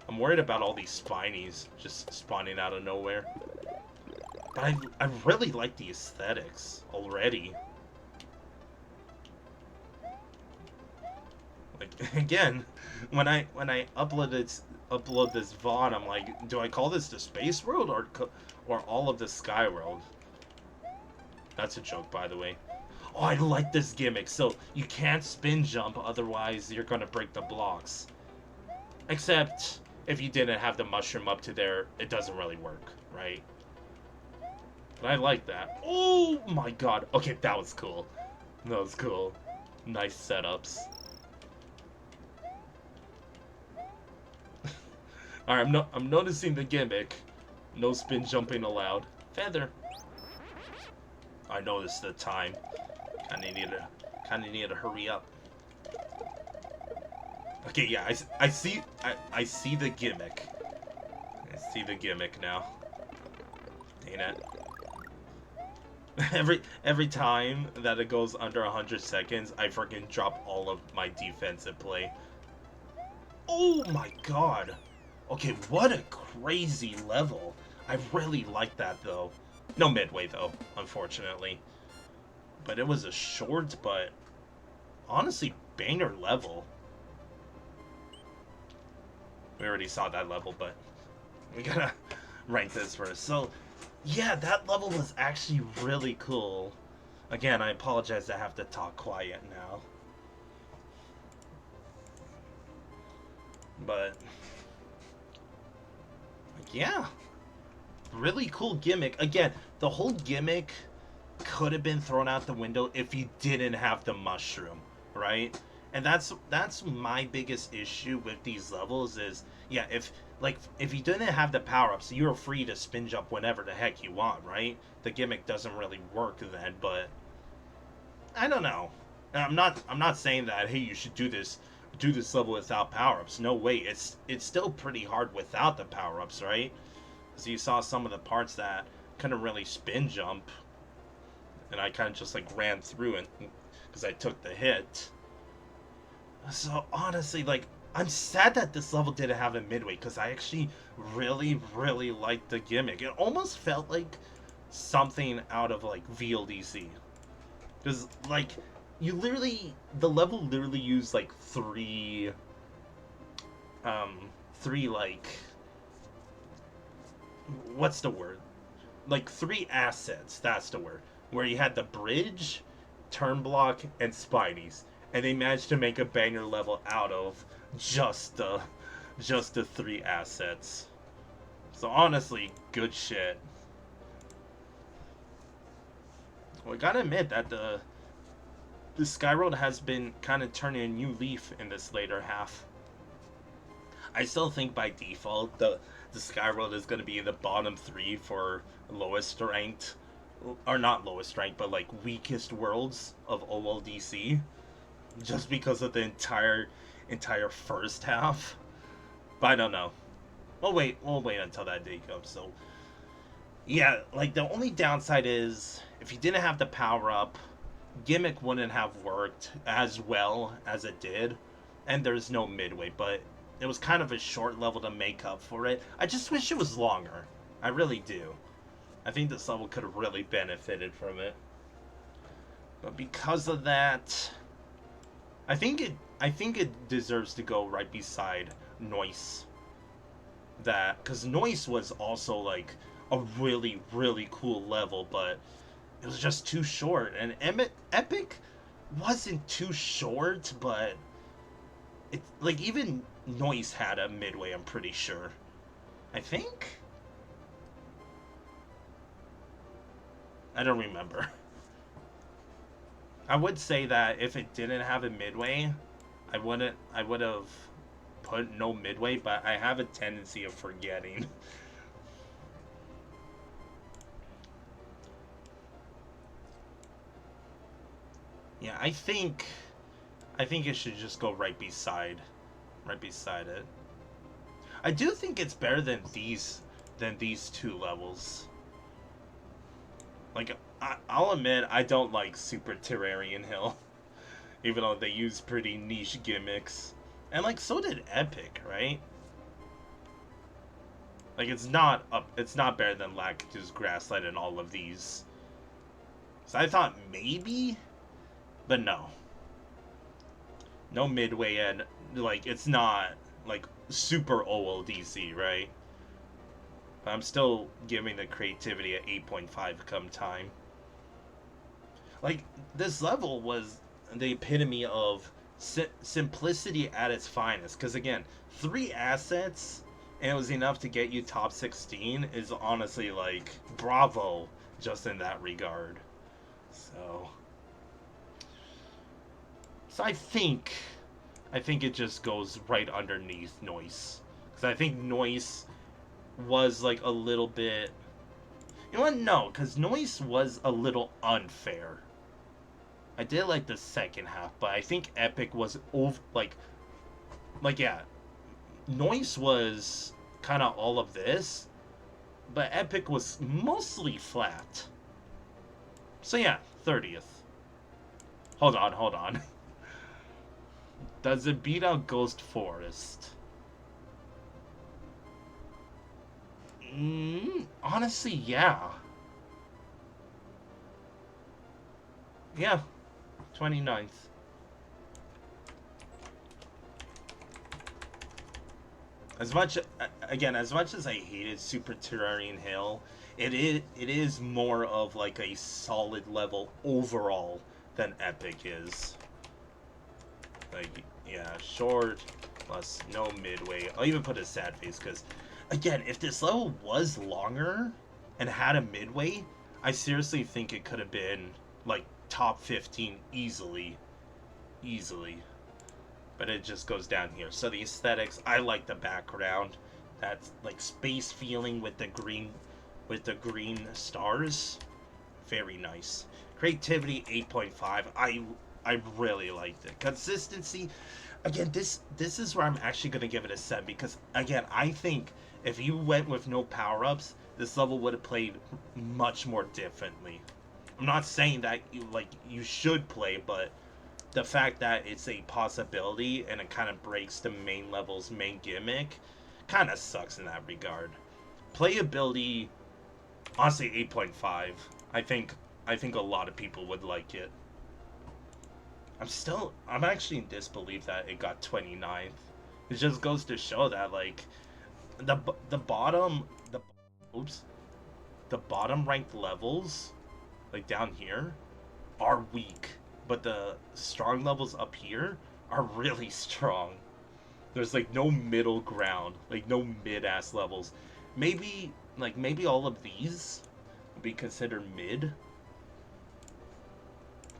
I'm worried about all these spinies just spawning out of nowhere. But I really like the aesthetics already. Like, again, when I upload this VOD, I'm like, do I call this the Space World or all of the Sky World? That's a joke, by the way. Oh, I like this gimmick. So you can't spin jump, otherwise you're gonna break the blocks. Except if you didn't have the mushroom up to there, it doesn't really work, right? But I like that. Oh my god. Okay, that was cool. That was cool. Nice setups. Alright, I'm noticing the gimmick. No spin jumping allowed. Feather. I noticed the time. Kinda need to hurry up. Okay, yeah, I see the gimmick. I see the gimmick now. Dang it. Every time that it goes under 100 seconds, I freaking drop all of my defensive play. Oh my god. Okay, what a crazy level. I really like that though. No midway though, unfortunately. But it was a short, but honestly banger level. We already saw that level, but we gotta rank this first. So, yeah, that level was actually really cool. Again, I apologize I have to talk quiet now. But, yeah. Really cool gimmick. Again, the whole gimmick could have been thrown out the window if you didn't have the mushroom, right? And that's my biggest issue with these levels is, yeah, if you didn't have the power-ups, you're free to spin jump whenever the heck you want, right? The gimmick doesn't really work then, but I don't know. I'm not saying that, hey, you should do this level without power-ups. No way. It's still pretty hard without the power-ups, right? So you saw some of the parts that couldn't really spin jump, and I kind of just like ran through it because I took the hit. So honestly, like, I'm sad that this level didn't have a midway because I actually really, really liked the gimmick. It almost felt like something out of like VLDC. Because like, the level literally used like three like, what's the word? Like three assets, that's the word. Where you had the bridge, turn block, and spinies. And they managed to make a banger level out of just the three assets. So honestly, good shit. Well, I gotta admit that the Skyroad has been kind of turning a new leaf in this later half. I still think by default the Skyroad is going to be in the bottom 3 for lowest ranked, or not lowest ranked, but like weakest worlds of OLDC, just because of the entire first half. But I don't know. We'll wait until that day comes. So yeah, like the only downside is if you didn't have the power up, gimmick wouldn't have worked as well as it did, and there's no midway, but it was kind of a short level to make up for it. I just wish it was longer. I really do. I think this level could have really benefited from it. But because of that, I think it deserves to go right beside Noise. That, because Noise was also like a really, really cool level, but it was just too short. And Epic wasn't too short, but it, like, even Noise had a midway, I'm pretty sure. I think? I don't remember. I would say that if it didn't have a midway, I would have put no midway, but I have a tendency of forgetting. Yeah, I think it should just go right beside right beside it. I do think it's better than these two levels. Like, I'll admit, I don't like Super Terrarian Hill, even though they use pretty niche gimmicks. And, like, so did Epic, right? Like, it's not better than Lakitu's Grasslight and all of these. So I thought maybe, but no. No Midway, and, like, it's not, like, super OLDC, right? But I'm still giving the creativity at 8.5 come time. Like, this level was the epitome of simplicity at its finest. Because, again, 3 assets, and it was enough to get you top 16, is honestly, like, bravo, just in that regard. So I think it just goes right underneath Noise. Because I think Noise was, like, a little bit... You know what? No, because Noise was a little unfair. I did like the second half, but I think Epic was over, like, yeah, Noise was kind of all of this, but Epic was mostly flat. So yeah, 30th. Hold on. Does it beat out Ghost Forest? Honestly, yeah. Yeah, 29th. As much as I hated Super Terrarian Hill, it is more of like a solid level overall than Epic is. Like, yeah, short plus no midway. I'll even put a sad face because, again, if this level was longer and had a midway, I seriously think it could have been like top 15 easily. But it just goes down here. So the aesthetics, I like the background. That's like space feeling with the green stars. Very nice. Creativity 8.5. I really liked it. Consistency, again, this is where I'm actually gonna give it a 7 because, again, I think if you went with no power-ups, this level would have played much more differently. I'm not saying that you should play, but the fact that it's a possibility and it kind of breaks the main level's main gimmick kind of sucks in that regard. Playability, honestly, 8.5. I think a lot of people would like it. I'm actually in disbelief that it got 29th. It just goes to show that, like, the bottom ranked levels, like down here, are weak, but the strong levels up here are really strong. There's like no middle ground, like no mid-ass levels. Maybe all of these would be considered mid.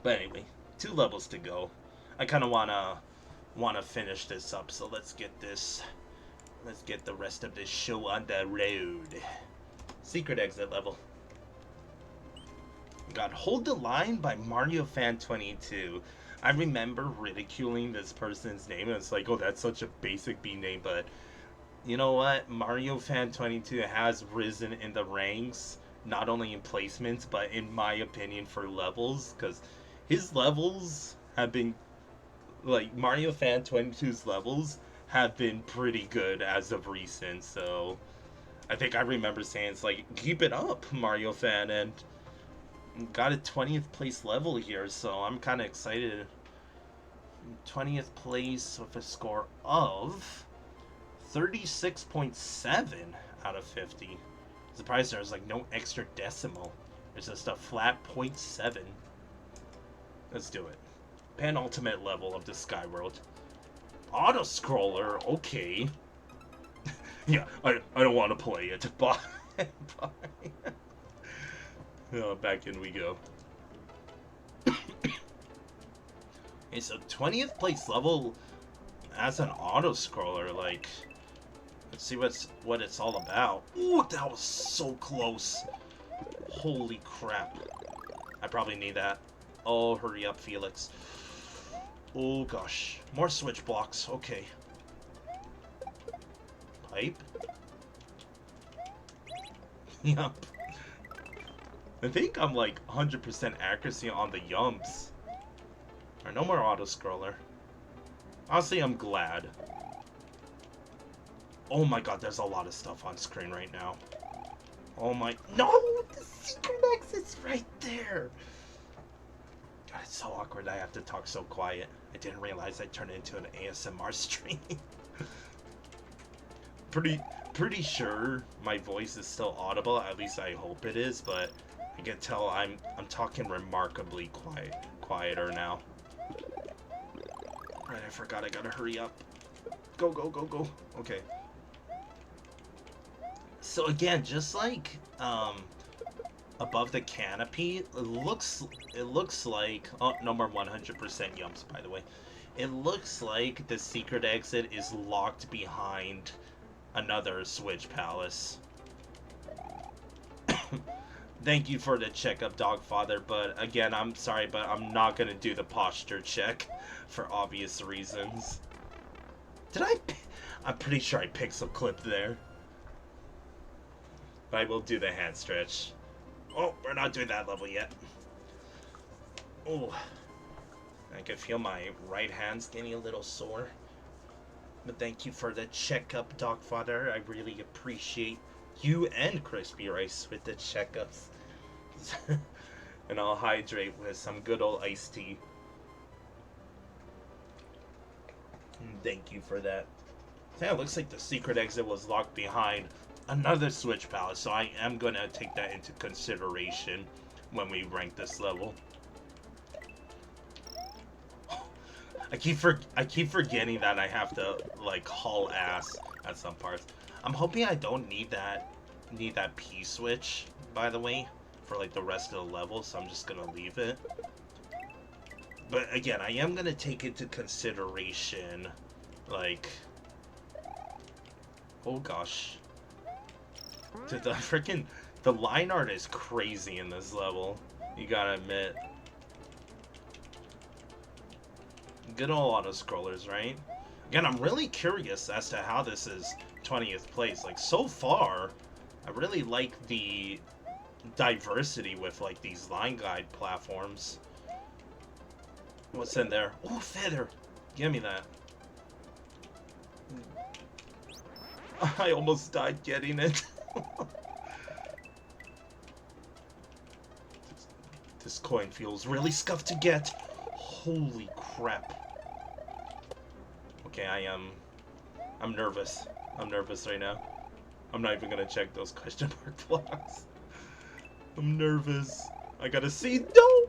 But anyway, 2 levels to go. I kind of wanna finish this up, so let's get the rest of this show on the road. Secret exit level. We got Hold the Line by Mario Fan 22. I remember ridiculing this person's name, and it's like, oh, that's such a basic B name, but you know what? Mario Fan 22 has risen in the ranks, not only in placements, but in my opinion for levels, because his levels have been, like, Mario Fan 22's levels have been pretty good as of recent, so I think I remember saying, it's like, keep it up, Mario Fan, and got a 20th place level here, so I'm kind of excited. 20th place with a score of 36.7 out of 50. Surprised there's like no extra decimal. There's just a flat 0.7. Let's do it. Penultimate level of the Skyworld. Auto scroller, okay. Yeah, I don't want to play it. Bye. Bye. Oh, back in we go. Okay, so 20th place level as an auto scroller, like, let's see what it's all about. Ooh, that was so close. Holy crap. I probably need that. Oh, hurry up, Felix. Oh gosh. More switch blocks, okay. pipe. Yup. I think I'm like 100% accuracy on the yumps. Alright, no more auto-scroller. Honestly, I'm glad. Oh my god, there's a lot of stuff on screen right now. Oh my... No! The secret exit's right there! God, it's so awkward I have to talk so quiet. I didn't realize I turned into an ASMR stream. Pretty sure my voice is still audible, at least I hope it is, but I can tell I'm talking remarkably quieter now. Right, I forgot I gotta hurry up. Go, go, go, go. Okay. So again, just like Above the Canopy, it looks like, oh, no more 100% yumps, by the way. It looks like the secret exit is locked behind another Switch Palace. Thank you for the checkup, Dogfather, but again, I'm sorry, but I'm not gonna do the posture check for obvious reasons. I'm pretty sure I pixel clipped there. But I will do the hand stretch. Oh, we're not doing that level yet. Oh, I can feel my right hand's getting a little sore. But thank you for the checkup, Dogfather. I really appreciate you and Crispy Rice with the checkups. And I'll hydrate with some good old iced tea. Thank you for that. Yeah, it looks like the secret exit was locked behind another Switch Palace, so I am gonna take that into consideration when we rank this level. I keep forgetting that I have to like haul ass at some parts. I'm hoping I don't need that P switch, by the way, for like the rest of the level, so I'm just gonna leave it. But again, I am gonna take into consideration, like, oh gosh. Dude, the line art is crazy in this level. You gotta admit. Good old auto-scrollers, right? Again, I'm really curious as to how this is 20th place. Like, so far, I really like the diversity with, like, these line guide platforms. What's in there? Oh, feather! Give me that. I almost died getting it. This coin feels really scuffed to get. Holy crap. Okay, I'm nervous. I'm nervous right now. I'm not even gonna check those question mark blocks. I'm nervous. I gotta see. No!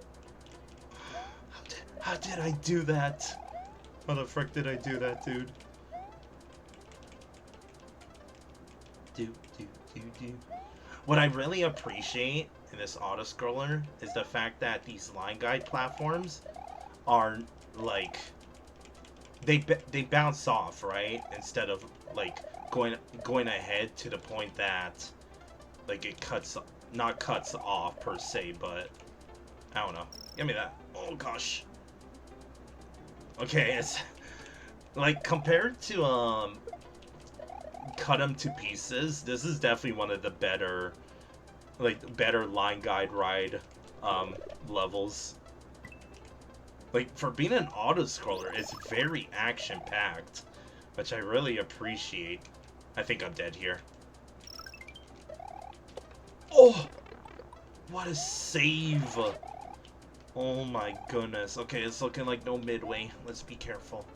How did I do that? How the frick did I do that, dude? Do. What I really appreciate in this auto-scroller is the fact that these line guide platforms are, like, they bounce off, right? Instead of, like, going ahead to the point that, like, it not cuts off, per se, but, I don't know. Give me that. Oh, gosh. Okay, it's, like, compared to, Cut 'em to Pieces, this is definitely one of the better line guide ride levels. Like, for being an auto-scroller, it's very action-packed, which I really appreciate. I think I'm dead here. Oh! What a save! Oh my goodness. Okay, it's looking like no midway. Let's be careful.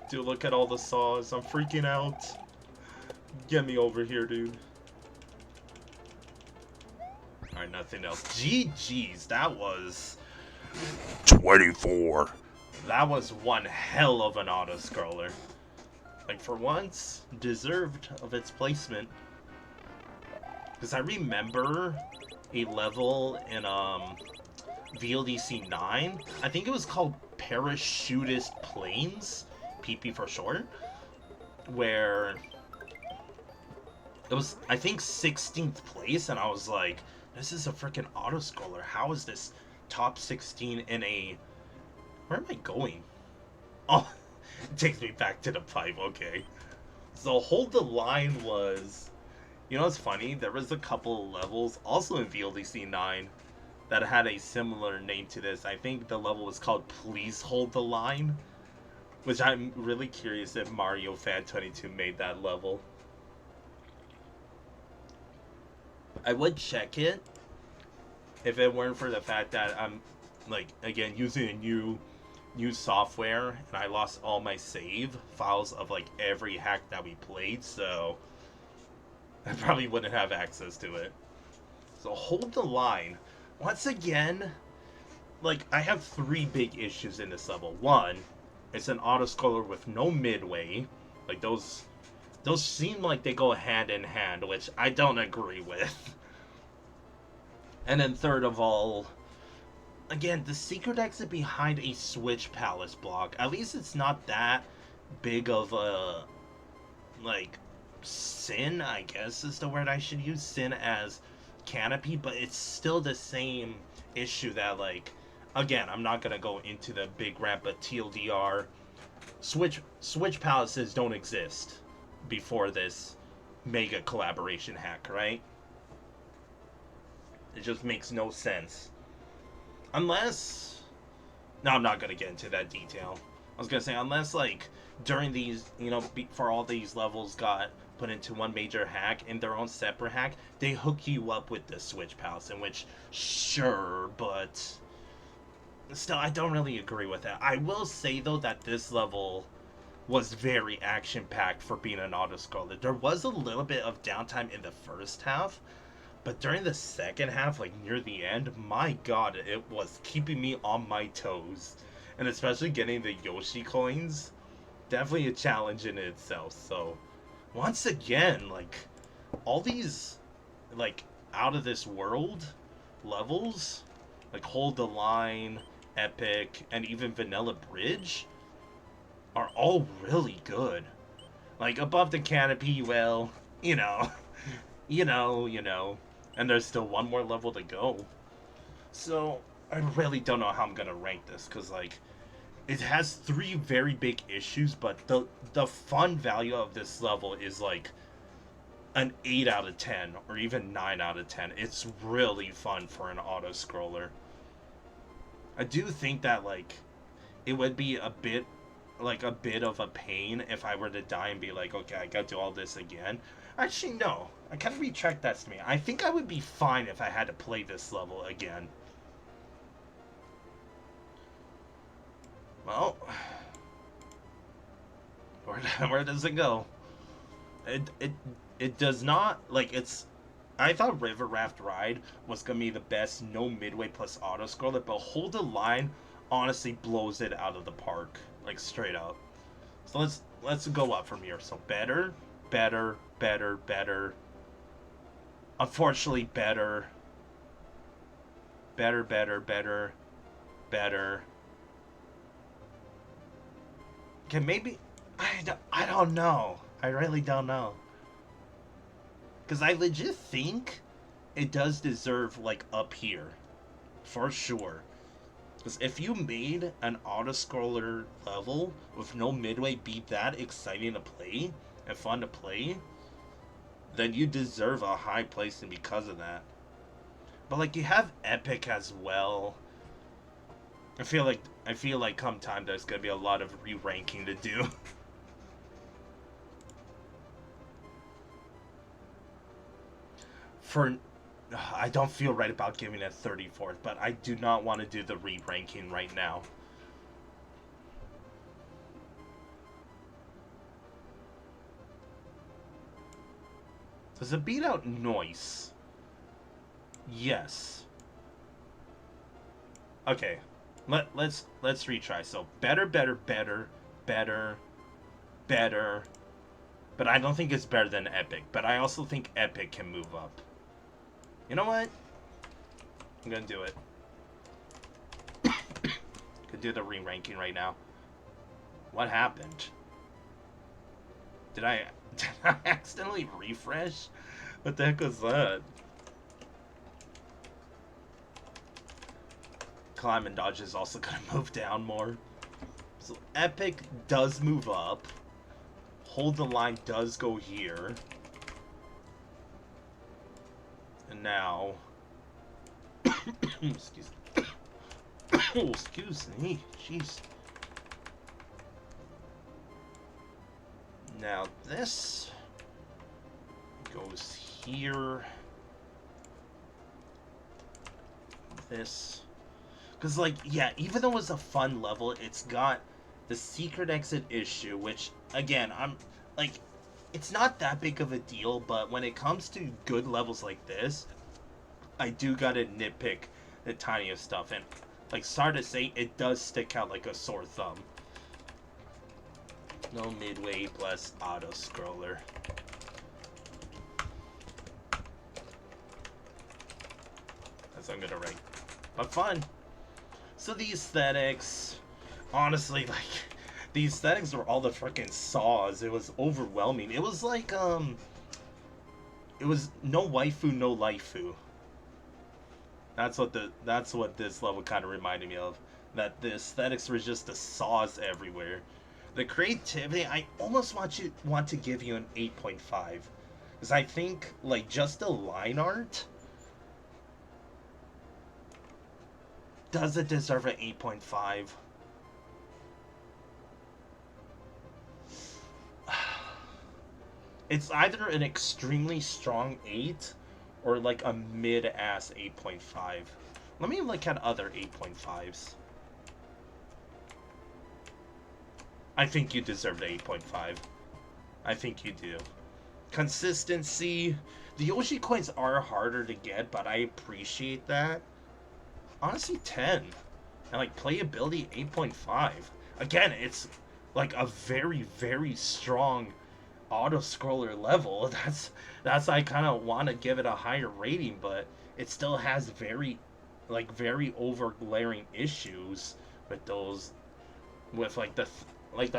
Dude, look at all the saws. I'm freaking out. Get me over here, dude. Alright, nothing else. GG's, that was 24. That was one hell of an auto-scroller. Like, for once, deserved of its placement. Because I remember a level in, VLDC 9. I think it was called Parachutist Planes. PP for short, where it was, I think, 16th place, and I was like, this is a freaking auto-scroller. How is this top 16 in a... Where am I going? Oh, it takes me back to the pipe, okay. So Hold the Line was, you know, it's funny. There was a couple of levels also in VLDC 9 that had a similar name to this. I think the level was called Please Hold the Line, which I'm really curious if Mario Fan 22 made that level. I would check it if it weren't for the fact that I'm, like, again, using a new software, and I lost all my save files of like every hack that we played, so I probably wouldn't have access to it. So Hold the Line. Once again, like, I have three big issues in this level. One, it's an autoscroller with no midway. Like, those seem like they go hand in hand, which I don't agree with. And then third of all, again, the secret exit behind a Switch Palace block. At least it's not that big of a, like, sin, I guess is the word I should use. Sin as Canopy, but it's still the same issue that, like, again, I'm not gonna go into the big rant, but TLDR, Switch Palaces don't exist before this mega collaboration hack, right? It just makes no sense. Unless, no, I'm not gonna get into that detail. I was gonna say, unless, like, during these, you know, before all these levels got put into one major hack in their own separate hack, they hook you up with the Switch Palace, in which, sure, but still, I don't really agree with that. I will say, though, that this level was very action-packed for being an autoscroller. There was a little bit of downtime in the first half, but during the second half, like near the end, my god, it was keeping me on my toes. And especially getting the Yoshi coins, definitely a challenge in itself. So, once again, like, all these, like, out of this world levels, like Hold the Line, Epic, and even Vanilla Bridge, are all really good. Like, Above the Canopy, well, you know, you know. And there's still one more level to go. So, I really don't know how I'm gonna rank this, because, like, it has three very big issues, but the fun value of this level is, like, an 8 out of 10, or even 9 out of 10. It's really fun for an auto-scroller. I do think that, like, it would be a bit of a pain if I were to die and be like, okay, I gotta do all this again. Actually, no. I kind of retract that to me. I think I would be fine if I had to play this level again. Well, where does it go? It does not, like, it's. I thought River Raft Ride was gonna be the best no midway plus auto scroller, but Hold the Line honestly blows it out of the park, like, straight up. So let's go up from here. So better, better, better, better. Unfortunately, better. Better, better, better, better. Okay, maybe. I don't know. I really don't know. Because I legit think it does deserve, like, up here. For sure. Because if you made an auto-scroller level with no midway be that exciting to play and fun to play, then you deserve a high placing because of that. But, like, you have Epic as well. I feel like come time there's gonna be a lot of re-ranking to do. For I don't feel right about giving it 34th, but I do not want to do the re-ranking right now. Does it beat out Noise? Yes. Okay. Let's retry. So better, better, better, better, better. But I don't think it's better than Epic. But I also think Epic can move up. You know what? I'm gonna do it. Could do the re-ranking right now. What happened? Did I accidentally refresh? What the heck was that? Climb and dodge is also gonna move down more. So Epic does move up. hold the line does go here. And now... excuse me. Oh, excuse me. Jeez. Now this goes here. This. Because, like, yeah, even though it's a fun level, it's got the secret exit issue, which, again, I'm, like, it's not that big of a deal, but when it comes to good levels like this, I do gotta nitpick the tiniest stuff, and, like, sorry to say, it does stick out like a sore thumb. No midway plus auto-scroller. That's what I'm gonna write. But fun. So the aesthetics, honestly, like, the aesthetics were all the freaking saws. It was overwhelming. It was like, it was no waifu, no laifu. That's what this level kind of reminded me of. That the aesthetics were just the saws everywhere. The creativity, I almost want to give you an 8.5. Because I think, like, just the line art, does it deserve an 8.5? It's either an extremely strong 8 or like a mid-ass 8.5. Let me look at other 8.5s. I think you deserve the 8.5. I think you do. Consistency. The Yoshi coins are harder to get, but I appreciate that. Honestly, 10. And, like, playability, 8.5. Again, it's, like, a very, very strong auto-scroller level. That's I kind of want to give it a higher rating, but it still has very over-glaring issues with those, with, like, the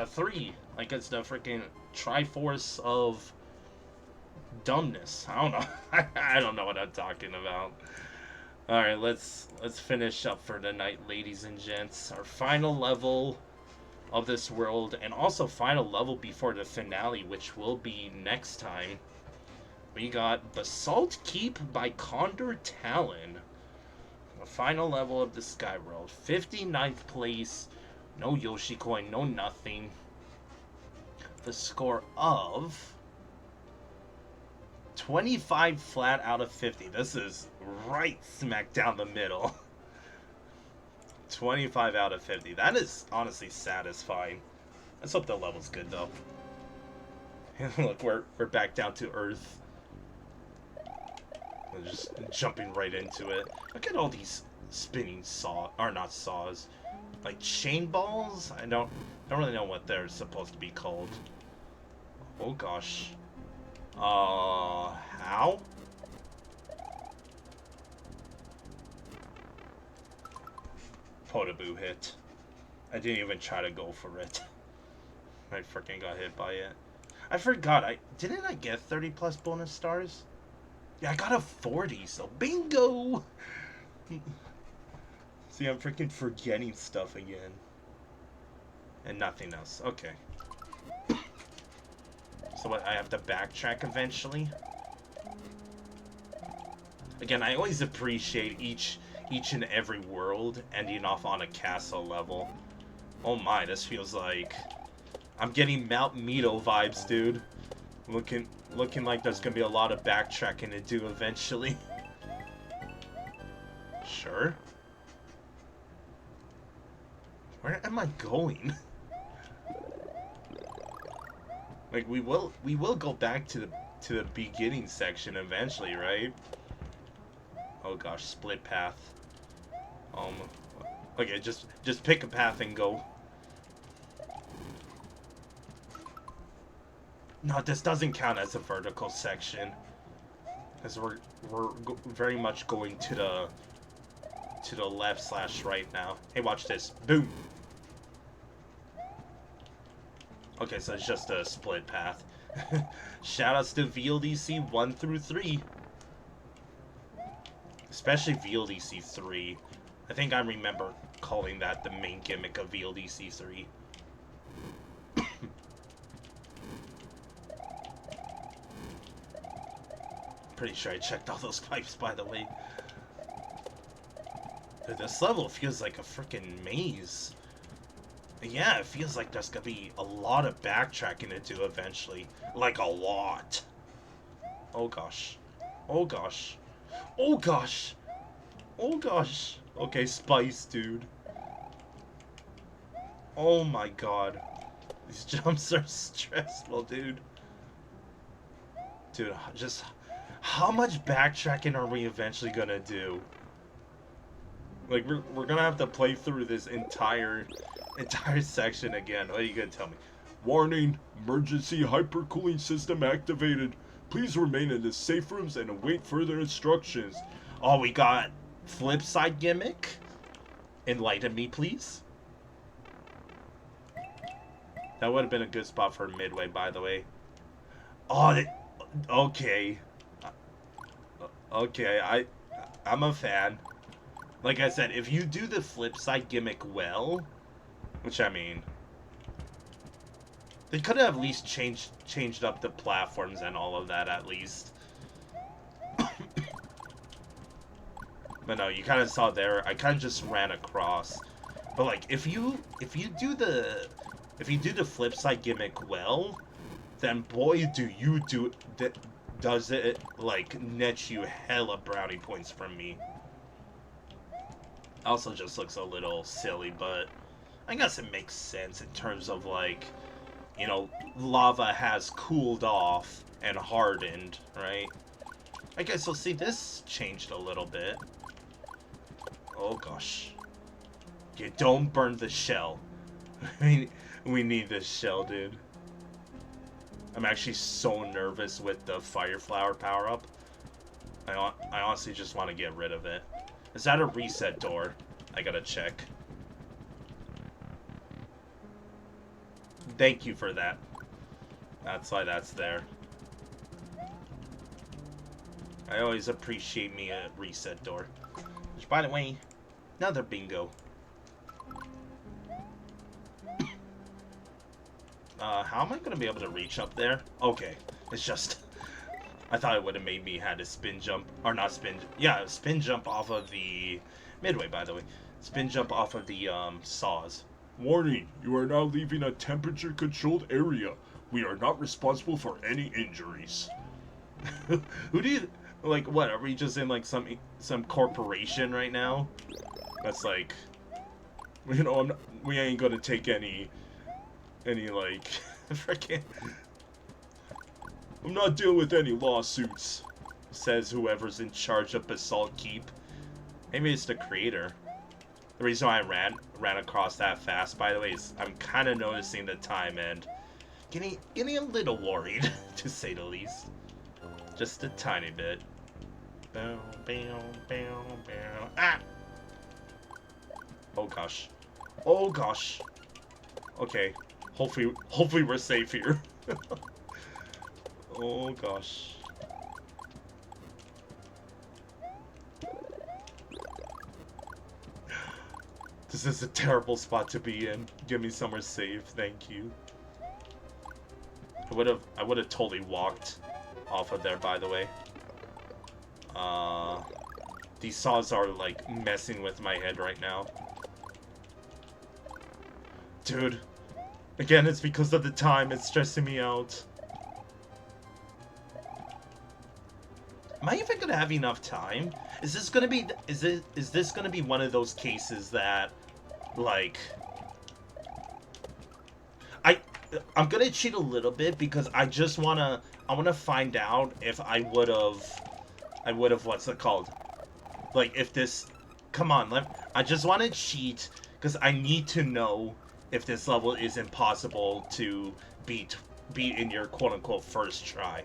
3. Like, it's the freaking Triforce of dumbness. I don't know. I don't know what I'm talking about. Alright, let's finish up for tonight, ladies and gents. Our final level of this world, and also final level before the finale, which will be next time. We got Basalt Keep by Condor Talon. The final level of the Sky World. 59th place. No Yoshi coin, no nothing. The score of 25 flat out of 50. This is right smack down the middle. 25 out of 50. That is honestly satisfying. Let's hope the level's good though. Look, we're back down to Earth. We're just jumping right into it. Look at all these spinning saws, like chain balls. I don't really know what they're supposed to be called. Oh gosh. How? Potaboo hit. I didn't even try to go for it. I freaking got hit by it. I forgot, didn't I get 30 plus bonus stars? Yeah, I got a 40, so bingo! See, I'm freaking forgetting stuff again. And nothing else. Okay. So what, I have to backtrack eventually? Again, I always appreciate each and every world ending off on a castle level. Oh my, this feels like I'm getting Mount Mito vibes, dude. Looking like there's gonna be a lot of backtracking to do eventually. Sure. Where am I going? Like, we will go back to the beginning section eventually, right? Oh gosh, split path. Okay, just pick a path and go. No, this doesn't count as a vertical section, because we're very much going to the left / right now. Hey, watch this. Boom. Okay, so it's just a split path. Shoutouts to VLDC 1 through 3. Especially VLDC 3. I think I remember calling that the main gimmick of VLDC 3. Pretty sure I checked all those pipes, by the way. Dude, this level feels like a freaking maze. Yeah, it feels like there's gonna be a lot of backtracking to do eventually. Like, a lot. Oh gosh. Oh gosh. Oh gosh. Oh gosh. Okay, spice, dude. Oh my god. These jumps are stressful, dude. Dude, just... How much backtracking are we eventually gonna do? Like, we're gonna have to play through this entire section again. What are you gonna tell me? Warning, emergency hypercooling system activated. Please remain in the safe rooms and await further instructions. Oh, we got flip side gimmick? Enlighten me, please. That would have been a good spot for midway, by the way. Oh, okay. Okay, I'm a fan. Like I said, if you do the flip side gimmick well, which I mean, they could have at least changed up the platforms and all of that at least. But no, you kind of saw there. I kind of just ran across. But like, if you do the flip side gimmick well, then boy does it like net you hella brownie points from me. Also just looks a little silly, but I guess it makes sense in terms of like, you know, lava has cooled off and hardened, right? Okay, so see, this changed a little bit. Oh gosh. You don't burn the shell. We need this shell, dude. I'm actually so nervous with the fire flower power-up. I honestly just want to get rid of it. Is that a reset door? I gotta check. Thank you for that. That's why that's there. I always appreciate me a reset door. Which, by the way, another bingo. How am I gonna be able to reach up there? Okay, it's just... I thought it would have made me had to spin jump, or not spin, yeah, spin jump off of the midway, by the way. Spin jump off of the saws. Warning, you are now leaving a temperature-controlled area. We are not responsible for any injuries. Who do you, like, what, are we just in, like, some corporation right now? That's like, you know, we ain't gonna take any, like, freaking... I'm not dealing with any lawsuits. Says whoever's in charge of Basalt Keep. Maybe it's the creator. The reason why I ran across that fast, by the way, is I'm kind of noticing the time and getting a little worried, to say the least. Just a tiny bit. Bow, bow, bow, bow. Ah! Oh gosh. Oh gosh. Okay. Hopefully we're safe here. Oh gosh. This is a terrible spot to be in. Give me somewhere safe, thank you. I would have totally walked off of there, by the way. These saws are like messing with my head right now. Dude, again, it's because of the time. It's stressing me out. Am I even gonna have enough time? Is this gonna be? Is this gonna be one of those cases that, like, I'm gonna cheat a little bit because I wanna find out if I would have what's it called? Like if this, come on, I just want to cheat because I need to know if this level is impossible to beat in your quote unquote first try.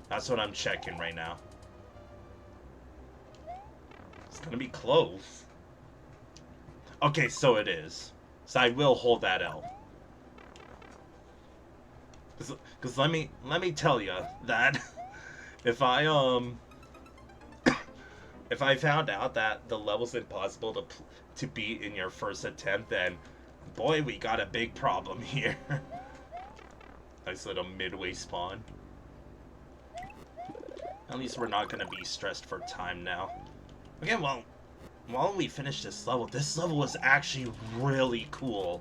That's what I'm checking right now. It's gonna be close. Okay, so it is. So I will hold that L. Cause let me tell you that if I found out that the level's impossible to beat in your first attempt, then boy, we got a big problem here. Nice little midway spawn. At least we're not gonna be stressed for time now. Okay, well, while we finish this level was actually really cool.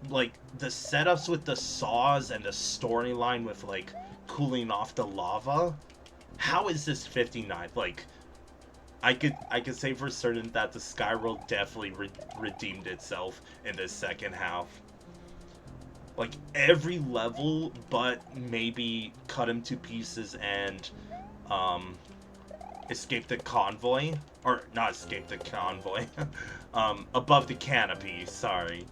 Like, the setups with the saws and the storyline with, like, cooling off the lava. How is this 59th? Like, I could say for certain that the Skyworld definitely redeemed itself in the second half. Like, every level but maybe cut him to pieces and escape the convoy, or not escape the convoy, above the canopy, sorry.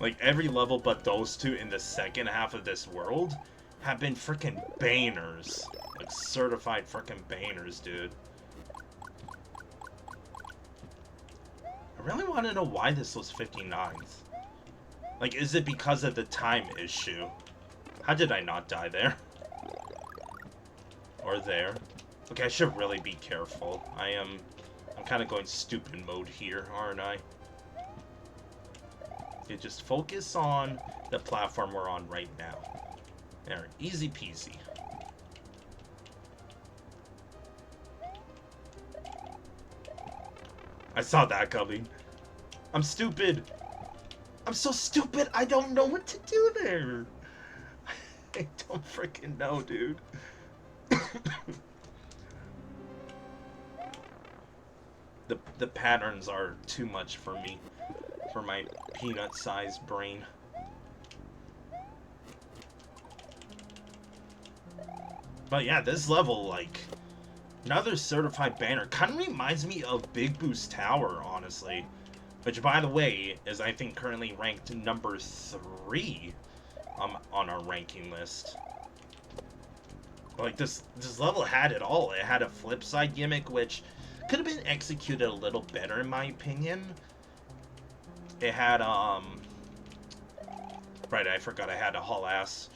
Like, every level but those two in the second half of this world have been freaking bangers. Like, certified freaking bangers, dude. I really want to know why this was 59th. Like, is it because of the time issue? How did I not die there? Or there? Okay, I should really be careful. I'm kind of going stupid mode here, aren't I? Okay, just focus on the platform we're on right now. There, easy peasy. I saw that coming. I'm stupid. I'm so stupid, I don't know what to do there. I don't freaking know, dude. The patterns are too much for me, for my peanut-sized brain. But yeah, this level, like, another certified banner, kind of reminds me of Big Boost Tower, honestly. Which, by the way, is, I think, currently ranked number 3 on our ranking list. Like, this level had it all. It had a flip side gimmick, which could have been executed a little better, in my opinion. It had, right, I forgot I had to haul ass.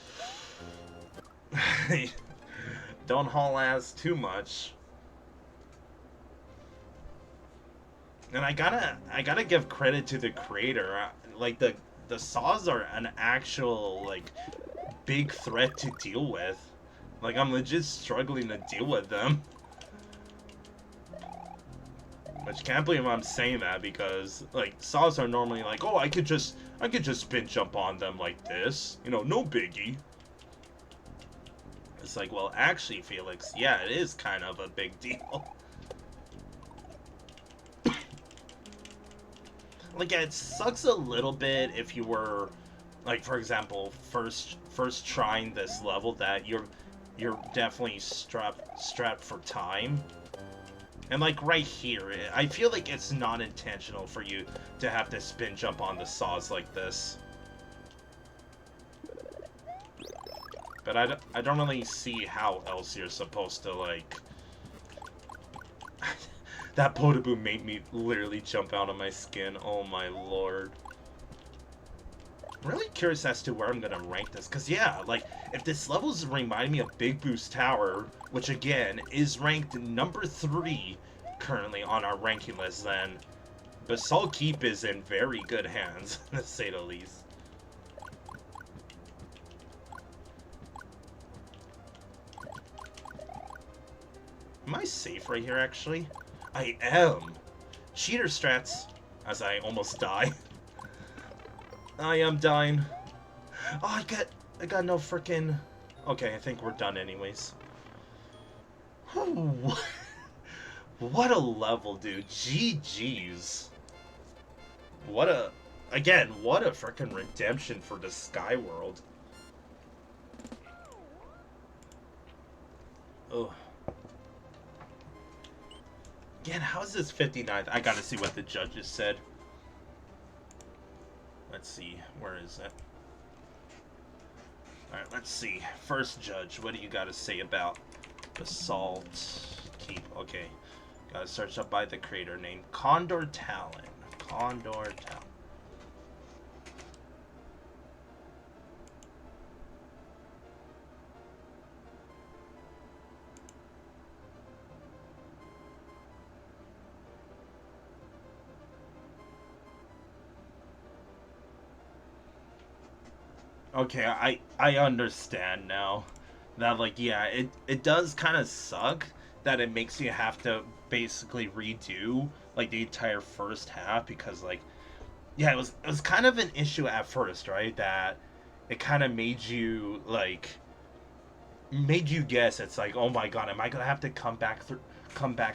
Don't haul ass too much. And I gotta give credit to the creator. Like, the saws are an actual, like, big threat to deal with. Like, I'm legit struggling to deal with them. Which, can't believe I'm saying that, because, like, saws are normally like, oh, I could just spin jump on them like this. You know, no biggie. It's like, well, actually, Felix, yeah, it is kind of a big deal. Like, yeah, it sucks a little bit if you were, like, for example, first trying this level, that you're definitely strapped for time. And, like, right here, I feel like it's not intentional for you to have to spin jump on the saws like this. But I don't really see how else you're supposed to, like... That Podoboo made me literally jump out of my skin. Oh my lord. I'm really curious as to where I'm gonna rank this. Because, yeah, like, if this level's reminding me of Big Boost Tower, which, again, is ranked number 3 currently on our ranking list, then Basalt Keep is in very good hands, to say the least. Am I safe right here, actually? I am. Cheater strats, as I almost die. I am dying. Oh, I got no freaking... Okay, I think we're done anyways. What a level, dude. GG's. What a... Again, what a freaking redemption for the Skyworld. Ugh. Again, how is this 59th? I gotta see what the judges said. Let's see. Where is it? Alright, let's see. First judge, what do you gotta say about Basalt Keep? Okay. Gotta search up by the creator name. Condor Talon. Condor Talon. Okay, I understand now. that like yeah, it does kind of suck that it makes you have to basically redo like the entire first half because like yeah, it was kind of an issue at first, right? That it kind of made you guess. It's like, oh my god, am I gonna have to come back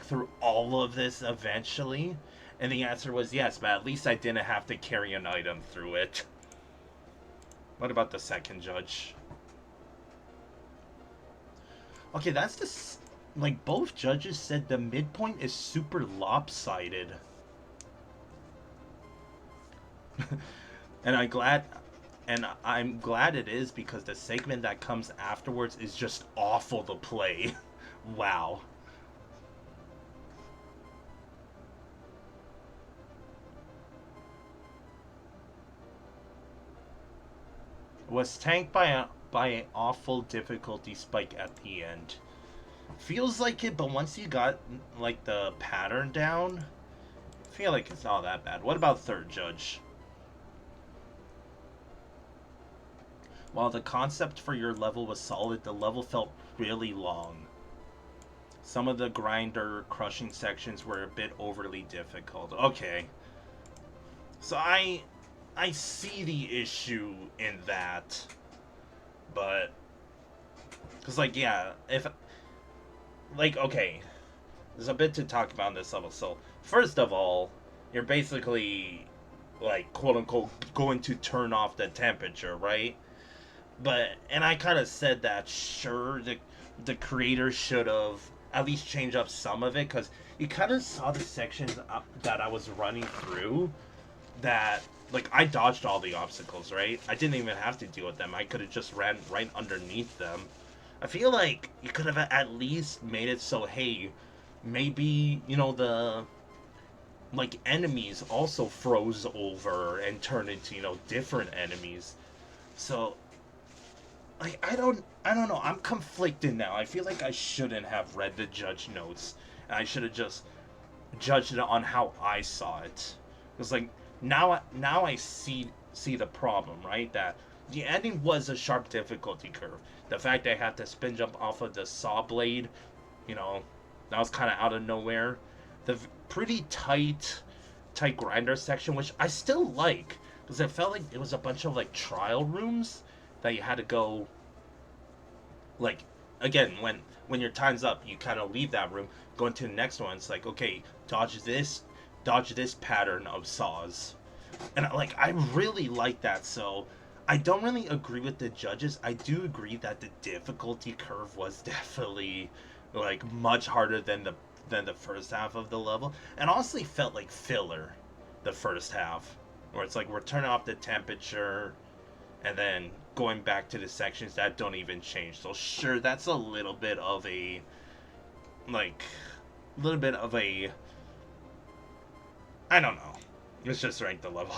through all of this eventually? And the answer was yes, but at least I didn't have to carry an item through it. What about the second judge? Okay, that's the like both judges said the midpoint is super lopsided. and I glad and I'm glad it is because the segment that comes afterwards is just awful to play. Wow. Was tanked by an awful difficulty spike at the end. Feels like it, but once you got like the pattern down, I feel like it's not that bad. What about third judge? While the concept for your level was solid, the level felt really long. Some of the grinder crushing sections were a bit overly difficult. Okay. So I see the issue in that. But cuz like yeah, if like okay, there's a bit to talk about in this level. So, first of all, you're basically like quote unquote going to turn off the temperature, right? But and I kind of said that sure the creator should have at least changed up some of it cuz you kind of saw the sections that I was running through that like I dodged all the obstacles, right? I didn't even have to deal with them. I could have just ran right underneath them. I feel like you could have at least made it so hey, maybe, you know, the like enemies also froze over and turned into, you know, different enemies. So like I don't know. I'm conflicted now. I feel like I shouldn't have read the judge notes. And I should have just judged it on how I saw it. It's like now I see the problem, right? That the ending was a sharp difficulty curve. The fact I had to spin jump off of the saw blade, you know, that was kind of out of nowhere. The pretty tight grinder section, which I still like, because it felt like it was a bunch of like trial rooms that you had to go like again when your time's up you kind of leave that room go into the next one. It's like okay, dodge this pattern of saws, and like I really like that. So I don't really agree with the judges. I do agree that the difficulty curve was definitely like much harder than the first half of the level, and honestly felt like filler the first half, where it's like we're turning off the temperature and then going back to the sections that don't even change. So sure, that's a little bit of a like little bit of a I don't know. Let's just rank the level.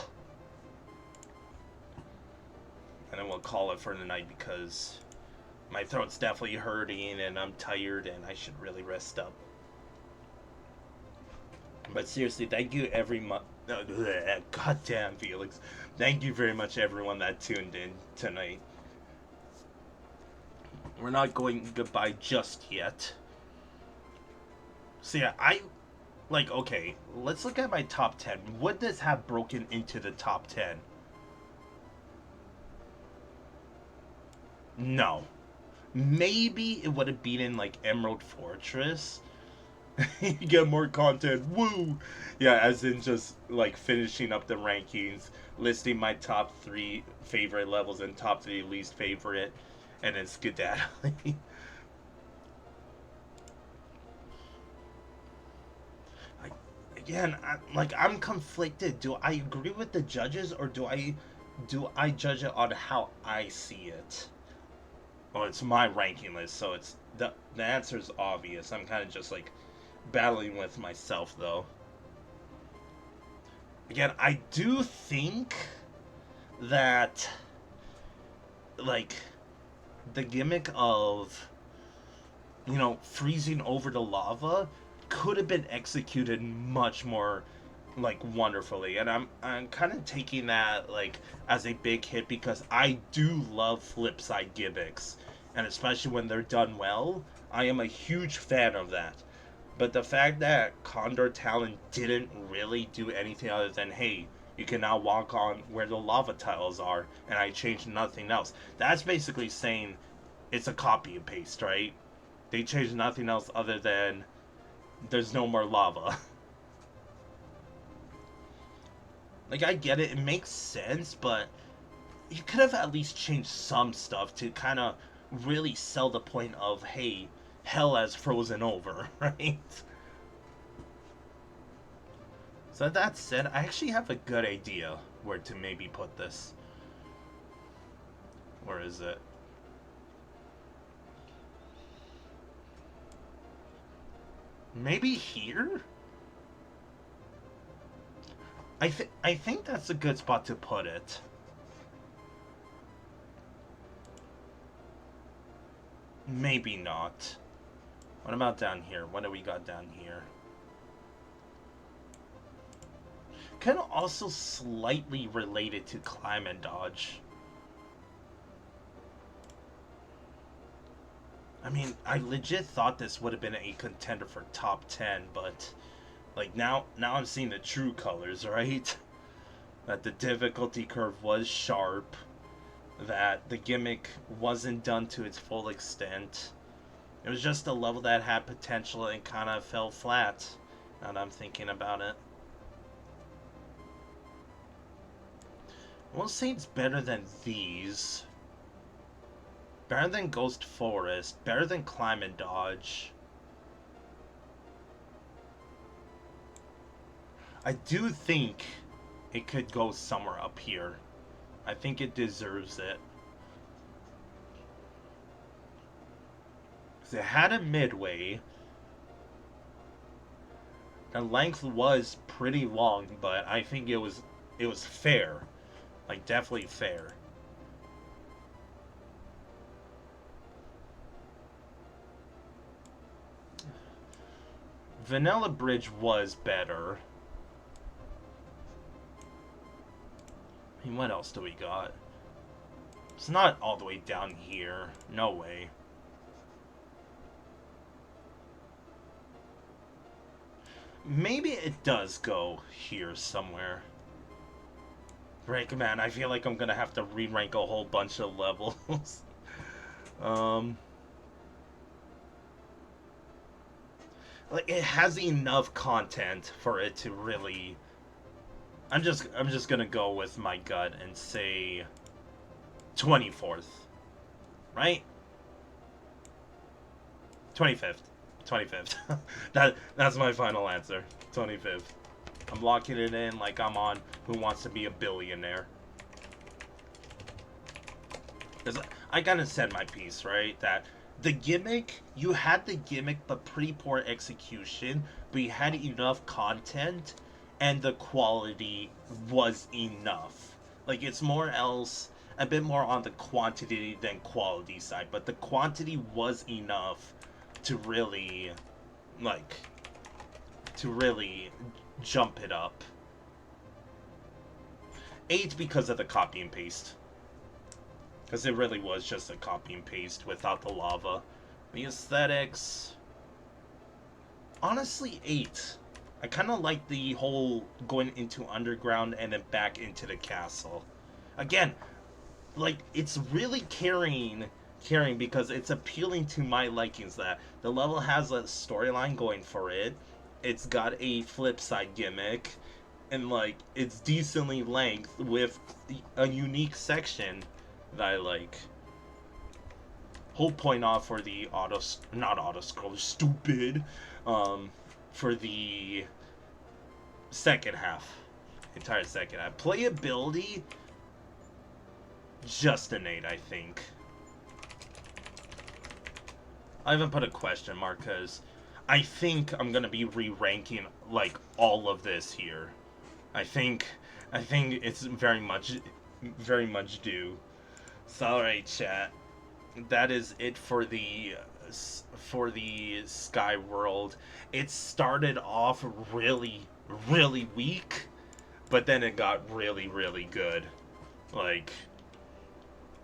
And then we'll call it for the night because my throat's definitely hurting and I'm tired and I should really rest up. But seriously, thank you every month. Goddamn, Felix. Thank you very much, everyone that tuned in tonight. We're not going goodbye just yet. So yeah, like okay. Let's look at my top 10. Would this have broken into the top 10? No. Maybe it would have been in like Emerald Fortress. You get more content. Woo! Yeah, as in just like finishing up the rankings, listing my top 3 favorite levels and top 3 least favorite, and then skedaddling. Like, again, I'm conflicted. Do I agree with the judges or do I judge it on how I see it? Well, it's my ranking list, so it's the answer is obvious. I'm kind of just like battling with myself though. Again, I do think that like the gimmick of freezing over the lava could have been executed much more like wonderfully, and I'm kind of taking that like as a big hit because I do love flip side gimmicks, and especially when they're done well, I am a huge fan of that. But the fact that Condor Talon didn't really do anything other than, hey, you can now walk on where the lava tiles are, and I changed nothing else. That's basically saying it's a copy and paste, right? They changed nothing else other than there's no more lava. Like, I get it, it makes sense, but you could have at least changed some stuff to kind of really sell the point of, hey, hell has frozen over, right? So that said, I actually have a good idea where to maybe put this. Where is it? Maybe here? I think that's a good spot to put it. Maybe not. What about down here? What do we got down here? Kind of also slightly related to climb and dodge. I mean, I legit thought this would have been a contender for top 10, but like now I'm seeing the true colors, right? That the difficulty curve was sharp, that the gimmick wasn't done to its full extent. It was just a level that had potential and kind of fell flat, now that I'm thinking about it. I won't say it's better than these. Better than Ghost Forest. Better than Climb and Dodge. I do think it could go somewhere up here. I think it deserves it. Because it had a midway. The length was pretty long, but I think it was fair. Like, definitely fair. Vanilla Bridge was better. I mean, what else do we got? It's not all the way down here. No way. Maybe it does go here somewhere. Rank, man, I feel like I'm gonna have to re-rank a whole bunch of levels. Like, it has enough content for it to really... I'm just gonna go with my gut and say 24th. Right? 25th. 25th. That's my final answer. 25th. I'm locking it in like I'm on Who Wants to Be a Billionaire. Because I gotta said my piece, right? That the gimmick, you had the gimmick, but pretty poor execution, but you had enough content, and the quality was enough. Like, it's more else, a bit more on the quantity than quality side, but the quantity was enough to really, like, to really jump it up. 8 because of the copy and paste. Because it really was just a copy and paste without the lava. The aesthetics... Honestly, 8. I kind of like the whole going into underground and then back into the castle. Again, like, it's really carrying because it's appealing to my likings that the level has a storyline going for it. It's got a flip side gimmick, and like, it's decently length with a unique section that I like. Whole point off for the not auto scroll, stupid, for the second half, entire second half. Playability, just an 8, I think. I haven't put a question mark because I think I'm gonna be re-ranking like all of this here. I think it's very much due. So, alright, chat. That is it for the Sky World. It started off really weak, but then it got really good. Like,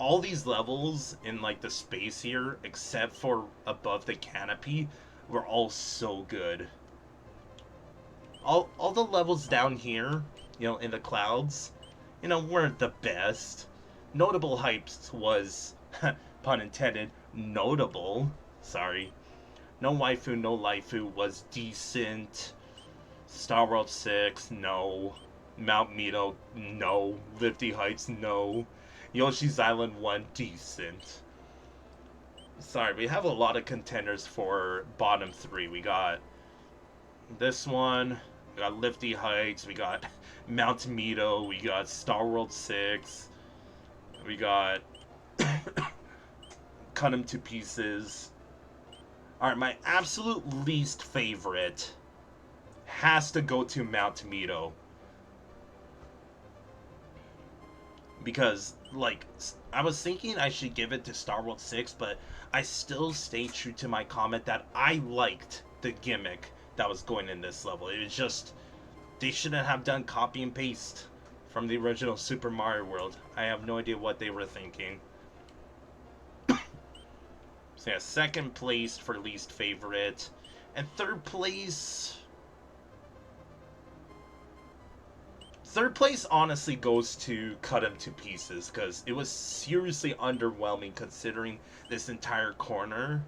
all these levels in like the space here, except for Above the Canopy, were all so good. All the levels down here, you know, in the clouds, you know, weren't the best. Notable Heights was, pun intended, notable. Sorry. No Waifu, No Laifu was decent. Star World 6, no. Mount Mito, no. Lifty Heights, no. Yoshi's Island 1, decent. Sorry, we have a lot of contenders for bottom 3. We got this one, we got Lifty Heights, we got Mount Mito, we got Star World 6, we got Cut 'em to Pieces. Alright, my absolute least favorite has to go to Mount Mito. Because, like, I was thinking I should give it to Star World 6, but I still stay true to my comment that I liked the gimmick that was going in this level. It was just, they shouldn't have done copy and paste from the original Super Mario World. I have no idea what they were thinking. So yeah, second place for least favorite. And third place honestly goes to Cut 'em to Pieces, because it was seriously underwhelming considering this entire corner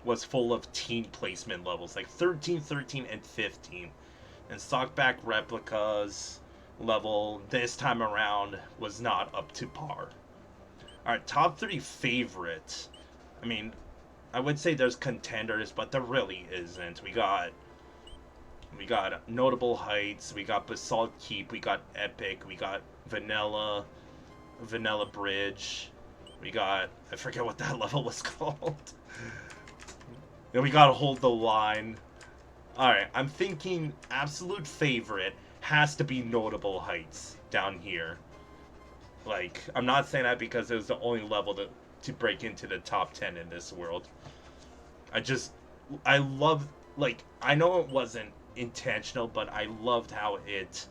was full of team placement levels, like 13, 13, and 15. And Sockback Replicas level this time around was not up to par. Alright, top 3 favorites. I mean, I would say there's contenders, but there really isn't. We got Notable Heights, we got Basalt Keep, we got Epic, we got Vanilla Bridge, we got, I forget what that level was called. And we got Hold the Line. Alright, I'm thinking absolute favorite has to be Notable Heights down here. Like, I'm not saying that because it was the only level to break into the top 10 in this world. I love, like, I know it wasn't intentional, but I loved how it,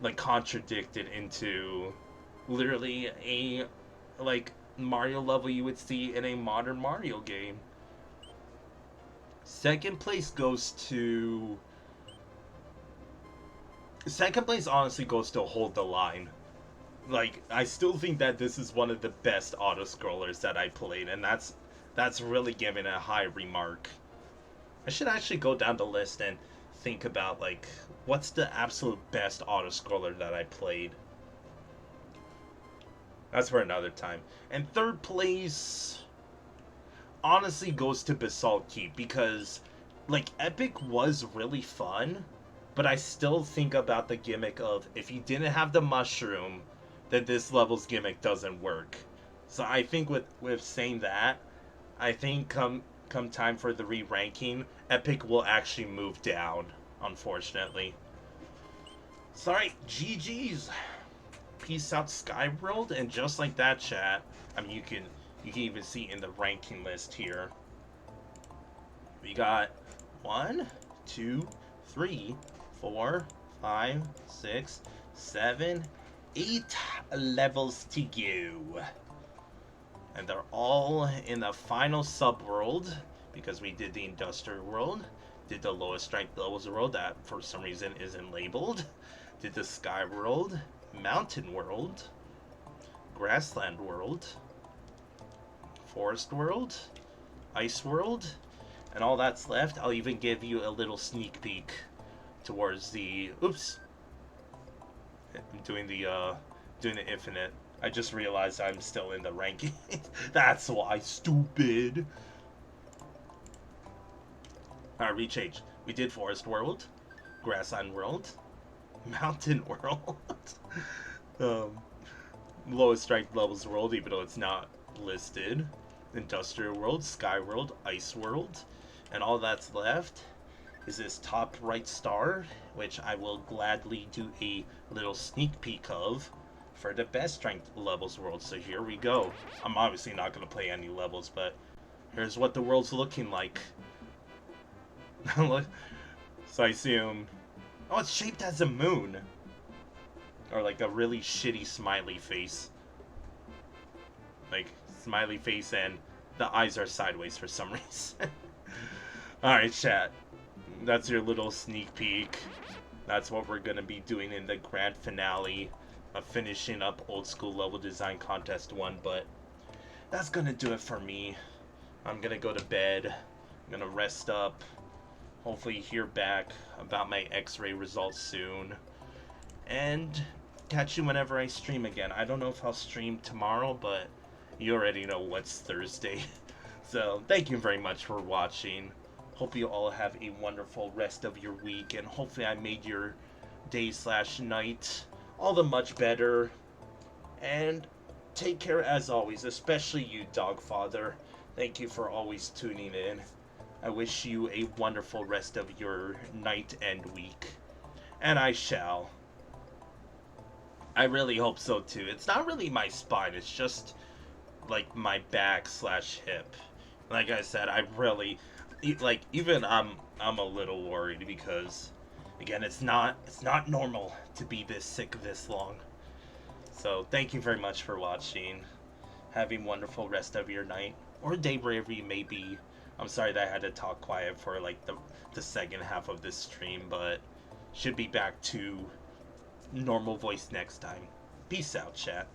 like, contradicted into literally a, like, Mario level you would see in a modern Mario game. Second place honestly goes to Hold the Line. Like, I still think that this is one of the best auto-scrollers that I played, and that's really giving a high remark. I should actually go down the list and think about, like, what's the absolute best auto-scroller that I played. That's for another time. And third place honestly goes to Basalt Keep, because, like, Epic was really fun, but I still think about the gimmick of, if you didn't have the mushroom, then this level's gimmick doesn't work. So I think with saying that, I think come time for the re-ranking, Epic will actually move down, unfortunately. Sorry, GG's. Peace out, Skyworld. And just like that, chat, I mean, you can even see in the ranking list here, we got 1, 2, 3, 4, 5, 6, 7, 8 levels to go. And they're all in the final subworld, because we did the Industrial World, did the lowest strength levels world that for some reason isn't labeled, did the Sky World, Mountain World, Grassland World, Forest World, Ice World, and all that's left. I'll even give you a little sneak peek towards the, oops, I'm doing the infinite. I just realized I'm still in the ranking. That's why, stupid. Alright, rechange. We did Forest World, Grassland World, Mountain World, lowest strength levels world, even though it's not listed, Industrial World, Sky World, Ice World, and all that's left is this top right star, which I will gladly do a little sneak peek of for the best strength levels world. So here we go. I'm obviously not going to play any levels, but here's what the world's looking like. So I assume, oh, it's shaped as a moon, or like a really shitty smiley face. like smiley face, and the eyes are sideways for some reason. Alright, chat. That's your little sneak peek. That's what we're gonna be doing in the grand finale of finishing up Old School Level Design Contest 1, but that's gonna do it for me. I'm gonna go to bed. I'm gonna rest up. Hopefully hear back about my x-ray results soon. And catch you whenever I stream again. I don't know if I'll stream tomorrow, but you already know what's Thursday. So, thank you very much for watching. Hope you all have a wonderful rest of your week, and hopefully I made your day/night all the much better. And take care as always, especially you, Dogfather. Thank you for always tuning in. I wish you a wonderful rest of your night and week. And I shall. I really hope so too. It's not really my spine, it's just like my back/hip. Like I said, I really like, even I'm a little worried because again, it's not normal to be this sick this long. So thank you very much for watching. Have a wonderful rest of your night or day wherever you may be. I'm sorry that I had to talk quiet for like the second half of this stream, but should be back to normal voice next time. Peace out, chat.